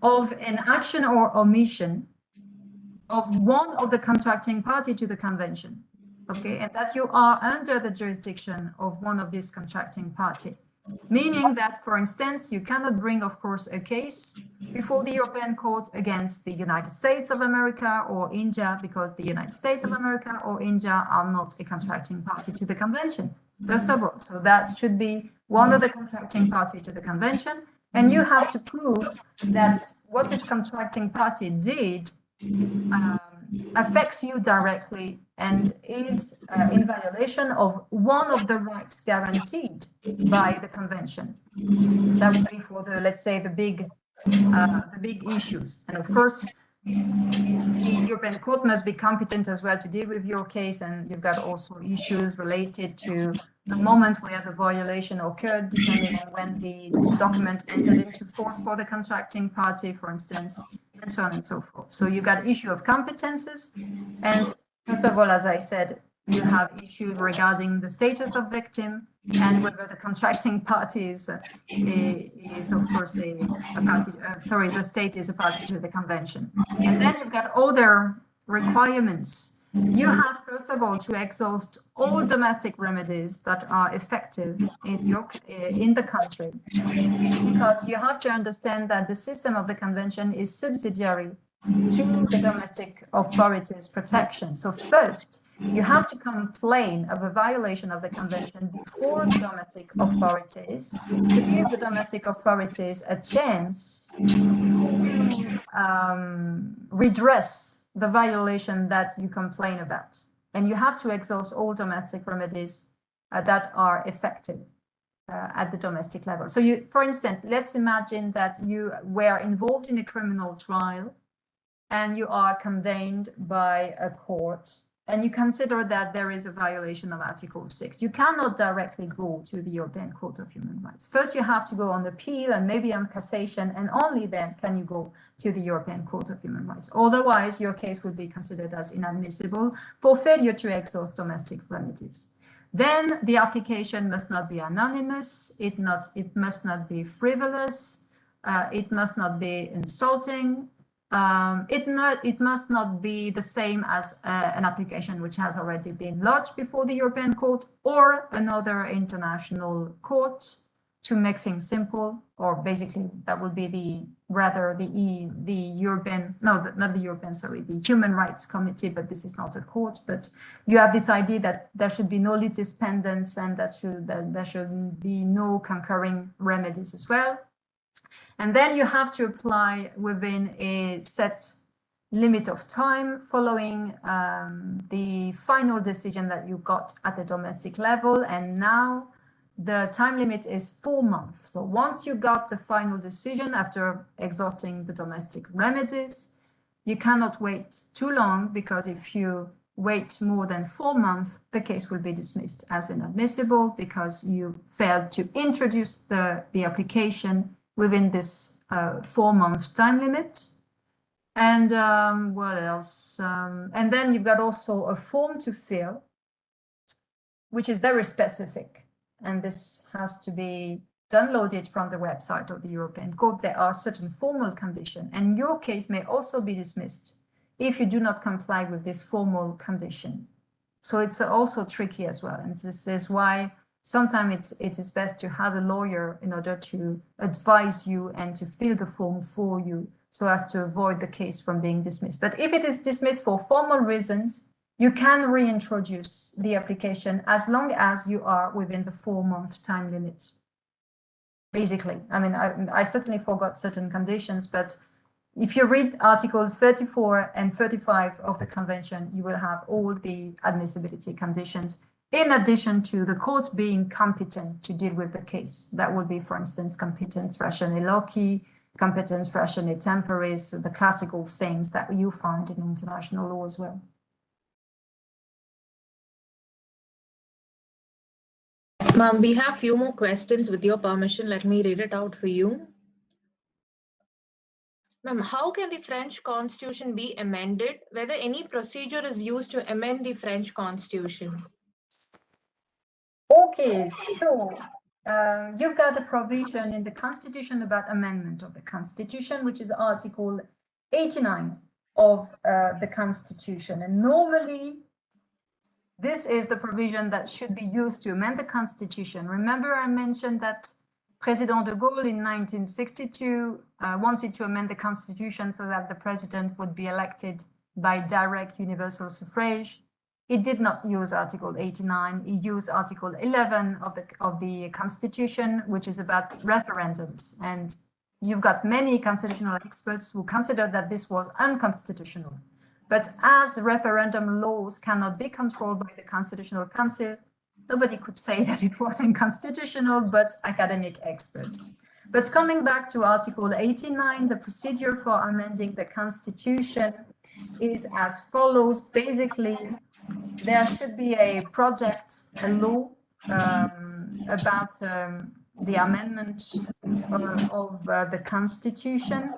of an action or omission of one of the contracting party to the Convention, okay, and that you are under the jurisdiction of one of these contracting party, meaning that, for instance, you cannot bring, of course, a case before the European Court against the United States of America or India, because the United States of America or India are not a contracting party to the Convention, first of all. So that should be one of the contracting party to the Convention, and you have to prove that what this contracting party did affects you directly and is in violation of one of the rights guaranteed by the Convention. That would be for the, let's say, the big issues. And of course, the European Court must be competent as well to deal with your case, and you've got also issues related to the moment where the violation occurred, depending on when the document entered into force for the contracting party, for instance, and so on and so forth. So you got issue of competences, and first of all, as I said, you have issues regarding the status of victim and whether the contracting party is of course a party, sorry, the state is a party to the Convention. And then you've got other requirements. You have, first of all, to exhaust all domestic remedies that are effective in the country, because you have to understand that the system of the Convention is subsidiary to the domestic authorities' protection. So first, you have to complain of a violation of the Convention before the domestic authorities to give the domestic authorities a chance to redress the violation that you complain about. And you have to exhaust all domestic remedies that are affected at the domestic level. So you, for instance, let's imagine that you were involved in a criminal trial and you are condemned by a court and you consider that there is a violation of Article 6. You cannot directly go to the European Court of Human Rights. First, you have to go on appeal and maybe on cassation, and only then can you go to the European Court of Human Rights. Otherwise, your case will be considered as inadmissible for failure to exhaust domestic remedies. Then the application must not be anonymous, it must not be frivolous, it must not be insulting, it must not be the same as an application which has already been lodged before the European Court or another international court, to make things simple, or basically that would be the European, no, not the European, sorry, the Human Rights Committee, but this is not a court. But you have this idea that there should be no litis pendens and that there should be no concurring remedies as well. And then you have to apply within a set limit of time following the final decision that you got at the domestic level. And now the time limit is 4 months. So once you got the final decision after exhausting the domestic remedies, you cannot wait too long, because if you wait more than 4 months, the case will be dismissed as inadmissible because you failed to introduce the application within this 4 months time limit. And what else? And then you've got also a form to fill, which is very specific. And this has to be downloaded from the website of the European Court. There are certain formal conditions, and your case may also be dismissed if you do not comply with this formal condition. So it's also tricky as well. And this is why sometimes it is best to have a lawyer in order to advise you and to fill the form for you, so as to avoid the case from being dismissed. But if it is dismissed for formal reasons, you can reintroduce the application as long as you are within the 4 month time limit. Basically, I mean, I certainly forgot certain conditions, but if you read Article 34 and 35 of the Convention, you will have all the admissibility conditions, in addition to the court being competent to deal with the case. That would be, for instance, competence ratione loci, competence ratione temporis, the classical things that you find in international law as well. Ma'am, we have few more questions. With your permission, let me read it out for you. Ma'am, how can the French Constitution be amended? Whether any procedure is used to amend the French Constitution? Okay, so you've got a provision in the Constitution about amendment of the Constitution, which is Article 89 of the Constitution. And normally, this is the provision that should be used to amend the Constitution. Remember, I mentioned that President de Gaulle in 1962 wanted to amend the Constitution so that the president would be elected by direct universal suffrage. He did not use Article 89. He used Article 11 of the Constitution, which is about referendums. And you've got many constitutional experts who consider that this was unconstitutional. But as referendum laws cannot be controlled by the Constitutional Council, nobody could say that it was unconstitutional, but academic experts. But coming back to Article 89, the procedure for amending the Constitution is as follows. Basically, there should be a project, a law about the amendment of the Constitution.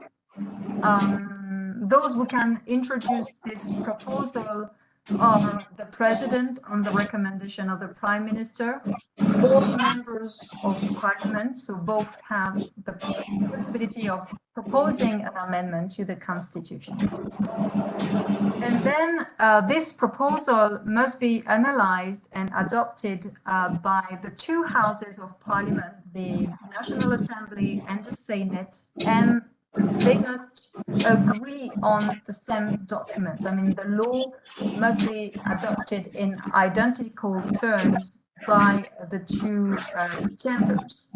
Those who can introduce this proposal are the president on the recommendation of the prime minister, or members of parliament. So both have the possibility of proposing an amendment to the Constitution. And then this proposal must be analyzed and adopted by the two houses of parliament, the National Assembly and the Senate, and they must agree on the same document. I mean, the law must be adopted in identical terms by the two chambers.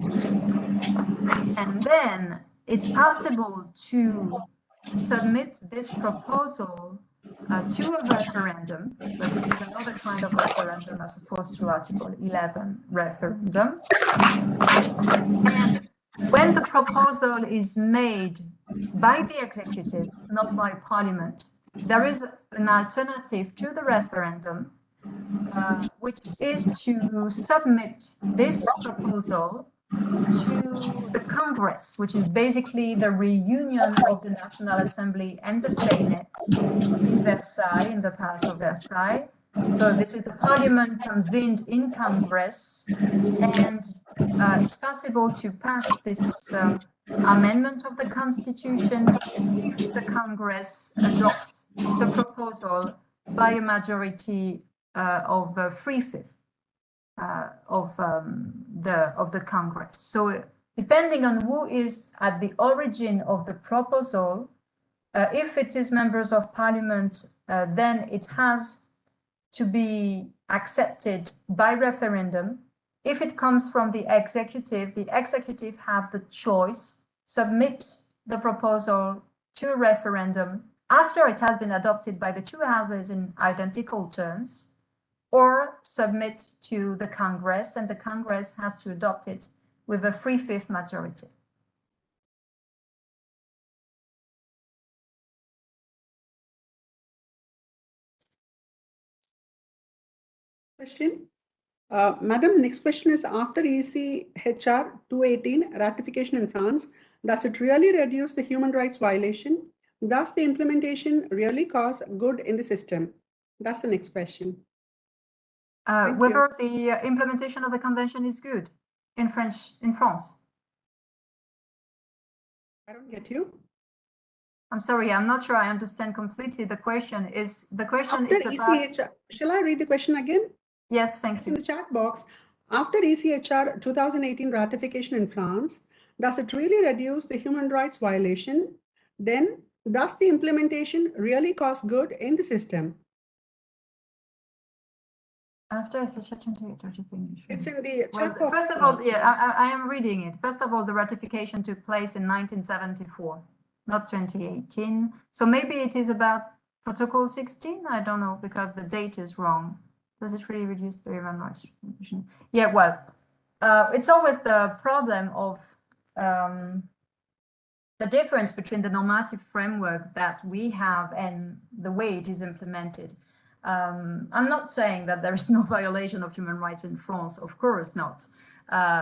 And then it's possible to submit this proposal to a referendum, but this is another kind of referendum as opposed to Article 11 referendum. And when the proposal is made by the executive, not by parliament, there is an alternative to the referendum, which is to submit this proposal to the Congress, which is basically the reunion of the National Assembly and the Senate in Versailles, in the Palace of Versailles. So this is the parliament convened in Congress, and it's possible to pass this amendment of the Constitution if the Congress adopts the proposal by a majority of 3/5 of the Congress. So depending on who is at the origin of the proposal, if it is members of parliament, then it has to be accepted by referendum. If it comes from the executive have the choice, submit the proposal to a referendum after it has been adopted by the two houses in identical terms, or submit to the Congress, and the Congress has to adopt it with a 3/5 majority. Question. Madam, next question is, after ECHR 218 ratification in France, does it really reduce the human rights violation? Does the implementation really cause good in the system? That's the next question. Whether the implementation of the convention is good in France. I don't get you. I'm sorry, I'm not sure I understand completely the question. Is the question After is about... ECHR, shall I read the question again? Yes, thank you. In the chat box, after ECHR 2018 ratification in France, does it really reduce the human rights violation? Then, does the implementation really cause good in the system? After ECHR 2018. It's in the chat box. First of all, yeah, I am reading it. First of all, the ratification took place in 1974, not 2018. So maybe it is about Protocol 16. I don't know, because the date is wrong. Does it really reduce the human rights? Yeah, well, it's always the problem of the difference between the normative framework that we have and the way it is implemented. I'm not saying that there is no violation of human rights in France, of course not.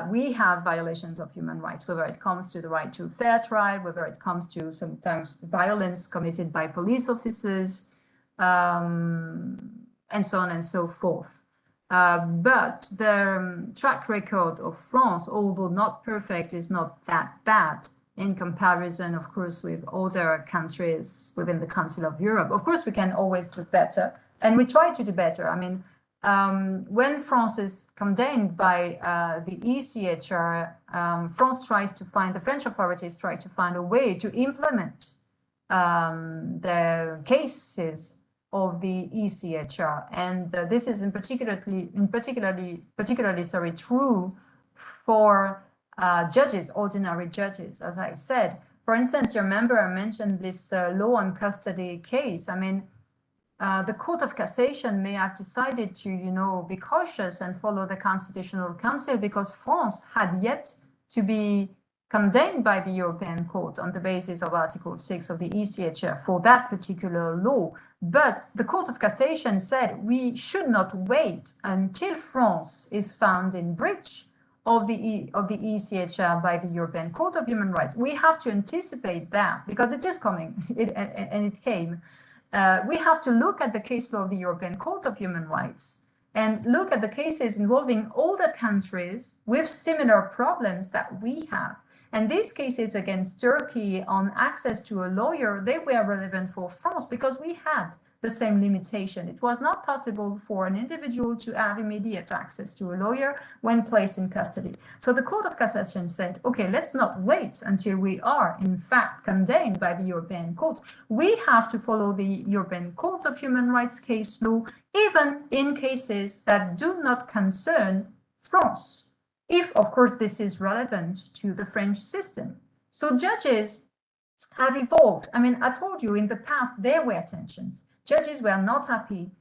We have violations of human rights, whether it comes to the right to a fair trial, whether it comes to sometimes violence committed by police officers, and so on and so forth. But the track record of France, although not perfect, is not that bad in comparison, of course, with other countries within the Council of Europe. Of course, we can always do better, and we try to do better. I mean, when France is condemned by the ECHR, the French authorities try to find a way to implement the cases of the ECHR, and this is particularly true for judges, ordinary judges. As I said, for instance, you remember I mentioned this law on custody case. I mean, the Court of Cassation may have decided to, be cautious and follow the Constitutional Council because France had yet to be condemned by the European Court on the basis of Article 6 of the ECHR for that particular law. But the Court of Cassation said we should not wait until France is found in breach of the ECHR by the European Court of Human Rights. We have to anticipate that because it is coming, and it came. We have to look at the case law of the European Court of Human Rights and look at the cases involving other countries with similar problems that we have. And these cases against Turkey on access to a lawyer, they were relevant for France because we had the same limitation. It was not possible for an individual to have immediate access to a lawyer when placed in custody. So the Court of Cassation said, okay, let's not wait until we are in fact condemned by the European Court. We have to follow the European Court of Human Rights case law, even in cases that do not concern France, if, of course, this is relevant to the French system. So judges have evolved. I mean, I told you in the past there were tensions. judges were not happy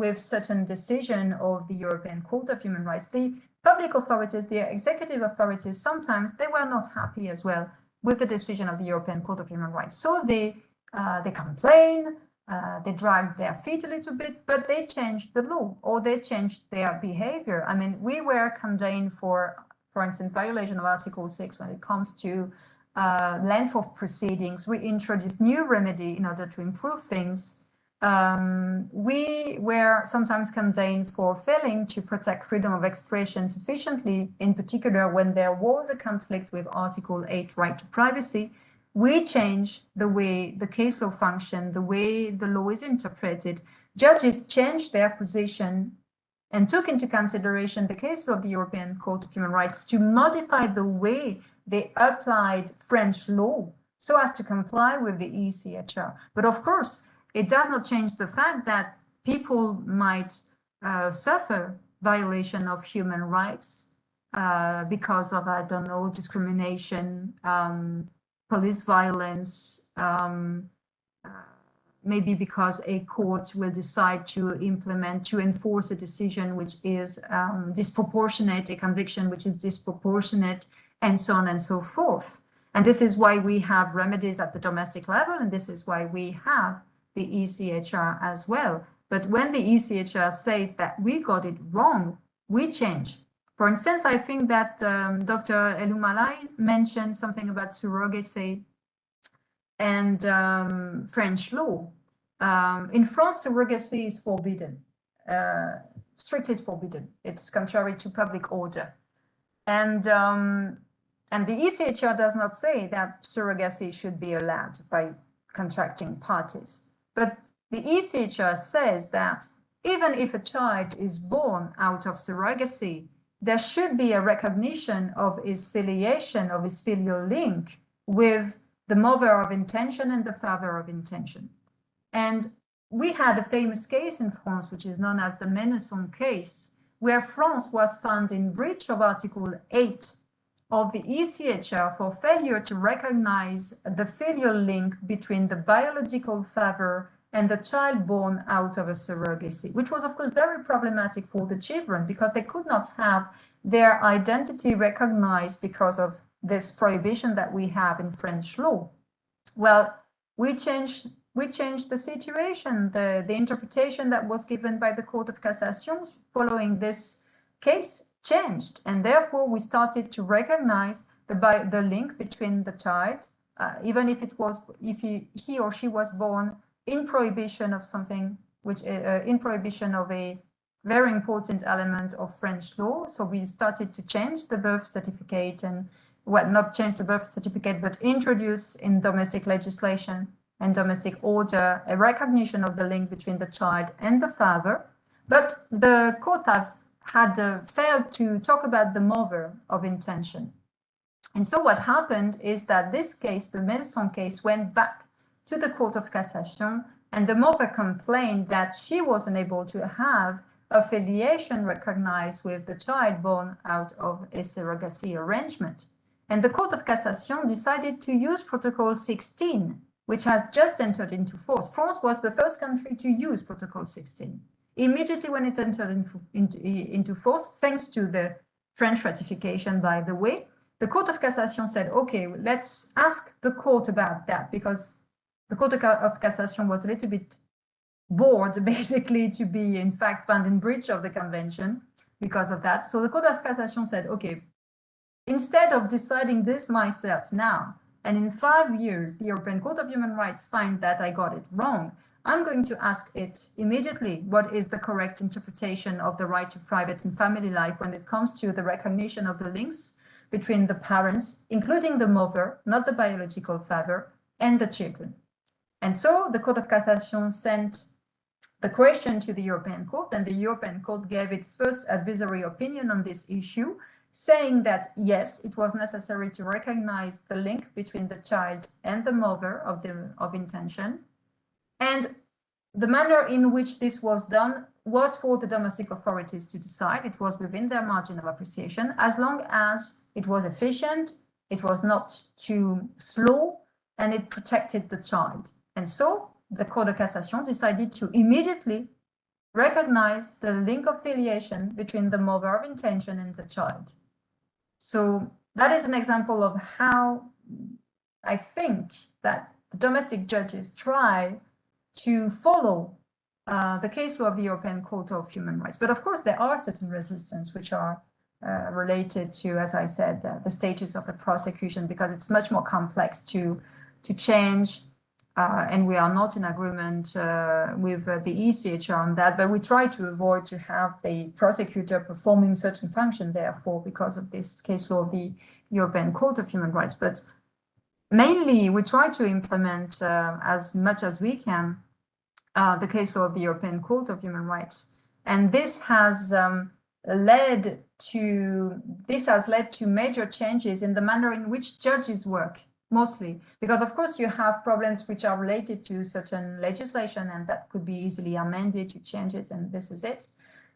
with certain decision of the European Court of Human Rights. The public authorities, the executive authorities, sometimes they were not happy as well with the decision of the European Court of Human Rights. So they complain, they drag their feet a little bit, but they changed the law or they changed their behavior. I mean, we were condemned for instance, violation of Article 6 when it comes to length of proceedings. We introduced new remedy in order to improve things. We were sometimes condemned for failing to protect freedom of expression sufficiently, in particular when there was a conflict with Article 8, right to privacy. We changed the way the case law functions, the way the law is interpreted. Judges changed their position and took into consideration the case law of the European Court of Human Rights to modify the way they applied French law so as to comply with the ECHR. But of course, it does not change the fact that people might suffer violation of human rights because of, I don't know, discrimination, police violence, maybe because a court will decide to enforce a decision which is disproportionate, a conviction which is disproportionate, and so on and so forth. And this is why we have remedies at the domestic level, and this is why we have the ECHR as well. But when the ECHR says that we got it wrong, we change. For instance, I think that Dr. Eloumalai mentioned something about surrogacy and French law. In France, surrogacy is forbidden, strictly forbidden. It's contrary to public order. And the ECHR does not say that surrogacy should be allowed by contracting parties. But the ECHR says that even if a child is born out of surrogacy, there should be a recognition of his filiation, of his filial link with the mother of intention and the father of intention. And we had a famous case in France, which is known as the Ménesson case, where France was found in breach of Article 8 of the ECHR for failure to recognize the filial link between the biological father and the child born out of a surrogacy, which was, of course, very problematic for the children because they could not have their identity recognized because of this prohibition that we have in French law. Well, we changed the situation. The interpretation that was given by the Court of Cassation following this case changed, and therefore we started to recognize the link between the child, even if he or she was born in prohibition of something, which in prohibition of a very important element of French law. So we started to change the birth certificate and, well, not change the birth certificate, but introduce in domestic legislation and domestic order a recognition of the link between the child and the father. But the court had failed to talk about the mother of intention. And so what happened is that this case, the Ménesson case, went back to the Court of Cassation, and the mother complained that she was unable to have a filiation recognized with the child born out of a surrogacy arrangement. And the Court of Cassation decided to use Protocol 16, which has just entered into force. France was the first country to use Protocol 16. Immediately when it entered into force, thanks to the French ratification, by the way, the Court of Cassation said, okay, let's ask the court about that, because the Court of Cassation was a little bit bored, basically, to be, in fact, found in breach of the convention because of that. So the Court of Cassation said, okay, instead of deciding this myself now, and in 5 years, the European Court of Human Rights find that I got it wrong, I'm going to ask it immediately what is the correct interpretation of the right to private and family life when it comes to the recognition of the links between the parents, including the mother, not the biological father, and the children. And so the Court of Cassation sent the question to the European Court, and the European Court gave its first advisory opinion on this issue, saying that, yes, it was necessary to recognize the link between the child and the mother of intention. And the manner in which this was done was for the domestic authorities to decide. It was within their margin of appreciation, as long as it was efficient, it was not too slow, and it protected the child. And so the Cour de Cassation decided to immediately recognize the link of filiation between the mother of intention and the child. So that is an example of how I think that domestic judges try to follow the case law of the European Court of Human Rights. But of course, there are certain resistance which are related to, as I said, the status of the prosecution, because it's much more complex to change. And we are not in agreement with the ECHR on that, but we try to avoid to have the prosecutor performing certain function, therefore, because of this case law of the European Court of Human Rights. But mainly, we try to implement as much as we can the case law of the European Court of Human Rights. And this has led to major changes in the manner in which judges work, mostly because, of course, you have problems which are related to certain legislation, and that could be easily amended, you change it, and this is it.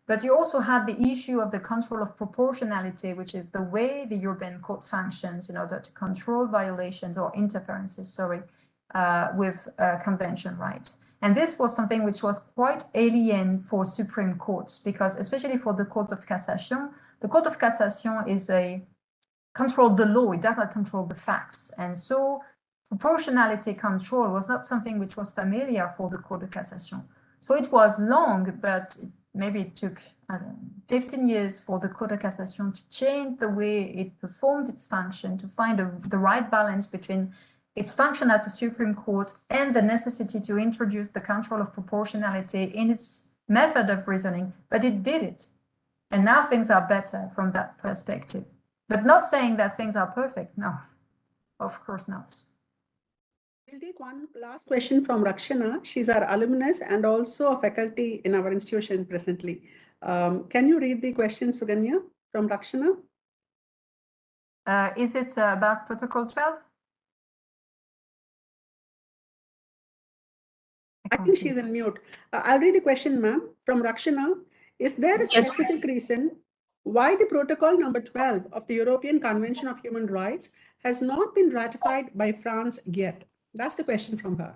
But you also have the issue of the control of proportionality, which is the way the European Court functions in order to control violations or interferences, with convention rights. And this was something which was quite alien for Supreme Courts, because especially for the Court of Cassation, the Court of Cassation control the law, it does not control the facts. And so proportionality control was not something which was familiar for the Court of Cassation. So it was long, but maybe it took 15 years for the Court of Cassation to change the way it performed its function, to find the right balance between its function as a Supreme Court and the necessity to introduce the control of proportionality in its method of reasoning. But it did it. And now things are better from that perspective. But not saying that things are perfect, no, of course not. We'll take one last question from Rakshana. She's our alumnus and also a faculty in our institution presently. Can you read the question, Suganya, from Rakshana? Is it about Protocol 12? I think she's in mute. I'll read the question, ma'am, from Rakshana. Is there a specific reason why the protocol number 12 of the European Convention of Human Rights has not been ratified by France yet? That's the question from her.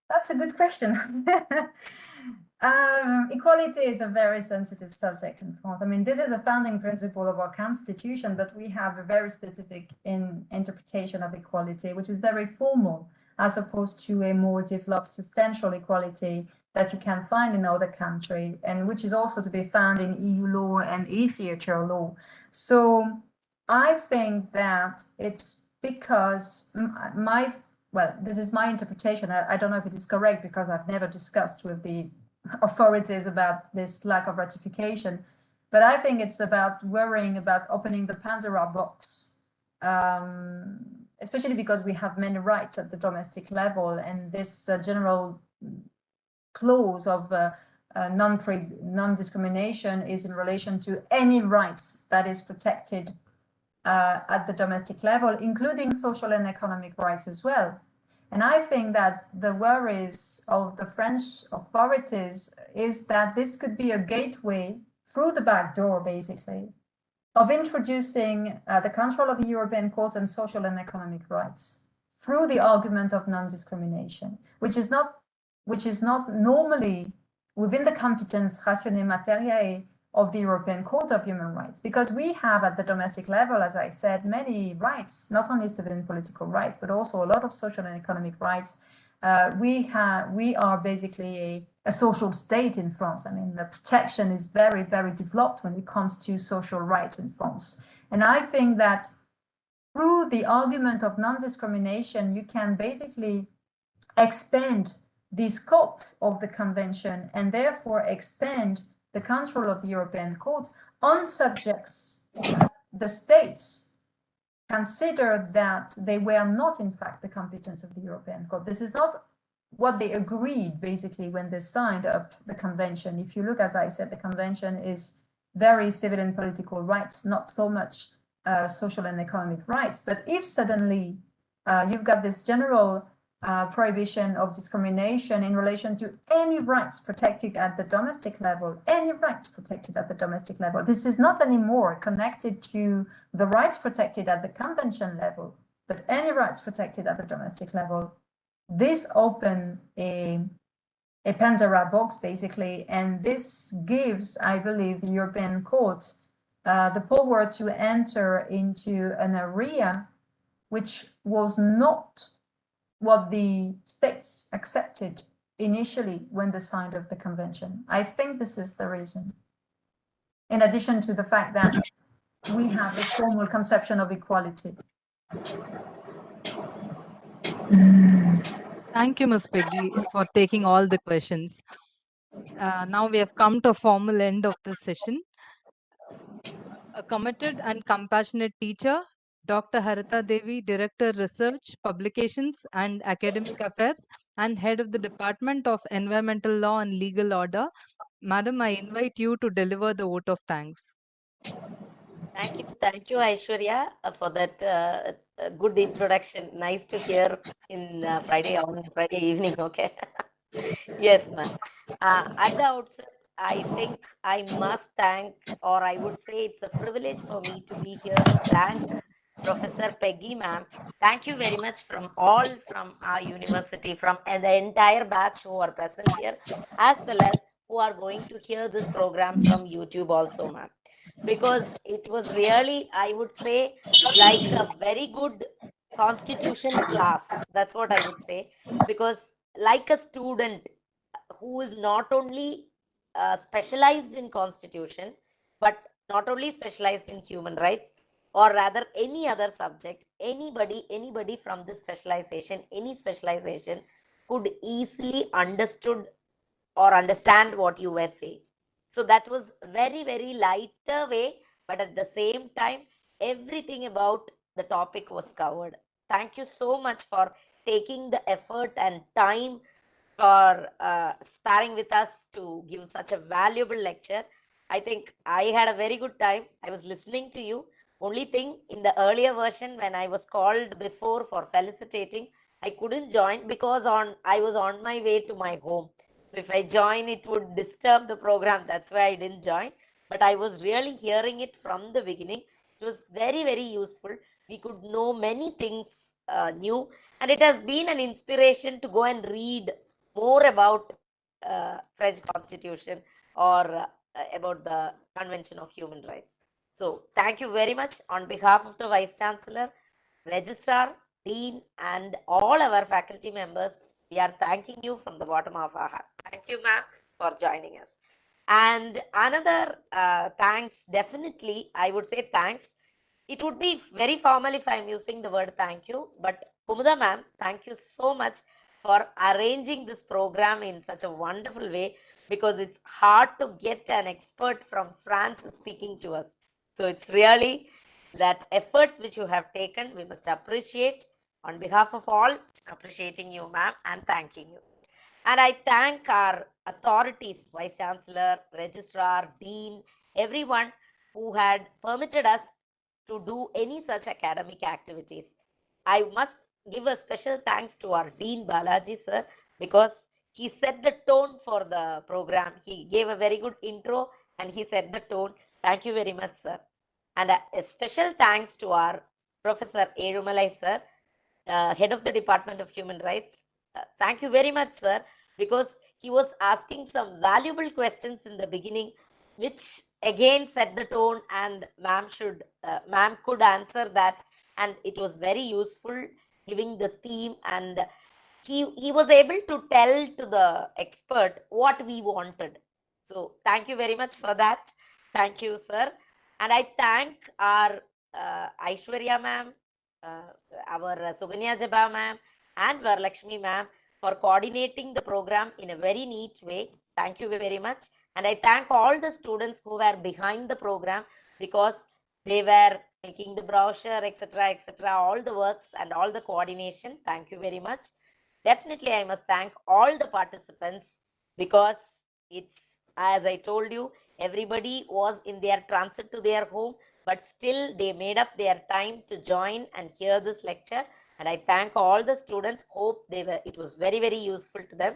That's a good question. Equality is a very sensitive subject in France. I mean, this is a founding principle of our constitution, but we have a very specific interpretation of equality, which is very formal, as opposed to a more developed substantial equality that you can find in other countries, and which is also to be found in EU law and ECHR law. So I think that it's because this is my interpretation. I don't know if it is correct because I've never discussed with the authorities about this lack of ratification, but I think it's about worrying about opening the Pandora box, especially because we have many rights at the domestic level, and this general clause of non-discrimination is in relation to any rights that is protected at the domestic level, including social and economic rights as well. And I think that the worries of the French authorities is that this could be a gateway through the back door, basically, of introducing the control of the European Court on social and economic rights through the argument of non-discrimination, which is not normally within the competence rationnée matérielle of the European Court of Human Rights, because we have at the domestic level, as I said, many rights, not only civil and political rights, but also a lot of social and economic rights. We are basically a social state in France. I mean, the protection is very, very developed when it comes to social rights in France. And I think that through the argument of non-discrimination, you can basically expand the scope of the convention and therefore expand the control of the European Court on subjects that the states consider that they were not, in fact, the competence of the European Court. This is not what they agreed, basically, when they signed up the convention. If you look, as I said, the convention is very civil and political rights, not so much social and economic rights. But if suddenly you've got this general prohibition of discrimination in relation to any rights protected at the domestic level, any rights protected at the domestic level. This is not anymore connected to the rights protected at the convention level, but any rights protected at the domestic level. this opened a Pandora box, basically, and this gives, I believe, the European Court the power to enter into an area which was not what the states accepted initially when they signed up the convention. I think this is the reason. In addition to the fact that we have this formal conception of equality. Thank you, Ms. Peggy, for taking all the questions. Now we have come to a formal end of this session. A committed and compassionate teacher, Dr. Harita Devi, Director Research, Publications and Academic Affairs and Head of the Department of Environmental Law and Legal Order. Madam, I invite you to deliver the vote of thanks. Thank you, Aishwarya, for that good introduction. Nice to hear in Friday evening. Okay. Yes, ma'am. At the outset, I think I must thank, or I would say it's a privilege for me to be here to thank Professor Peggy, ma'am. Thank you very much from our university, from the entire batch who are present here, as well as who are going to hear this program from YouTube also, ma'am. Because it was really, I would say, like a very good constitution class. That's what I would say. Because like a student who is not only specialized in constitution, but not only specialized in human rights, or rather any other subject, anybody from this specialization, any specialization could easily understood or understand what you were saying. So that was very, very lighter way, but at the same time, everything about the topic was covered. Thank you so much for taking the effort and time for starring with us to give such a valuable lecture. I think I had a very good time. I was listening to you. Only thing, in the earlier version, when I was called before for felicitating, I couldn't join because I was on my way to my home. If I join, it would disturb the program. That's why I didn't join. But I was really hearing it from the beginning. It was very, very useful. We could know many things new. And it has been an inspiration to go and read more about French Constitution or about the Convention of Human Rights. So thank you very much on behalf of the Vice Chancellor, Registrar, Dean, and all our faculty members. We are thanking you from the bottom of our heart. Thank you, ma'am, for joining us. And another thanks, definitely, I would say thanks. It would be very formal if I'm using the word thank you, but Kumuda ma'am, thank you so much for arranging this program in such a wonderful way, because it's hard to get an expert from France speaking to us. So it's really that efforts which you have taken, we must appreciate. On behalf of all, appreciating you, ma'am, and thanking you. And I thank our authorities, Vice Chancellor, Registrar, Dean, everyone who had permitted us to do any such academic activities. I must give a special thanks to our Dean Balaji sir, because he set the tone for the program. He gave a very good intro and he set the tone. Thank you very much, sir. And a special thanks to our Professor Erumalai sir, Head of the Department of Human Rights. Thank you very much, sir, because he was asking some valuable questions in the beginning, which again set the tone, and ma'am could answer that, and it was very useful giving the theme, and he was able to tell to the expert what we wanted. So thank you very much for that. Thank you, sir. And I thank our Aishwarya ma'am, our Suganya Jaba ma'am, and Varalakshmi ma'am for coordinating the program in a very neat way. Thank you very much. And I thank all the students who were behind the program, because they were making the brochure, etc., all the works and all the coordination. Thank you very much. Definitely, I must thank all the participants, because it's, as I told you, everybody was in their transit to their home, but still they made up their time to join and hear this lecture. And I thank all the students. Hope it was very, very useful to them.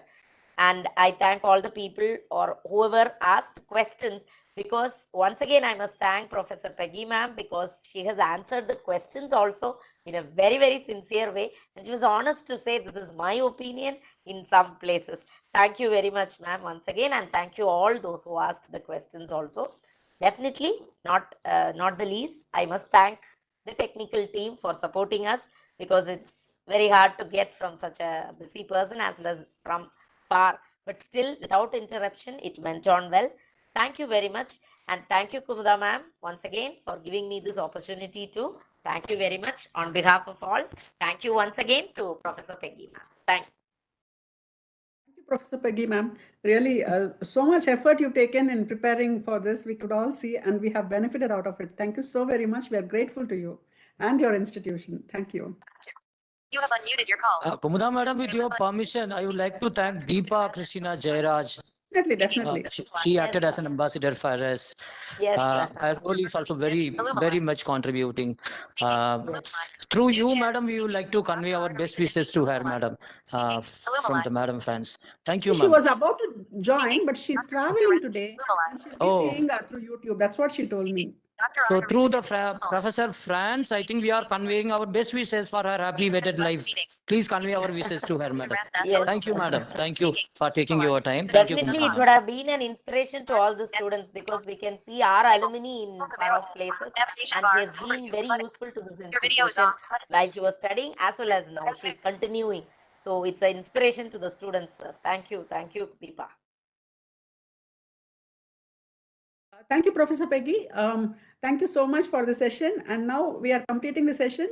And I thank all the people or whoever asked questions, because once again, I must thank Professor Peggy ma'am, because she has answered the questions also in a very, very sincere way. And she was honest to say, this is my opinion in some places. Thank you very much, ma'am, once again. And thank you all those who asked the questions also. Definitely not the least, I must thank the technical team for supporting us, because it's very hard to get from such a busy person as well as from far. But still, without interruption, it went on well. Thank you very much. And thank you, Kumar ma'am, once again for giving me this opportunity to. Thank you very much on behalf of all. Thank you once again to Professor Peggy, ma'am. Thank you. Thank you, Professor Peggy, ma'am. Really, so much effort you've taken in preparing for this. We could all see, and we have benefited out of it. Thank you so very much. We are grateful to you and your institution. Thank you. You have unmuted your call. Kumar madam, with your permission, I would like to thank Deepa Christina Jairaj. Definitely. She acted as an ambassador for us. Yes, Her role is also very much contributing. Through you, madam, we would like to convey our best wishes to her, madam, from the madam fans. Thank you, ma'am. She was about to join, but she's traveling today, and she'll be seeing through YouTube. That's what she told me. So through the Professor France, I think we are conveying our best wishes for her happy wedded life. Please convey our wishes to her, madam. Yes. Thank you, madam. Thank you for taking your time. Definitely, it would have been an inspiration to all the students, because we can see our alumni in far off places, and she has been very useful to this institution while she was studying as well as now. She's continuing. So it's an inspiration to the students. Thank you, Deepa. Thank you, Professor Peggy. Thank you so much for the session. And now we are completing the session.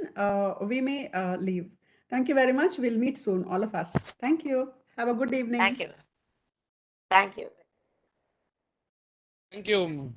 We may leave. Thank you very much. We'll meet soon, all of us. Thank you. Have a good evening. Thank you. Thank you. Thank you.